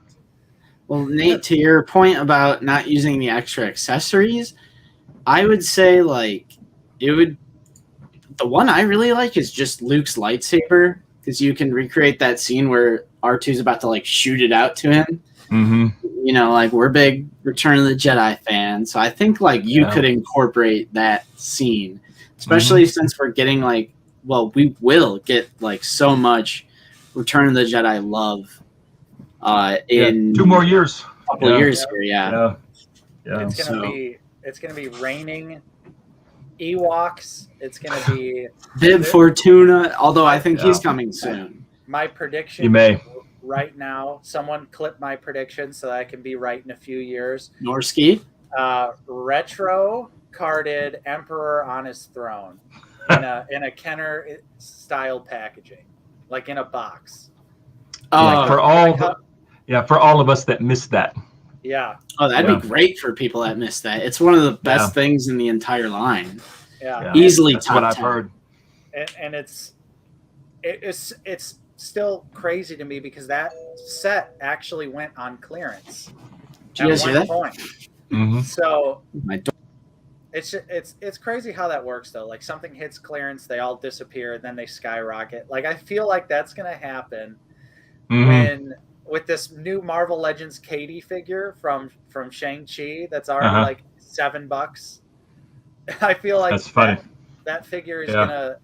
Well, Nate, to your point about not using the extra accessories, I would say like the one I really like is just Luke's lightsaber, because you can recreate that scene where R2's about to like shoot it out to him. Mm-hmm. You know, like we're big Return of the Jedi fans, so I think like you could incorporate that scene, especially since we're getting like, well, we will get like so much Return of the Jedi love in 2 more years, a couple years here. Yeah. It's gonna be raining Ewoks. It's gonna be Bib Fortuna, although I think he's coming soon. My prediction. You may. Right now, someone clip my prediction so that I can be right in a few years. Norski? Retro carded Emperor on his throne in a Kenner style packaging, like in a box. For all of us that missed that. Yeah. Oh, that'd be great for people that missed that. It's one of the best things in the entire line. Yeah. Easily That's top what I've 10. heard. And it's still crazy to me because that set actually went on clearance. Did you guys see that? Mm-hmm. So it's crazy how that works though. Like something hits clearance, they all disappear, then they skyrocket. Like I feel like that's gonna happen when with this new Marvel Legends Katie figure from Shang-Chi that's already like $7. I feel like that's funny. That figure is gonna,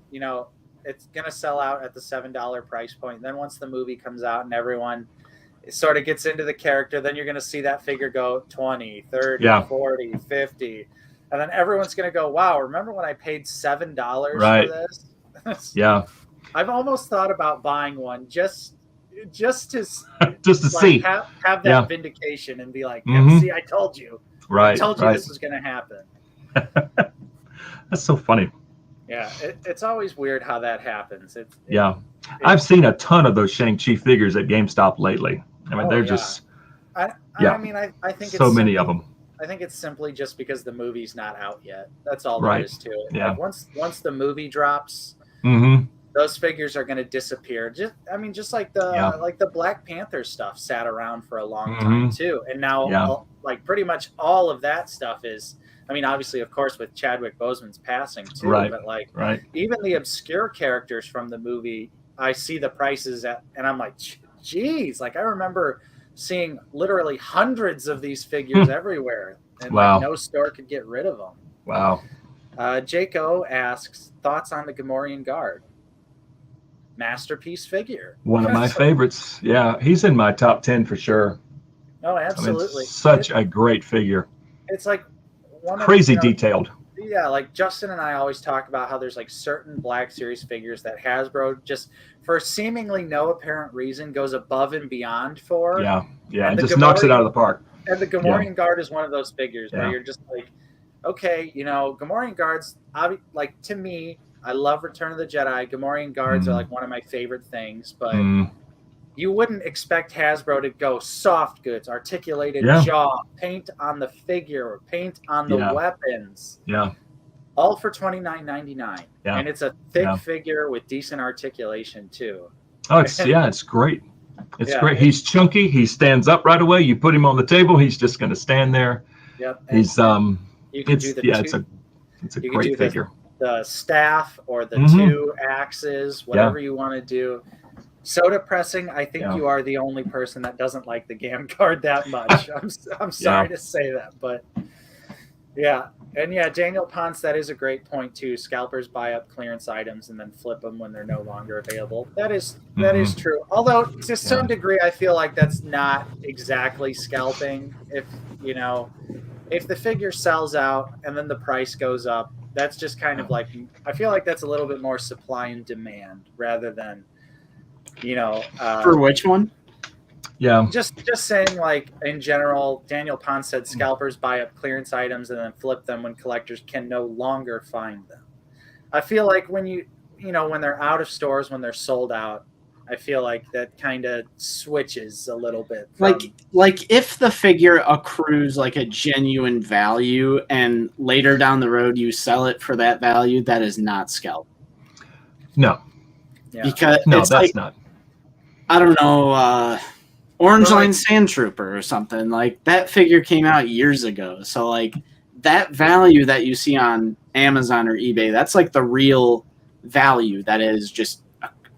it's gonna sell out at the $7 price point. Then once the movie comes out and everyone it sort of gets into the character, then you're going to see that figure go 20, 30, Yeah. 40, 50. And then everyone's going to go, wow, remember when I paid $7 Right. for this? Yeah. I've almost thought about buying one just to Just to like, see. have that Yeah. vindication and be like, Mhm. see, I told you. Right. I told you right. this was going to happen. That's so funny. Yeah, it's always weird how that happens. Yeah. I've seen a ton of those Shang-Chi figures at GameStop lately. I mean, they're just I Yeah. mean, I think so it's many of them. I think it's simply just because the movie's not out yet. That's all Right. there is to it. Yeah. Like once the movie drops, Mm-hmm. those figures are going to disappear. Just like the Black Panther stuff sat around for a long time too, and now like pretty much all of that stuff is. I mean, obviously, of course, with Chadwick Boseman's passing too, Right. but like Right. even the obscure characters from the movie, I see the prices at, and I'm like, geez, like I remember seeing literally hundreds of these figures everywhere, and Wow. like no store could get rid of them. Wow. Jaco asks, thoughts on the Gomorean Guard? Masterpiece figure. One of my favorites. Yeah, he's in my top 10 for sure. Oh, I mean, absolutely. such a great figure. It's like Crazy detailed. Yeah, like Justin and I always talk about how there's like certain Black Series figures that Hasbro just for seemingly no apparent reason goes above and beyond for. Yeah, And it just knocks it out of the park. And the Gomorean Guard is one of those figures where you're just like, okay, Gomorean Guards, like to me, I love Return of the Jedi. Gomorean Guards are like one of my favorite things, but you wouldn't expect Hasbro to go soft goods, articulated jaw, paint on the figure, paint on the weapons. Yeah. All for $29.99. Yeah. And it's a thick figure with decent articulation too. Oh, it's great. It's great. He's chunky. He stands up right away. You put him on the table, he's just going to stand there. Yep. He's you can do the it's a great figure. The staff or the two axes, whatever you want to do. Soda pressing, I think you are the only person that doesn't like the GAM card that much. I'm sorry to say that, but yeah. And yeah, Daniel Ponce, that is a great point too. Scalpers buy up clearance items and then flip them when they're no longer available. That is true. Although to some degree, I feel like that's not exactly scalping. If the figure sells out and then the price goes up, that's just kind of like, I feel like that's a little bit more supply and demand rather than, for which one? Yeah. Just saying, like, in general, Daniel Ponce said scalpers buy up clearance items and then flip them when collectors can no longer find them. I feel like when when they're out of stores, when they're sold out, I feel like that kind of switches a little bit. Like if the figure accrues like a genuine value and later down the road you sell it for that value, that is not scalp. No. Yeah. Because that's not. I don't know, Orange Line Sand Trooper or something. Like that figure came out years ago. So like that value that you see on Amazon or eBay, that's like the real value that is just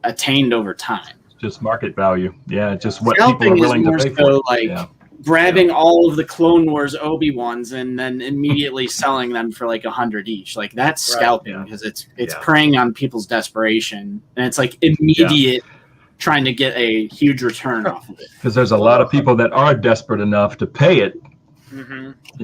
attained over time. Just market value. Yeah, just what Scalping people are willing to pay for. Like grabbing all of the Clone Wars Obi-Wans and then immediately selling them for like 100 each. Like that's scalping because it's preying on people's desperation and it's like immediate trying to get a huge return off of it. Because there's a lot of people that are desperate enough to pay it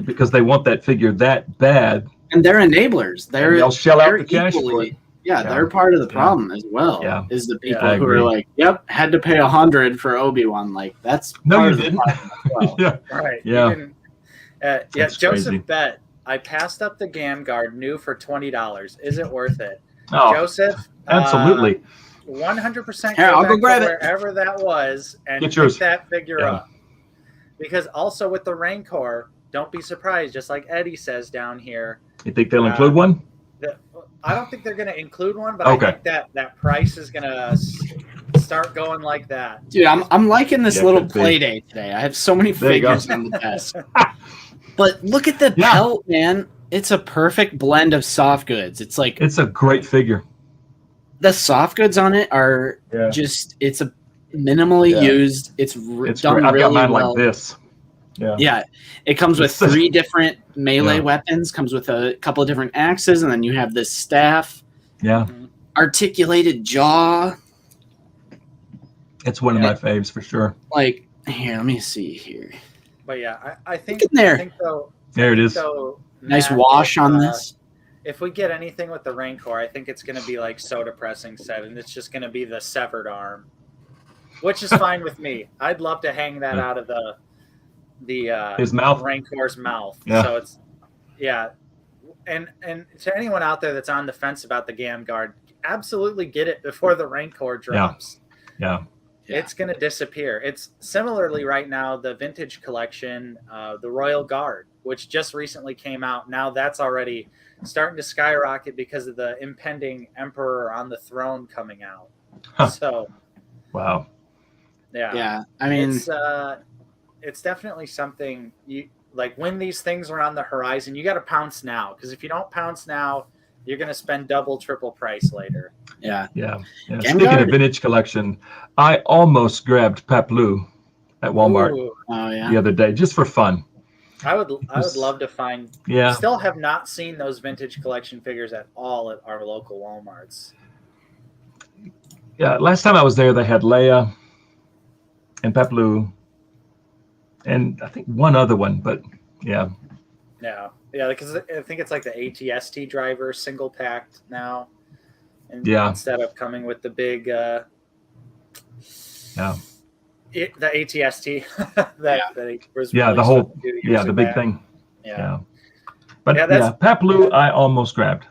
because they want that figure that bad. And they're enablers. They'll shell out the cash for it. Yeah, they're part of the problem as well. Yeah. Is the people who are like, "Yep, had to pay $100 for Obi-Wan." Like that's no, you didn't. Right. Yeah. Joseph bet I passed up the GAM guard new for $20. Is it worth it? Oh, Joseph, absolutely. 100%. Here, I'll go grab it wherever that was and get pick that figure up. Because also with the Rancor, don't be surprised. Just like Eddie says down here. You think they'll include one? I don't think they're going to include one, but I think that price is going to start going like that. Dude, I'm liking this little play day today. I have so many figures on the desk. But look at the pelt, man. It's a perfect blend of soft goods. It's like it's a great figure. The soft goods on it are just it's a minimally used. It's done I've really got mine well. like this. Yeah, it comes with 3 different melee weapons, comes with a couple of different axes, and then you have this staff. Yeah. Articulated jaw. It's one of my faves for sure. Like, Here, let me see here. But yeah, I think Look in there. I think though. There it is. So, Nice Matt, wash if, on this. If we get anything with the Rancor, I think it's going to be like so depressing set, and it's just going to be the severed arm, which is fine with me. I'd love to hang that out of the his mouth, Rancor's mouth. Yeah. So it's and to anyone out there that's on the fence about the Gam Guard, absolutely get it before the Rancor drops. Yeah. It's going to disappear. It's similarly right now, the vintage collection, the Royal Guard, which just recently came out. Now that's already starting to skyrocket because of the impending Emperor on the throne coming out. Huh. So, wow. Yeah. I mean, it's definitely something you like when these things are on the horizon, you got to pounce now. Because if you don't pounce now, you're going to spend double, triple price later. Yeah. Speaking of vintage collection, I almost grabbed Paplu at Walmart the other day just for fun. I would love to find. Yeah. Still have not seen those vintage collection figures at all at our local Walmarts. Yeah, last time I was there, they had Leia and Paplu, and I think one other one, but yeah. Yeah, because I think it's like the ATST driver single packed now, and instead of coming with the big, the ATST that was the whole the big thing. But Paplu I almost grabbed,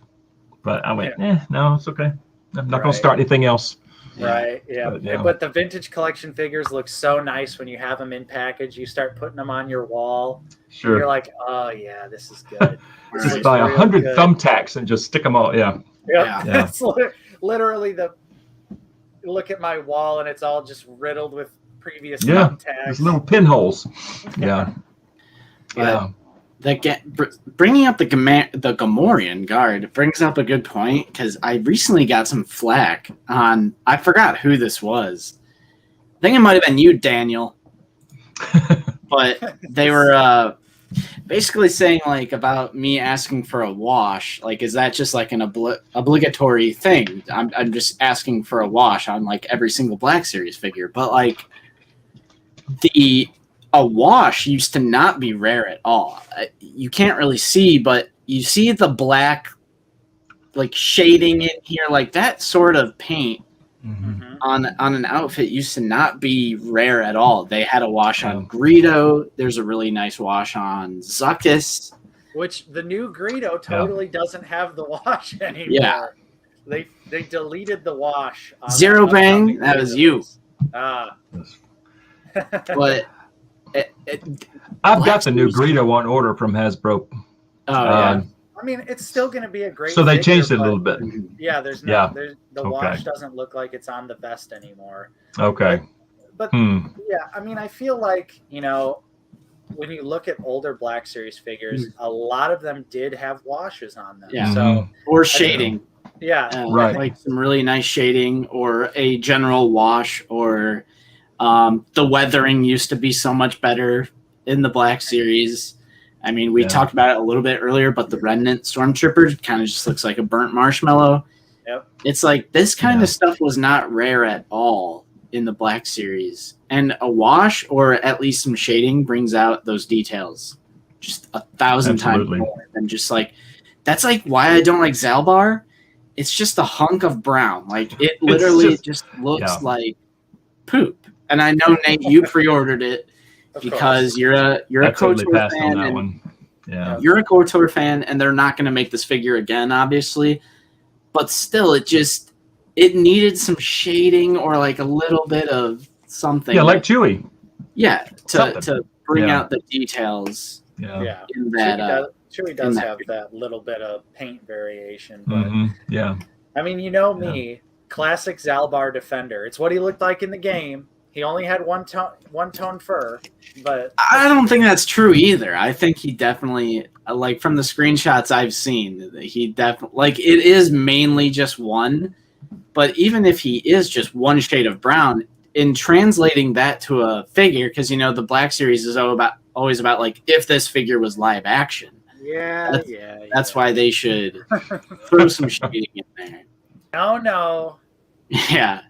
but I went no, it's okay. I'm not going to start anything else. Right. Yeah. But the vintage collection figures look so nice when you have them in package. You start putting them on your wall. Sure. You're like, oh yeah, this is good. Just buy 100 thumbtacks and just stick them all. Yeah. It's literally look at my wall and it's all just riddled with previous thumbtacks. There's little pinholes. Yeah. Bringing up the Gomorean Guard brings up a good point because I recently got some flack on, I forgot who this was. I think it might have been you, Daniel. But they were basically saying like about me asking for a wash. Like, is that just like an obligatory thing? I'm just asking for a wash on like every single Black Series figure. But like a wash used to not be rare at all. You can't really see, but you see the black like shading in here, like that sort of paint on an outfit used to not be rare at all. They had a wash on Greedo. There's a really nice wash on Zuckuss. Which the new Greedo totally doesn't have the wash anymore. Yeah. They deleted the wash. On Zero Bang, that was you. But I've got the new Greedo on order from Hasbro. I mean, it's still going to be a great. So they changed it a little bit. Yeah, the wash doesn't look like it's on the vest anymore. Okay. But yeah, I mean, I feel like when you look at older Black Series figures, a lot of them did have washes on them. Yeah. So or shading. Right. Like some really nice shading or a general wash or. The weathering used to be so much better in the Black Series. I mean, we talked about it a little bit earlier, but the Remnant Stormtrooper kind of just looks like a burnt marshmallow. Yep. It's like this kind of stuff was not rare at all in the Black Series. And a wash or at least some shading brings out those details just 1,000 times more than just like, that's like why I don't like Zalbar. It's just a hunk of brown. Like it literally just looks like poop. And I know, Nate, you pre-ordered it because you're a KOTOR fan. And you're a KOTOR fan, and they're not going to make this figure again, obviously. But still, it needed some shading or like a little bit of something. Yeah, like Chewie. Yeah, to bring out the details. Yeah. In that, Chewie does have that little bit of paint variation. But, I mean, me, classic Zalbar Defender. It's what he looked like in the game. He only had one tone fur, but I don't think that's true either. I think he definitely, like from the screenshots I've seen, he definitely like it is mainly just one. But even if he is just one shade of brown, in translating that to a figure, because the Black Series is always about like if this figure was live action. That's why they should throw some shading in there. No. Yeah.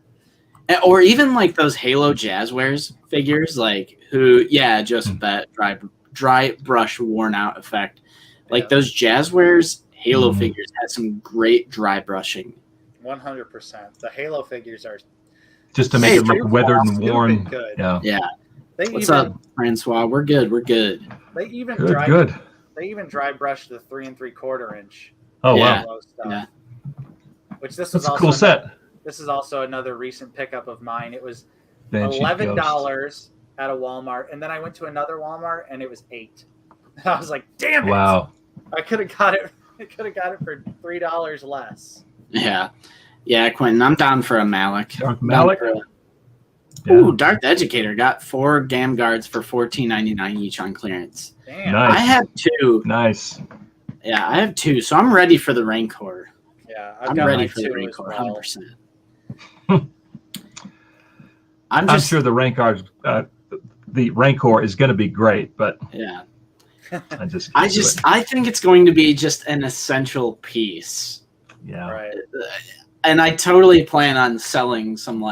Or even like those Halo Jazzwares figures, like Joseph Bet, dry brush worn out effect. Like those Jazzwares Halo figures had some great dry brushing. 100%. The Halo figures are just to make it look weathered and worn. Good. Yeah. What's up, Francois? We're good. They even They even dry brushed the 3 3/4 inch. Oh wow! Yeah. Which this That's was a cool set. This is also another recent pickup of mine. It was Banshee $11 Ghost. at a Walmart, and then I went to another Walmart and it was $8. I was like, damn it! Wow! I could have got it. I could have got it for $3 less. Yeah, Quentin, I'm down for a Malik. Dark Malik. Ooh, Dark Educator got 4 Gam Guards for $14.99 each on clearance. Damn. Nice. I have 2. Nice. Yeah, I have 2, so I'm ready for the Rancor. Yeah, I'm ready for the Rancor, 100%. I'm sure the Rancor is going to be great, but yeah, I think it's going to be just an essential piece. Yeah, right. And I totally plan on selling some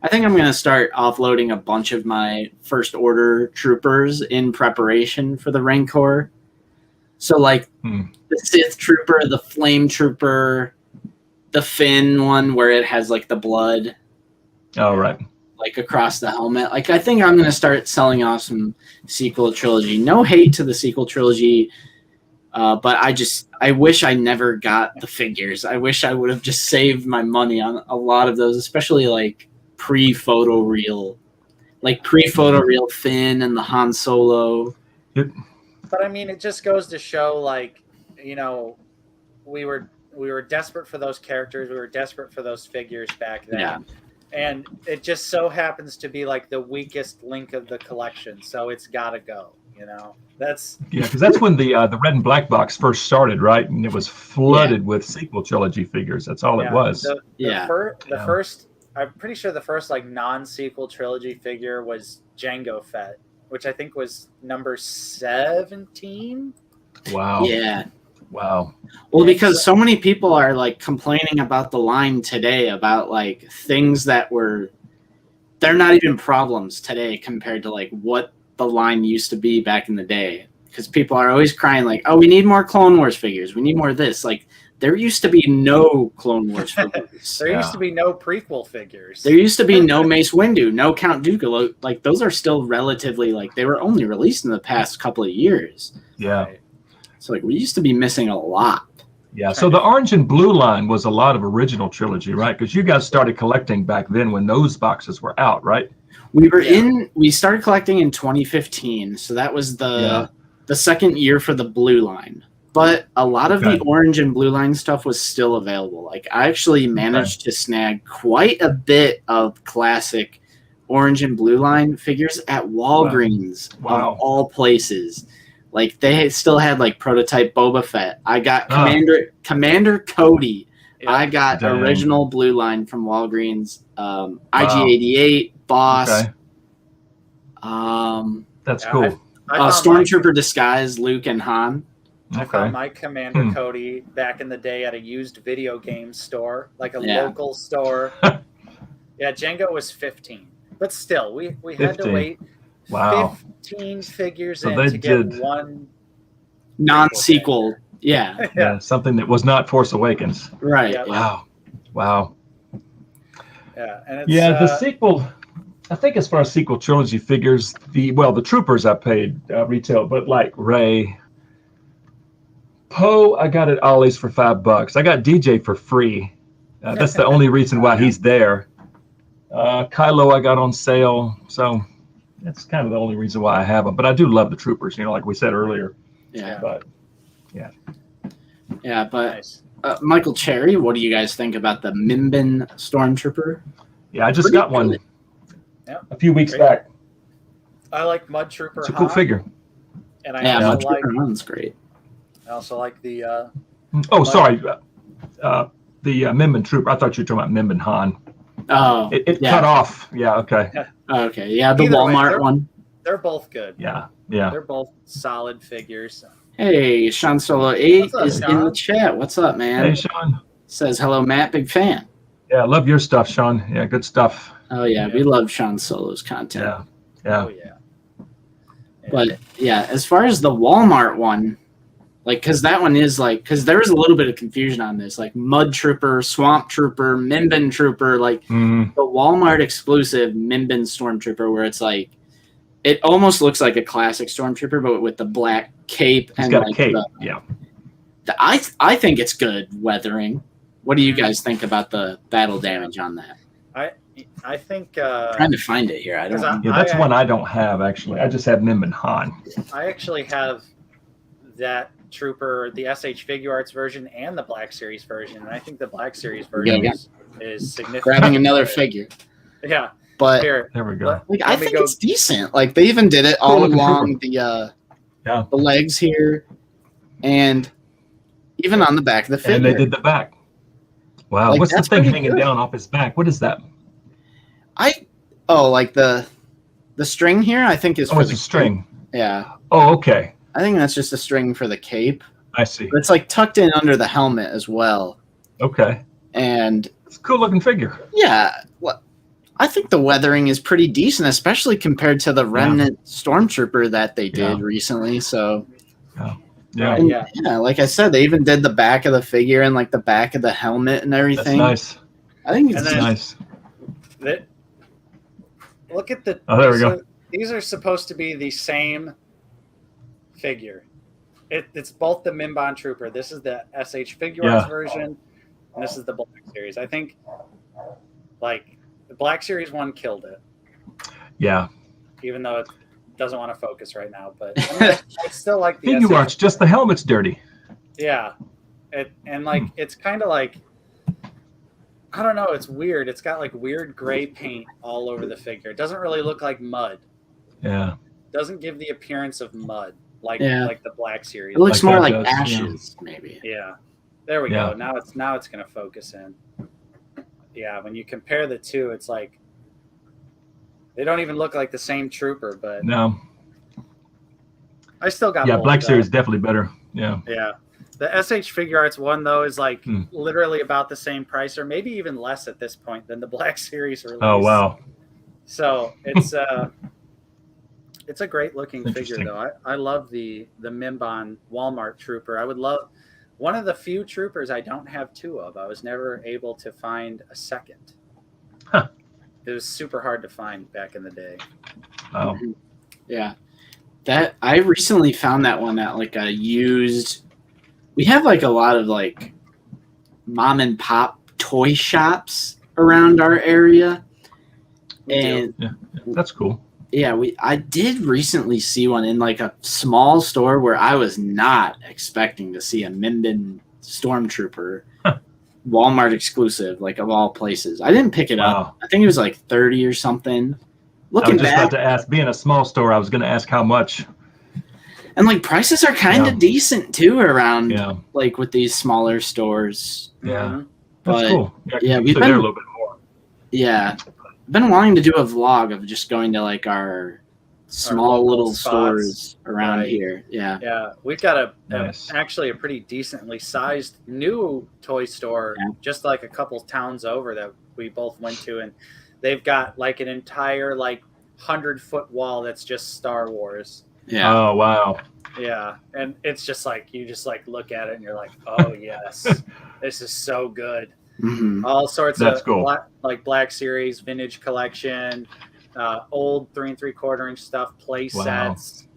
I think I'm going to start offloading a bunch of my first order troopers in preparation for the Rancor. So the Sith Trooper, the Flame Trooper, the Finn one where it has the blood. Oh, right. Across the helmet. I think I'm going to start selling off some sequel trilogy. No hate to the sequel trilogy, but I wish I never got the figures. I wish I would have just saved my money on a lot of those, especially pre-photo reel Finn and the Han Solo. Yep. But I mean, it just goes to show, we were desperate for those characters. We were desperate for those figures back then. Yeah. And it just so happens to be the weakest link of the collection. So it's got to go, That's because that's when the red and black box first started, right? And it was flooded with sequel trilogy figures. That's all it was. The first, I'm pretty sure the first non-sequel trilogy figure was Jango Fett, which I think was number 17. Wow. Yeah. Wow. Well, because so many people are complaining about the line today about things that they're not even problems today compared to what the line used to be back in the day. Because people are always crying oh, we need more Clone Wars figures. We need more of this. There used to be no Clone Wars figures. There used to be no prequel figures. There used to be no Mace Windu, no Count Dooku. Those are still relatively they were only released in the past couple of years. Yeah. Right. So we used to be missing a lot. Yeah. So the orange and blue line was a lot of original trilogy, right? Because you guys started collecting back then when those boxes were out, right? We started collecting in 2015. So that was the second year for the blue line. But a lot of the orange and blue line stuff was still available. I actually managed to snag quite a bit of classic orange and blue line figures at Walgreens of all places. They still had prototype Boba Fett. I got Commander Cody. Yeah. I got original blue line from Walgreens. IG-88 Boss. Okay. That's cool. Stormtrooper disguise Luke and Han. I found my Commander Cody back in the day at a used video game store, local store. Yeah, Jango was 15, but still, we had to wait 15 figures to get one non-sequel. Yeah, something that was not Force Awakens. Right. Yep. Wow. Yeah, and it's, the sequel. I think as far as sequel trilogy figures, the troopers I paid retail, but Rey. Poe, I got at Ollie's for $5. I got DJ for free. That's the only reason why he's there. Kylo, I got on sale, so that's kind of the only reason why I have them. But I do love the troopers, like we said earlier. Yeah. But nice. Michael Cherry, what do you guys think about the Mimbin Stormtrooper? Yeah, I just got one a few weeks back. I like Mud Trooper. It's a cool figure. And Mud Trooper Han's great. I also like the. The Mimbin Trooper. I thought you were talking about Mimbin Han. Oh, it cut off. Yeah. Okay. Okay. Yeah, the Walmart one. They're both good. Yeah. They're both solid figures. Hey, Sean Solo 8 is in the chat. What's up, man? Hey, Sean. Says hello, Matt. Big fan. Yeah, I love your stuff, Sean. Yeah, good stuff. Oh yeah, we love Sean Solo's content. Yeah. Yeah. Oh yeah. But yeah, as far as the Walmart one, like, because that one is like, because there was a little bit of confusion on this, like Mud Trooper, Swamp Trooper, Mimbin Trooper, like the Walmart exclusive Mimbin Stormtrooper, where it's like, it almost looks like a classic Stormtrooper, but with the black cape. He's and got like a cape. Yeah. I think it's good weathering. What do you guys think about the battle damage on that? I think I'm trying to find it here. I don't. Yeah, that's one I don't have actually. I just have Mimbin Han. I actually have that trooper, the SH Figure Arts version and the Black Series version, and I think the Black Series version is significant. Grabbing another figure. Yeah, but here, there we go. Like I think it's decent. Like they even did it all along the legs here, and even on the back of the figure. And they did the back. Wow, like, what's the thing hanging down off his back? What is that? Like the string here. I think is. Oh, it's a string. Yeah. Oh, okay. I think that's just a string for the cape. I see. But it's like tucked in under the helmet as well. Okay. And it's a cool looking figure. Yeah. Well, I think the weathering is pretty decent, especially compared to the Remnant Stormtrooper that they did recently. So. Yeah. Yeah. Like I said, they even did the back of the figure and like the back of the helmet and everything. That's nice. I think it's nice. Look at the. Oh, there we go. These are supposed to be the same figure. It's both the Mimbin Trooper. This is the SH Figure Arts version, and this is the Black Series. I think, like, the Black Series one killed it. Yeah. Even though it doesn't want to focus right now, but I mean, it's still like the Figure Arts. Just the helmet's dirty. Yeah, it's kind of like. I don't know. It's weird. It's got like weird gray paint all over the figure. It doesn't really look like mud. Yeah. It doesn't give the appearance of mud like the Black Series. It looks more like ashes, maybe. Yeah. There we go. Now it's going to focus in. Yeah. When you compare the two, it's like they don't even look like the same trooper. But no. I still got. Yeah, Black Series definitely better. Yeah. Yeah. The SH Figure Arts one, though, is like literally about the same price or maybe even less at this point than the Black Series release. Oh, wow. So it's a great looking figure, though. I love the Mimbin Walmart Trooper. I would love one of the few troopers I don't have two of. I was never able to find a second. Huh. It was super hard to find back in the day. Oh. Yeah. That I recently found that one at like a used. We have like a lot of like mom and pop toy shops around our area. And yeah, that's cool. Yeah, I did recently see one in like a small store where I was not expecting to see a Mimbin Stormtrooper. Walmart exclusive, like of all places. I didn't pick it up. I think it was like 30 or something. I was just about to ask, being a small store, I was going to ask how much. And like prices are kind of decent too around like with these smaller stores. Yeah. That's cool. Yeah, we've been there a little bit more. Yeah. I've been wanting to do a vlog of just going to like our small little stores around here. Yeah. Yeah. We've got actually a pretty decently sized new toy store just like a couple towns over that we both went to, and they've got like an entire like 100-foot wall that's just Star Wars. Yeah. Oh, wow. Yeah. And it's just like, you just like look at it and you're like, oh, yes, this is so good. Mm-hmm. All sorts That's of cool. Black Series, vintage collection, old 3 3/4 inch stuff, play sets,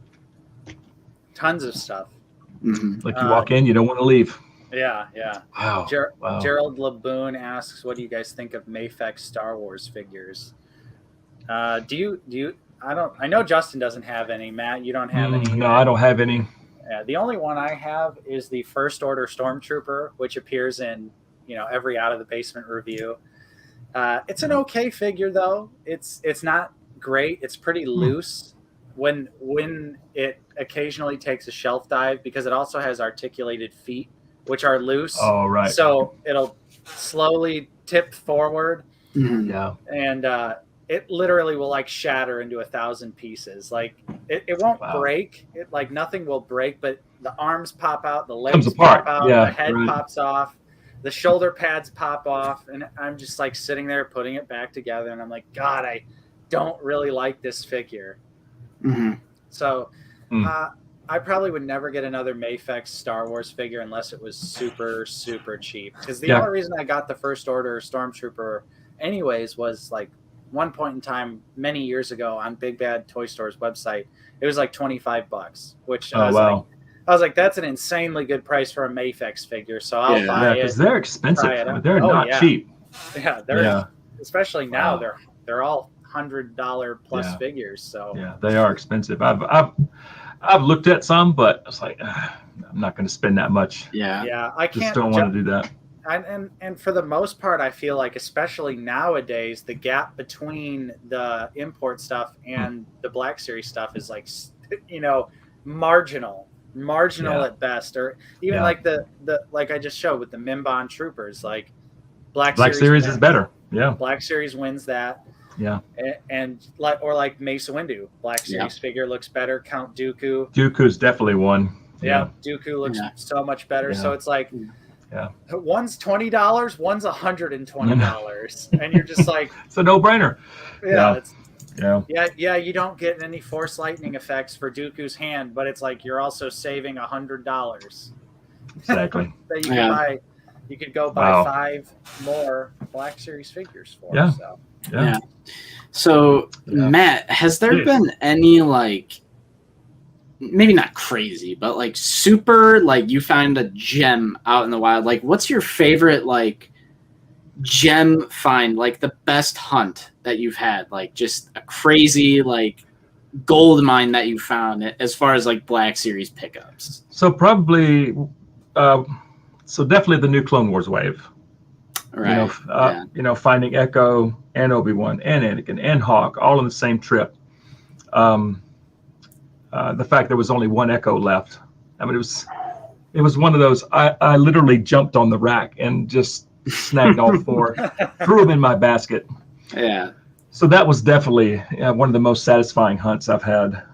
tons of stuff. Mm-hmm. Like you walk in, you don't want to leave. Yeah. Yeah. Wow. Gerald Laboon asks, what do you guys think of Mayfex Star Wars figures? Do you, I know Justin doesn't have any. Matt, you don't have any. No, I don't have any. Yeah, the only one I have is the First Order Stormtrooper, which appears in every Out of the Basement review. It's an okay figure though. It's not great. It's pretty loose when it occasionally takes a shelf dive, because it also has articulated feet, which are loose. Oh, right. So it'll slowly tip forward. Mm-hmm. Yeah. And it literally will like shatter into 1,000 pieces. Like it won't break. It like nothing will break, but the arms pop out, the legs pop out, the head pops off. the shoulder pads pop off, and I'm just like sitting there putting it back together, and I'm like, God, I don't really like this figure. Mm-hmm. So I probably would never get another Mafex Star Wars figure unless it was super, super cheap. Because the only reason I got the First Order Stormtrooper anyways was like one point in time many years ago on Big Bad Toy Store's website, it was like $25, which I was like, that's an insanely good price for a Mafex figure. So I'll buy it. Because they're expensive. They're not cheap. Yeah, they're especially now they're all $100 plus figures. So yeah, they are expensive. I've looked at some, but I was like, I'm not going to spend that much. Yeah, I can't. Just don't want to do that. And for the most part, I feel like, especially nowadays, the gap between the import stuff and the Black Series stuff is like, marginal at best, or even like the like I just showed with the Mimbin troopers, like Black Series is better. Yeah, Black Series wins that. Yeah, and like Mace Windu, Black Series figure looks better. Count Dooku. Dooku's definitely one. Yeah, Dooku looks so much better. So it's like, one's $20, one's $120, and you're just like, it's a no-brainer. Yeah, you don't get any Force lightning effects for Dooku's hand, but it's like you're also saving $100. Exactly. That you could go buy 5 more Black Series figures for. Yeah. So Matt, has there been any like, maybe not crazy, but like super, like you found a gem out in the wild? Like, what's your favorite like gem find, like the best hunt that you've had, like just a crazy like gold mine that you found as far as like Black Series pickups? So probably, definitely the new Clone Wars wave. Right. Finding Echo and Obi-Wan and Anakin and Hawk all on the same trip. The fact there was only one Echo left. I mean, it was one of those. I literally jumped on the rack and just snagged all 4, threw them in my basket. Yeah. So that was definitely one of the most satisfying hunts I've had.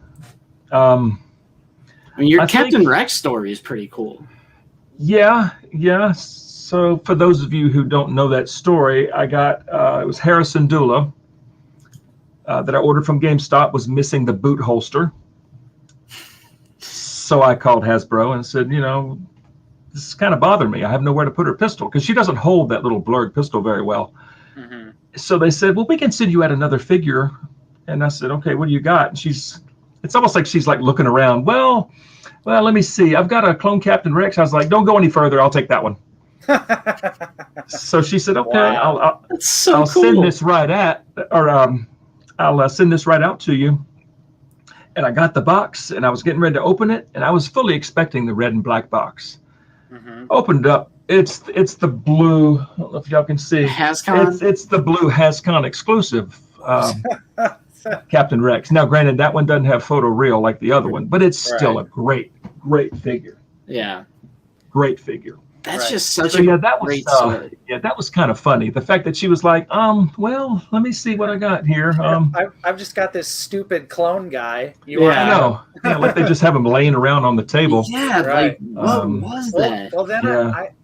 I mean, your Captain Rex story is pretty cool. Yeah. So for those of you who don't know that story, I got it was Harrison Dula that I ordered from GameStop, was missing the boot holster. So I called Hasbro and said, this is kind of bothering me. I have nowhere to put her pistol because she doesn't hold that little blurred pistol very well. Mm-hmm. So they said, well, we can send you out another figure. And I said, okay, what do you got? And it's almost like she's like looking around. Well, let me see. I've got a clone Captain Rex. I was like, don't go any further. I'll take that one. So she said, okay, wow. I'll send this right I'll send this right out to you. And I got the box and I was getting ready to open it, and I was fully expecting the red and black box. Mm-hmm. Opened up. It's the blue. I don't know if y'all can see. Hascon? It's the blue Hascon exclusive Captain Rex. Now, granted, that one doesn't have photo real like the other one, but it's still a great figure. Yeah. Great figure. That's just such a great story. Yeah, that was kind of funny. The fact that she was like, well, let me see what I got here. I've just got this stupid clone guy. I know. Like they just have him laying around on the table. Yeah, like what was that? Well, then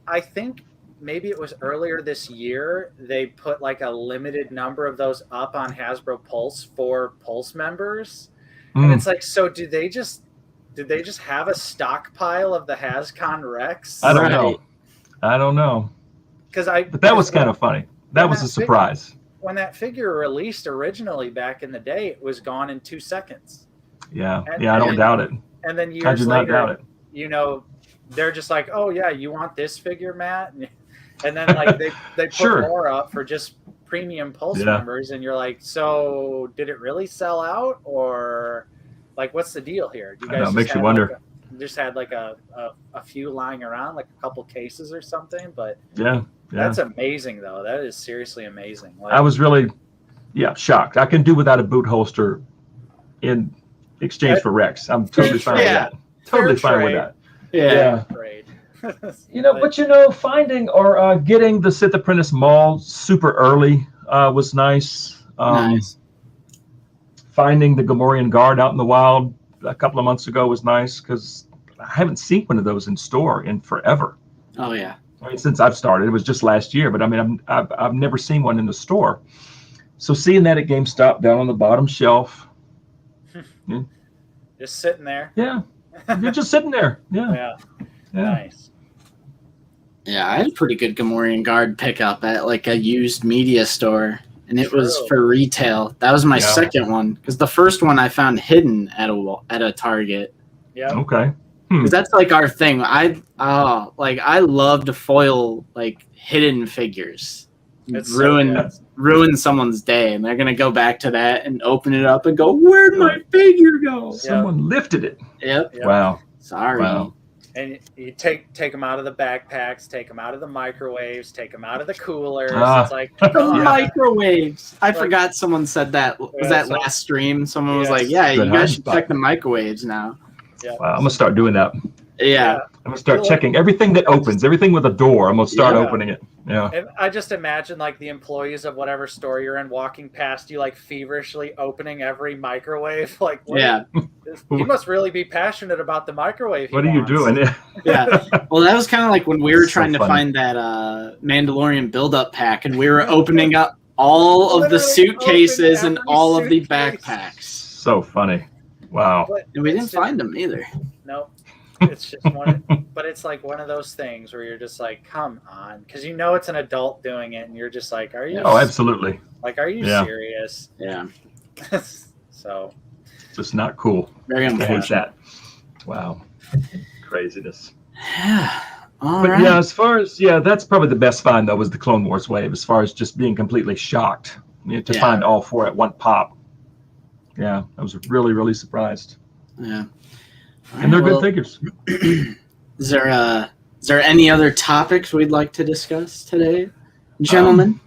I think maybe it was earlier this year they put like a limited number of those up on Hasbro Pulse for Pulse members, and it's like, so did they just have a stockpile of the Hascon Rex? I don't know. But that was kind of funny. That was a surprise. When that figure released originally back in the day, it was gone in 2 seconds. Yeah, I don't doubt it. And then years I do not doubt later, it. They're just like, oh yeah, you want this figure, Matt? And then like they put more up for just premium Pulse members, and you're like, so did it really sell out, or like what's the deal here? You guys makes you wonder. Just had like a few lying around, like a couple cases or something, but that's amazing though. That is seriously amazing. Like, I was really shocked. I can do without a boot holster in exchange for Rex. I'm totally fine with that. Totally fine with that. Yeah. But finding or getting the Sith Apprentice Maul super early was nice. Nice. Finding the Gomorean Guard out in the wild a couple of months ago was nice because I haven't seen one of those in store in forever. Oh yeah. I mean, since I've started, it was just last year, but I mean, I've never seen one in the store. So seeing that at GameStop down on the bottom shelf, just sitting there. Yeah, you're just sitting there. Yeah. Nice. Yeah, I had a pretty good Gomorean guard pickup at like a used media store, and it was for retail. That was my second one because the first one I found hidden at a Target. Yeah. Okay. Because that's like our thing. I love to foil like hidden figures. Ruin someone's day, and they're gonna go back to that and open it up and go, "Where'd my figure go?" Someone lifted it. Yep. Wow. Sorry. Wow. And you take them out of the backpacks, take them out of the microwaves, take them out of the coolers. It's like the microwaves. I forgot someone said that. Was that last stream? Someone was like, "Yeah, you guys should check the microwaves now." Yeah. Wow, I'm gonna start doing that. Yeah. I'm gonna start checking everything that opens, everything with a door. I'm gonna start opening it. Yeah. And I just imagine like the employees of whatever store you're in walking past you, like feverishly opening every microwave. Like, he must really be passionate about the microwave. What are you doing? Yeah. Well, that was kind of like when we were trying to find that Mandalorian build-up pack, and we were opening up all of the suitcases and all of the backpacks. So funny. Wow. And we didn't find them either. Nope. It's just but it's like one of those things where you're just like, come on, because you know it's an adult doing it, and you're just like, are you? Oh, absolutely. Like, are you serious? Yeah. So. Just not cool. Very unfortunate. That. Wow. Craziness. Yeah. Yeah, as far as that's probably the best find though was the Clone Wars wave. As far as just being completely shocked to find all 4 at one pop. Yeah, I was really, really surprised. Yeah. And they're good figures. Is there any other topics we'd like to discuss today, gentlemen?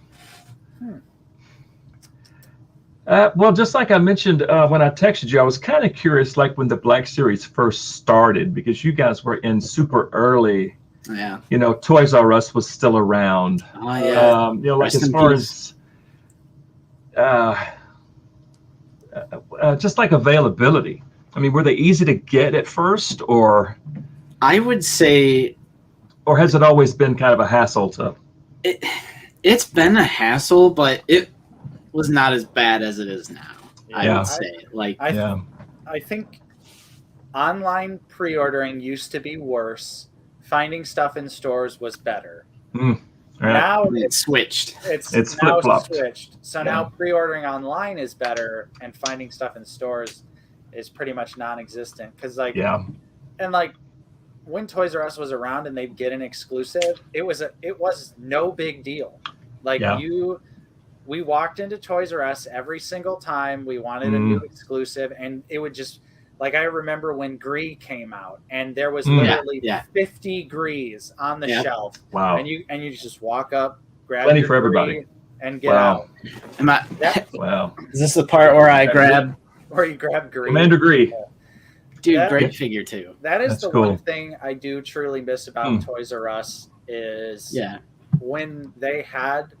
Well, just like I mentioned when I texted you, I was kind of curious, like when the Black Series first started, because you guys were in super early. Yeah. You know, Toys R Us was still around. Oh yeah. Like as far as just like availability. I mean, were they easy to get at first, or? I would say. Or has it always been kind of a hassle to? It's been a hassle, but it was not as bad as it is now. I would say, I think online pre-ordering used to be worse. Finding stuff in stores was better. Now it's switched. It's now switched. So now pre-ordering online is better, and finding stuff in stores is pretty much non-existent. Because and like when Toys R Us was around and they'd get an exclusive, it was no big deal. Like we walked into Toys R Us every single time we wanted a new exclusive, and it would just. Like, I remember when Gree came out, and there was literally 50 Grees on the shelf. Wow. And you just walk up, grab plenty your for everybody, Gree, and get out. Wow. Is this the part where I grab? Where you grab Gree. Commander Gree. Dude, great figure, too. That's one thing I do truly miss about Toys R Us is when they had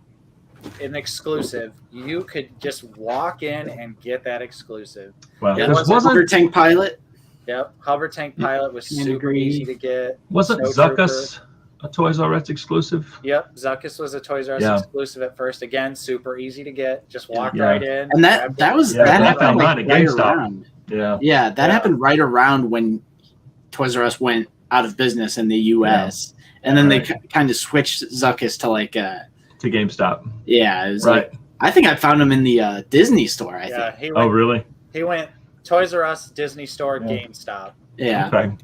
an exclusive, you could just walk in and get that exclusive. Well, it wasn't Hover Tank Pilot. Yep, Hover Tank Pilot was super easy to get. Wasn't Zuckuss a Toys R Us exclusive? Yep, Zuckuss was a Toys R Us exclusive at first. Again, super easy to get. Just walk right in. And that happened like right around. Yeah, that happened right around when Toys R Us went out of business in the U.S. And then they kind of switched Zuckuss to like to GameStop. Yeah, it was like I think I found him in the Disney store. I think. Really? He went Toys R Us, Disney store, GameStop. Yeah. Okay.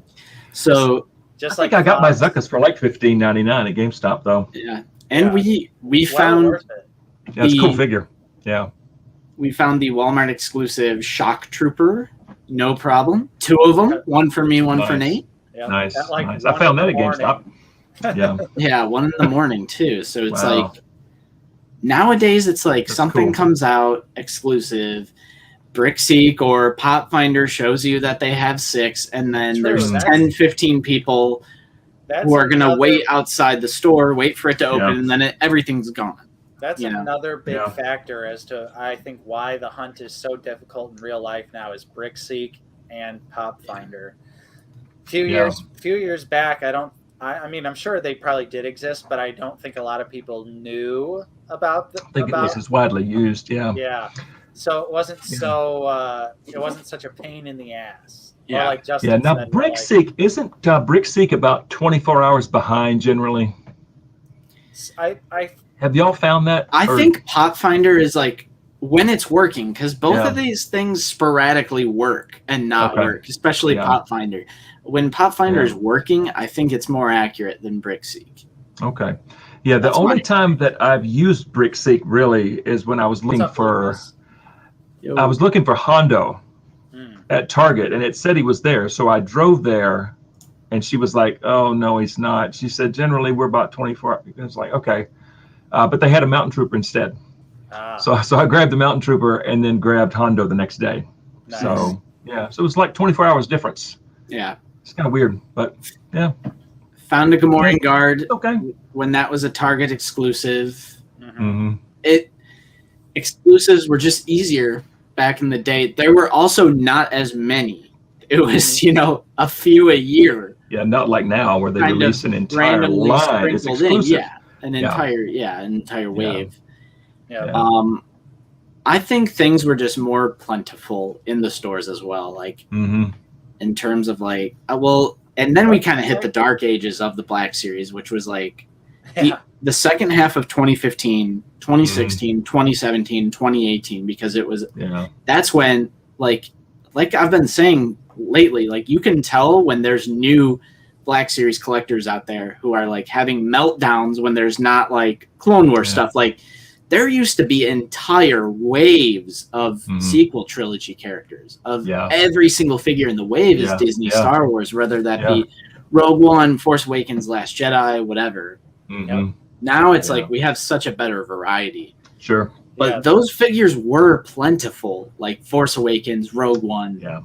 So just I think I got my Zuckuss for like $15.99 at GameStop though. Yeah, and we found it's a cool figure. Yeah. We found the Walmart exclusive Shock Trooper. No problem. 2 of them. One for me, one for Nate. Yep. Nice. Nice. I found that at GameStop. Yeah. Yeah, 1 in the morning too. So it's like nowadays it's like something comes out exclusive, BrickSeek or Pop Finder shows you that they have 6, and then there's 10, 15 people who are gonna wait outside the store, wait for it to open, and then everything's gone. That's another big factor as to I think why the hunt is so difficult in real life now is BrickSeek and Pop Finder. Few years back, I mean, I'm sure they probably did exist, but I don't think a lot of people knew about I think it was as widely used. Yeah. Yeah. So it wasn't it wasn't such a pain in the ass. Yeah. Or like Justin Now said, BrickSeek isn't BrickSeek about 24 hours behind generally? I have y'all found that? I think Popfinder is like when it's working, because both of these things sporadically work and not work, especially Popfinder. When Popfinder is working, I think it's more accurate than BrickSeek. Okay. Yeah, the only time that I've used BrickSeek really is when I was looking for Hondo at Target, and it said he was there. So I drove there, and she was like, "Oh no, he's not." She said, "Generally, we're about 24." I was like, "Okay," but they had a Mountain Trooper instead. So I grabbed the Mountain Trooper and then grabbed Hondo the next day. Nice. So it was like 24 hours difference. Yeah, it's kind of weird, but yeah. Found a Gomorean guard. Okay. When that was a Target exclusive. Mm-hmm. Exclusives were just easier back in the day. There were also not as many. It was, a few a year. Yeah, not like now where they release an entire line. It's exclusive. An entire wave. Yeah. I think things were just more plentiful in the stores as well. Like in terms of like, and then we kind of hit the dark ages of the Black Series, which was like the second half of 2015, 2016, 2017, 2018, because it was that's when like I've been saying lately, like you can tell when there's new Black Series collectors out there who are like having meltdowns when there's not like Clone Wars stuff. Like there used to be entire waves of sequel trilogy characters of every single figure in the wave is Disney Star Wars, whether that be Rogue One, Force Awakens, Last Jedi, whatever. Now it's like we have such a better variety. Sure. But those figures were plentiful, like Force Awakens, Rogue One. Yeah.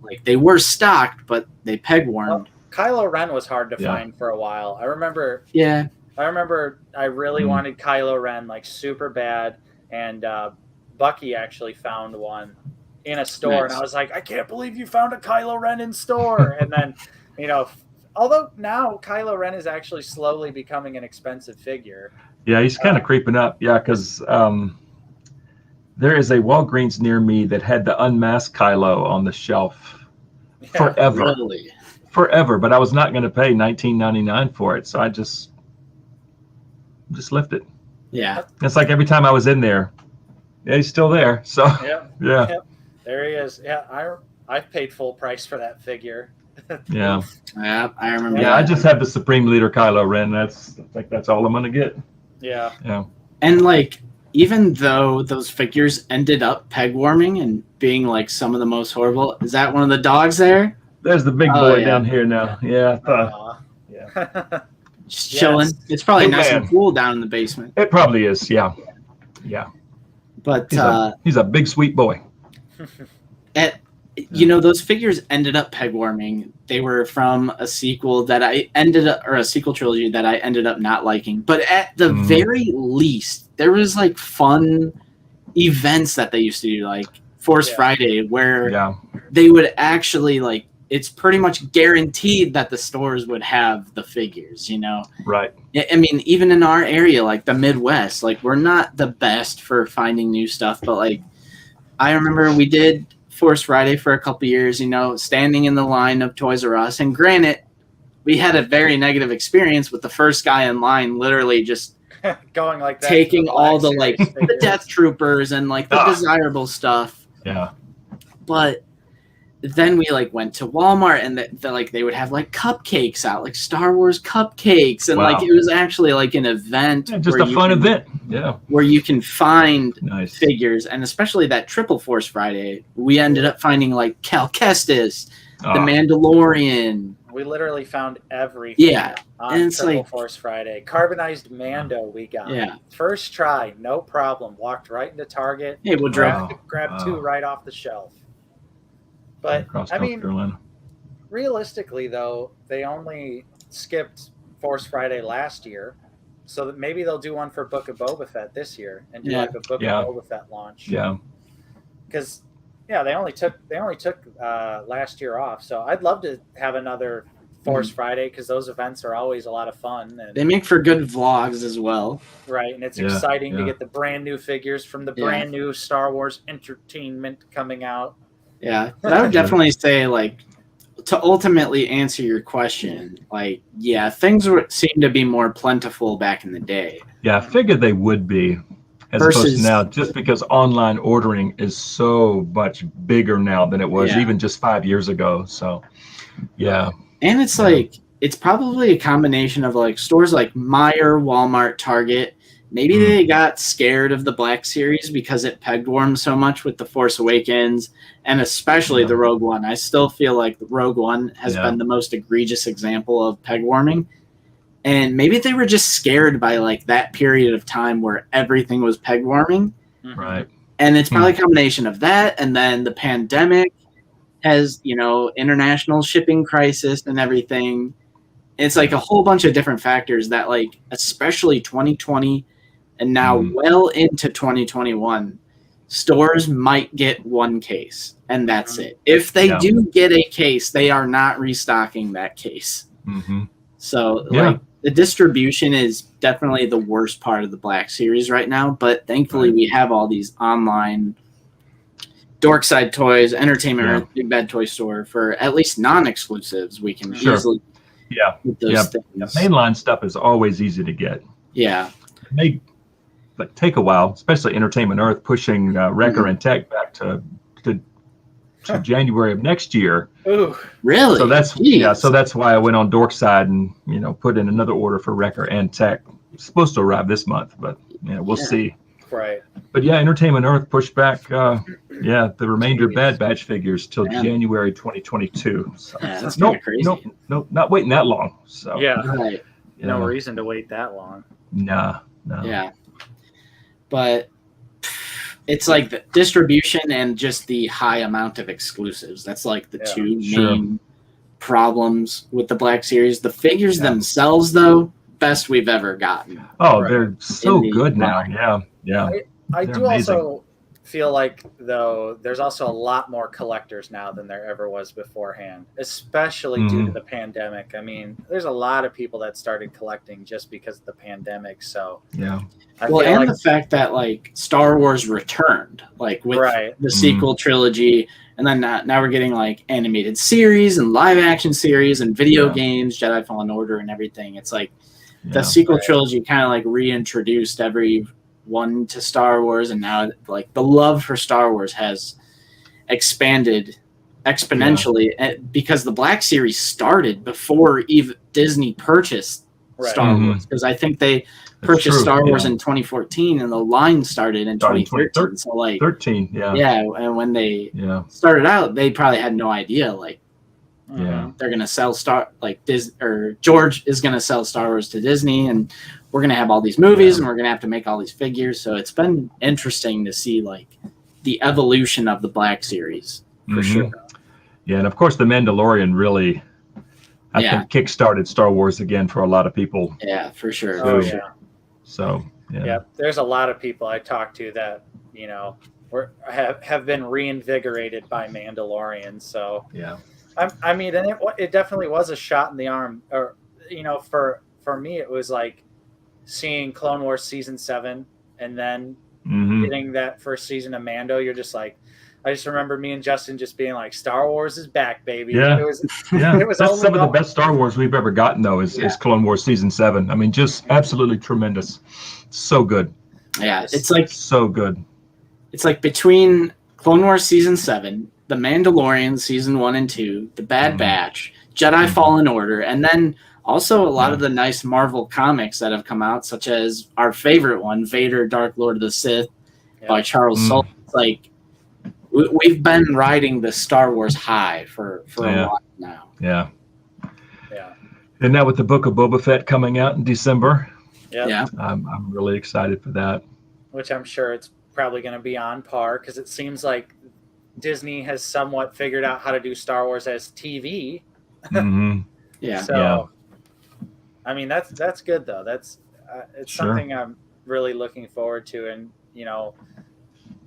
Like they were stocked, but they peg warmed. Well, Kylo Ren was hard to find for a while. I remember. I really wanted Kylo Ren like super bad, and Bucky actually found one in a store, and I was like, I can't believe you found a Kylo Ren in store. And then, although now Kylo Ren is actually slowly becoming an expensive figure. Yeah, he's kind of creeping up. Yeah, because there is a Walgreens near me that had the unmasked Kylo on the shelf forever. Really? Forever, but I was not going to pay $19.99 for it, so I just left it. Yeah. It's like every time I was in there, he's still there. So there he is. Yeah, I've paid full price for that figure. Yeah, I remember. Yeah, I just have the Supreme Leader Kylo Ren. That's all I'm gonna get. Yeah. Yeah. And like, even though those figures ended up peg warming and being like some of the most horrible, is that one of the dogs there? There's the big boy down here now. Yeah. Just chilling. It's probably nice and cool down in the basement. It probably is. Yeah. But he's a big sweet boy. Those figures ended up peg warming. They were from a sequel a sequel trilogy that I ended up not liking. But at the very least, there was like fun events that they used to do, like Force Friday, where they would actually like. It's pretty much guaranteed that the stores would have the figures, Right. I mean, even in our area, like the Midwest, like we're not the best for finding new stuff, but like I remember we did Force Friday for a couple years, standing in the line of Toys R Us. And granted, we had a very negative experience with the first guy in line literally just going like that, taking all the like the Death Troopers and like the desirable stuff. Yeah. But then we like went to Walmart and they would have like cupcakes out, like Star Wars cupcakes, and like it was actually like an event, just a fun event, where you can find figures, and especially that Triple Force Friday, we ended up finding like Cal Kestis, the Mandalorian. We literally found everything. On and it's Triple like Force Friday, carbonized Mando. We got first try, no problem. Walked right into Target. Hey, we'll grab two right off the shelf. But I mean, realistically, though, they only skipped Force Friday last year, so that maybe they'll do one for Book of Boba Fett this year and do like a Book of Boba Fett launch. Yeah. Because they only took last year off, so I'd love to have another Force Friday, because those events are always a lot of fun. And they make for good vlogs as well. Right, and it's Yeah, exciting to yeah. get the brand new figures from the Yeah. brand new Star Wars entertainment coming out. Yeah, but I would definitely say, like, to ultimately answer your question, like, yeah, things seem to be more plentiful back in the day. Yeah, I figured they would be, as opposed Versus- to now, just because online ordering is so much bigger now than it was Yeah. even just 5 years ago. So, yeah. And it's like, it's probably a combination of like stores like Meijer, Walmart, Target. Maybe they got scared of the Black Series because it peg warmed so much with The Force Awakens and especially the Rogue One. I still feel like the Rogue One has been the most egregious example of peg warming. And maybe they were just scared by like that period of time where everything was peg warming. Right. And it's probably a combination of that. And then the pandemic has, you know, international shipping crisis and everything. It's like a whole bunch of different factors that, like, especially 2020 and now well into 2021, stores might get one case and that's it. If they do get a case, they are not restocking that case. So, like, the distribution is definitely the worst part of the Black Series right now. But thankfully, we have all these online Dorkside Toys, Entertainment Earth, Big Bad Toy Store for at least non-exclusives. We can easily get those things. Mainline stuff is always easy to get. Yeah. It may take a while, especially Entertainment Earth pushing Wrecker and Tech back to January of next year. Ooh, really? So that's so that's why I went on Dorkside and put in another order for Wrecker and Tech. It's supposed to arrive this month, but we'll see. Right. But Entertainment Earth pushed back the remainder of Bad Batch figures till January 2022. So that's kind of crazy. Nope, not waiting that long. So no reason to wait that long. No. Yeah. But it's like the distribution and just the high amount of exclusives. That's like the two main problems with the Black Series. The figures themselves, though, best we've ever gotten. Oh, they're so good now. Yeah. I do also feel like, though, there's also a lot more collectors now than there ever was beforehand, especially due to the pandemic. I mean, there's a lot of people that started collecting just because of the pandemic. So the fact that like Star Wars returned, like with the sequel trilogy, and then now we're getting like animated series and live action series and video games, Jedi Fallen Order and everything. It's like the sequel trilogy kind of like reintroduced everyone to Star Wars, and now like the love for Star Wars has expanded exponentially because the Black Series started before even Disney purchased Star Wars, because I think they purchased Star Wars in 2014 and the line started in 2013. So like 13, and when they started out, they probably had no idea like they're gonna sell George is gonna sell Star Wars to Disney, and we're gonna have all these movies and we're gonna have to make all these figures. So it's been interesting to see like the evolution of the Black Series for sure. Yeah, and of course the Mandalorian really, I think, kickstarted Star Wars again for a lot of people. Yeah, for sure. So there's a lot of people I talk to that have been reinvigorated by Mandalorian. So I mean, and it definitely was a shot in the arm. Or for me, it was like seeing Clone Wars season 7 and then getting that first season of Mando. You're just like, I just remember me and Justin just being like, Star Wars is back, baby. It was that's some of the best Star Wars we've ever gotten, though, is Clone Wars season 7. I mean, just absolutely tremendous. So good. Yeah, it's like so good. It's like between Clone Wars season 7, The Mandalorian season 1 and 2, The Bad Batch, Jedi Fallen Order, and then also a lot of the nice Marvel comics that have come out, such as our favorite one, Vader, Dark Lord of the Sith, by Charles Soule. It's like we've been riding the Star Wars high for a while now. Yeah. And now with the Book of Boba Fett coming out in December, I'm really excited for that. Which I'm sure it's probably going to be on par, because it seems like Disney has somewhat figured out how to do Star Wars as TV. I mean, that's good though. That's it's something I'm really looking forward to, and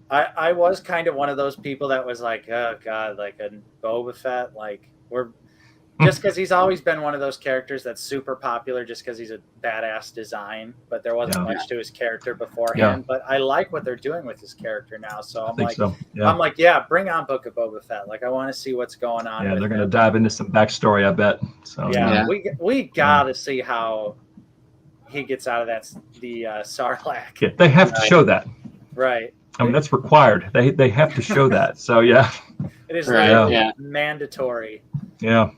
I was kind of one of those people that was like, oh god, like a Boba Fett, like just because he's always been one of those characters that's super popular just because he's a badass design, but there wasn't much to his character beforehand. But I like what they're doing with his character now, so I'm like, yeah, bring on Book of Boba Fett. Like, I want to see what's going on. Yeah, they're going to dive into some backstory, I bet. So we gotta see how he gets out of the Sarlacc. Yeah, they have to show that. Right. I mean, that's required. They have to show that. So yeah, it is mandatory. Yeah.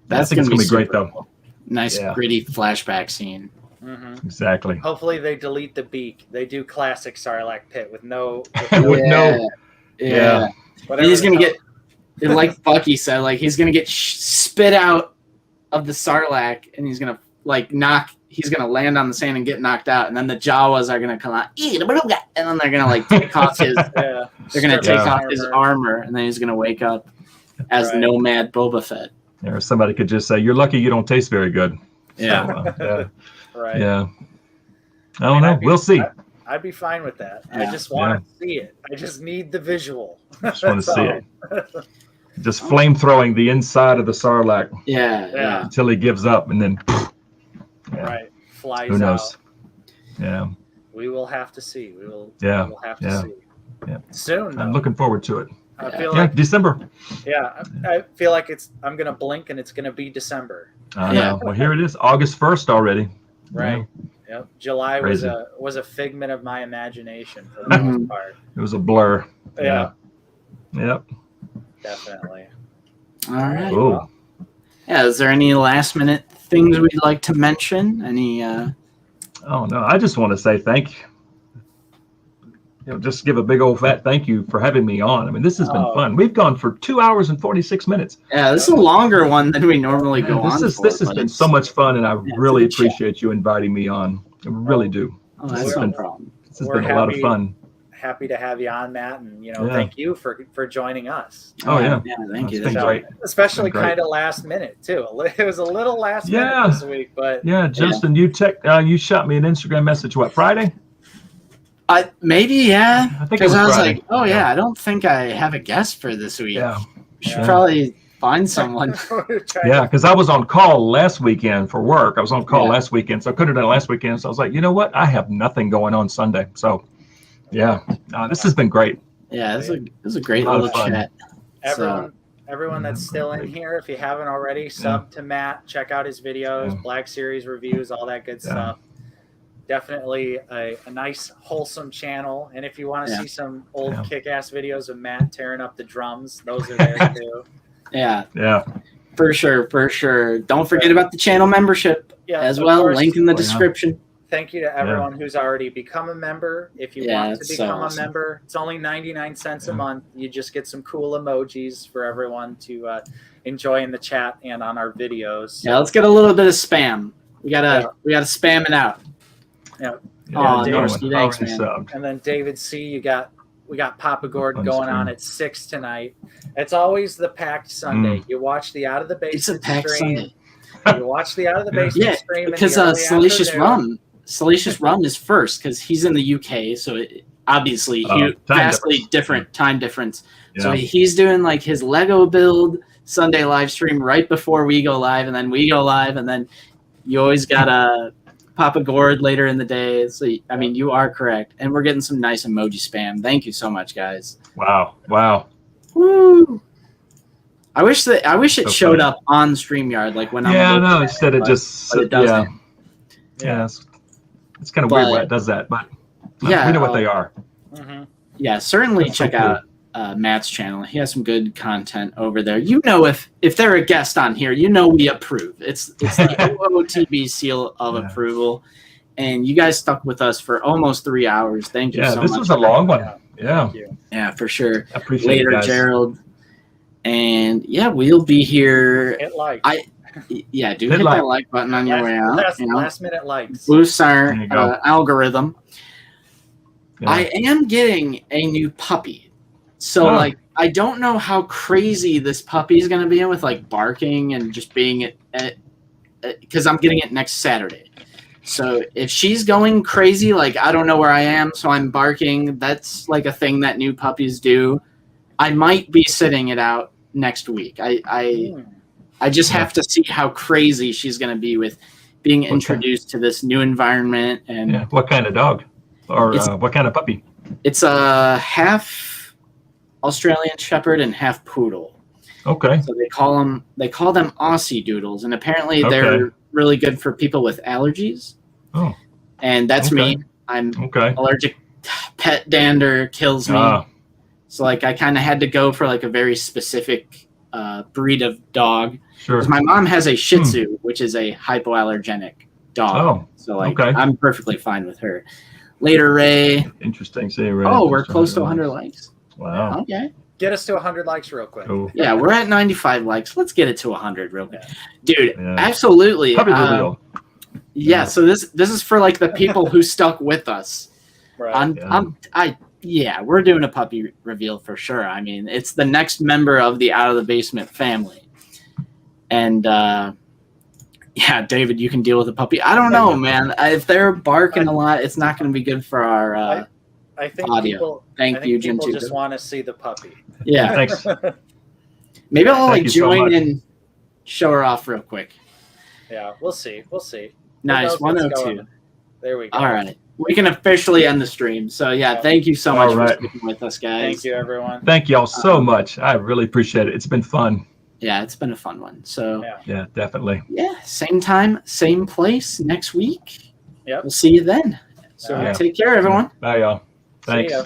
That's going to be great, cool. though. Nice, gritty flashback scene. Mm-hmm. Exactly. Hopefully, they delete the beak. They do classic Sarlacc pit with no. Yeah. He's going to get, like Bucky said, like he's going to get spit out of the Sarlacc, and he's going to he's going to land on the sand and get knocked out, and then the Jawas are going to come out, and then they're going to take off his, they're going to take off his armor, and then he's going to wake up as Nomad Boba Fett. Or somebody could just say, "You're lucky you don't taste very good." Yeah. So, right. Yeah. I don't know. We'll see. I'd be fine with that. I just want to see it. I just need the visual. I just want to see it. Just flame throwing the inside of the Sarlacc. Yeah. Until he gives up, and then. Right. Flies Who knows? out. Yeah. We will have to see. We will have to see. Yeah. Soon. Though. I'm looking forward to it. I feel like December. Yeah, I feel like I'm gonna blink and it's gonna be December. I know. Well, here it is, August 1st already. Right. Yeah. Yep. July was a figment of my imagination for the most part. It was a blur. Yeah. Yep. Definitely. All right. Cool. Well, is there any last minute things we'd like to mention? Any? Oh no, I just want to say thank you. Just give a big old fat thank you for having me on. I mean, this has been fun. We've gone for 2 hours and 46 minutes. Yeah, this is a longer one than we normally go on. This has been so much fun, and I really appreciate you inviting me on. I really do. Oh, that's no problem. This has been a lot of fun. Happy to have you on, Matt, and thank you for joining us. Oh yeah, thank you. It's been great. Especially kind of last minute too. It was a little last minute this week, but Justin, you shot me an Instagram message. What, Friday? Maybe, I think because I was Friday. like, I don't think I have a guest for this week. Yeah. Should probably find someone. Yeah, because I was on call last weekend for work. I was on call last weekend, so I couldn't have done it last weekend. So I was like, you know what? I have nothing going on Sunday. So, this has been great. Yeah, this is a great little chat. Everyone that's still in here, if you haven't already, sub to Matt. Check out his videos, Black Series reviews, all that good stuff. Definitely a nice, wholesome channel. And if you want to see some old kick-ass videos of Matt tearing up the drums, those are there too. Yeah. For sure. Don't forget about the channel membership as well. Course. Link in the description. Thank you to everyone who's already become a member. If you want to become a member, it's only 99 cents a month. You just get some cool emojis for everyone to enjoy in the chat and on our videos. Yeah, let's get a little bit of spam. We gotta spam it out. Yeah. Thanks, man. And then David C, we got Papa Gord going on at 6 tonight. It's always the packed Sunday. You watch the Out of the Basement It's a packed stream. Sunday. You watch the Out of the Basement stream. Because Salacious Rum is first because he's in the UK, so obviously vastly different time difference. Yeah. So he's doing like his Lego build Sunday live stream right before we go live, and then we go live, and then you always got Papa Gord later in the day. So, I mean, you are correct. And we're getting some nice emoji spam. Thank you so much, guys. Wow. Woo. I wish it showed up on StreamYard, like when I'm instead of just it doesn't. Yeah. It's kind of weird why it does that, but we know what they are. Mm-hmm. Yeah, certainly check out Matt's channel. He has some good content over there. If they're a guest on here, we approve. It's the OOTB seal of approval. And you guys stuck with us for almost 3 hours. Thank you so much. Yeah, this was a long one. Yeah. Yeah, for sure. I appreciate it, guys. Gerald. And we'll be here. Hit like. Hit that like button on your way out. Last minute likes. Boost our algorithm. Yeah. I am getting a new puppy. So, I don't know how crazy this puppy is going to be with, barking and just being because I'm getting it next Saturday. So, if she's going crazy, I don't know where I am, so I'm barking. That's, a thing that new puppies do. I might be sitting it out next week. I just have to see how crazy she's going to be with being introduced to this new environment. And what kind of dog, or what kind of puppy? It's a half Australian Shepherd and half Poodle. Okay. So they call them Aussie Doodles, and apparently they're really good for people with allergies. Oh. And that's me. I'm allergic. Pet dander kills me. So like I kind of had to go for like a very specific breed of dog. Sure. My mom has a Shih Tzu, which is a hypoallergenic dog. Oh. So like I'm perfectly fine with her. Later, Ray. Interesting. Say Ray. Oh, we're close to 100 likes. Wow. Okay. Get us to 100 likes real quick. Oh. Yeah, we're at 95 likes. Let's get it to 100 real quick. Dude, absolutely. Puppy reveal. Yeah, so this is for like the people who stuck with us. Right. We're doing a puppy reveal for sure. I mean, it's the next member of the Out of the Basement family. And David, you can deal with the puppy. I don't know, man. If they're barking a lot, it's not going to be good for our I think audio. Thank you, Jim. People just want to see the puppy. Yeah. Thanks. Maybe I'll Thank you so join much. and show her off real quick. Yeah, we'll see. Nice. 102. There we go. All right. We can officially end the stream. So thank you so much for sticking with us, guys. Thank you, everyone. Thank y'all so much. I really appreciate it. It's been fun. Yeah, it's been a fun one. So yeah, definitely. Yeah, same time, same place next week. Yep. We'll see you then. So take care, everyone. Bye, y'all. See Thanks. ya.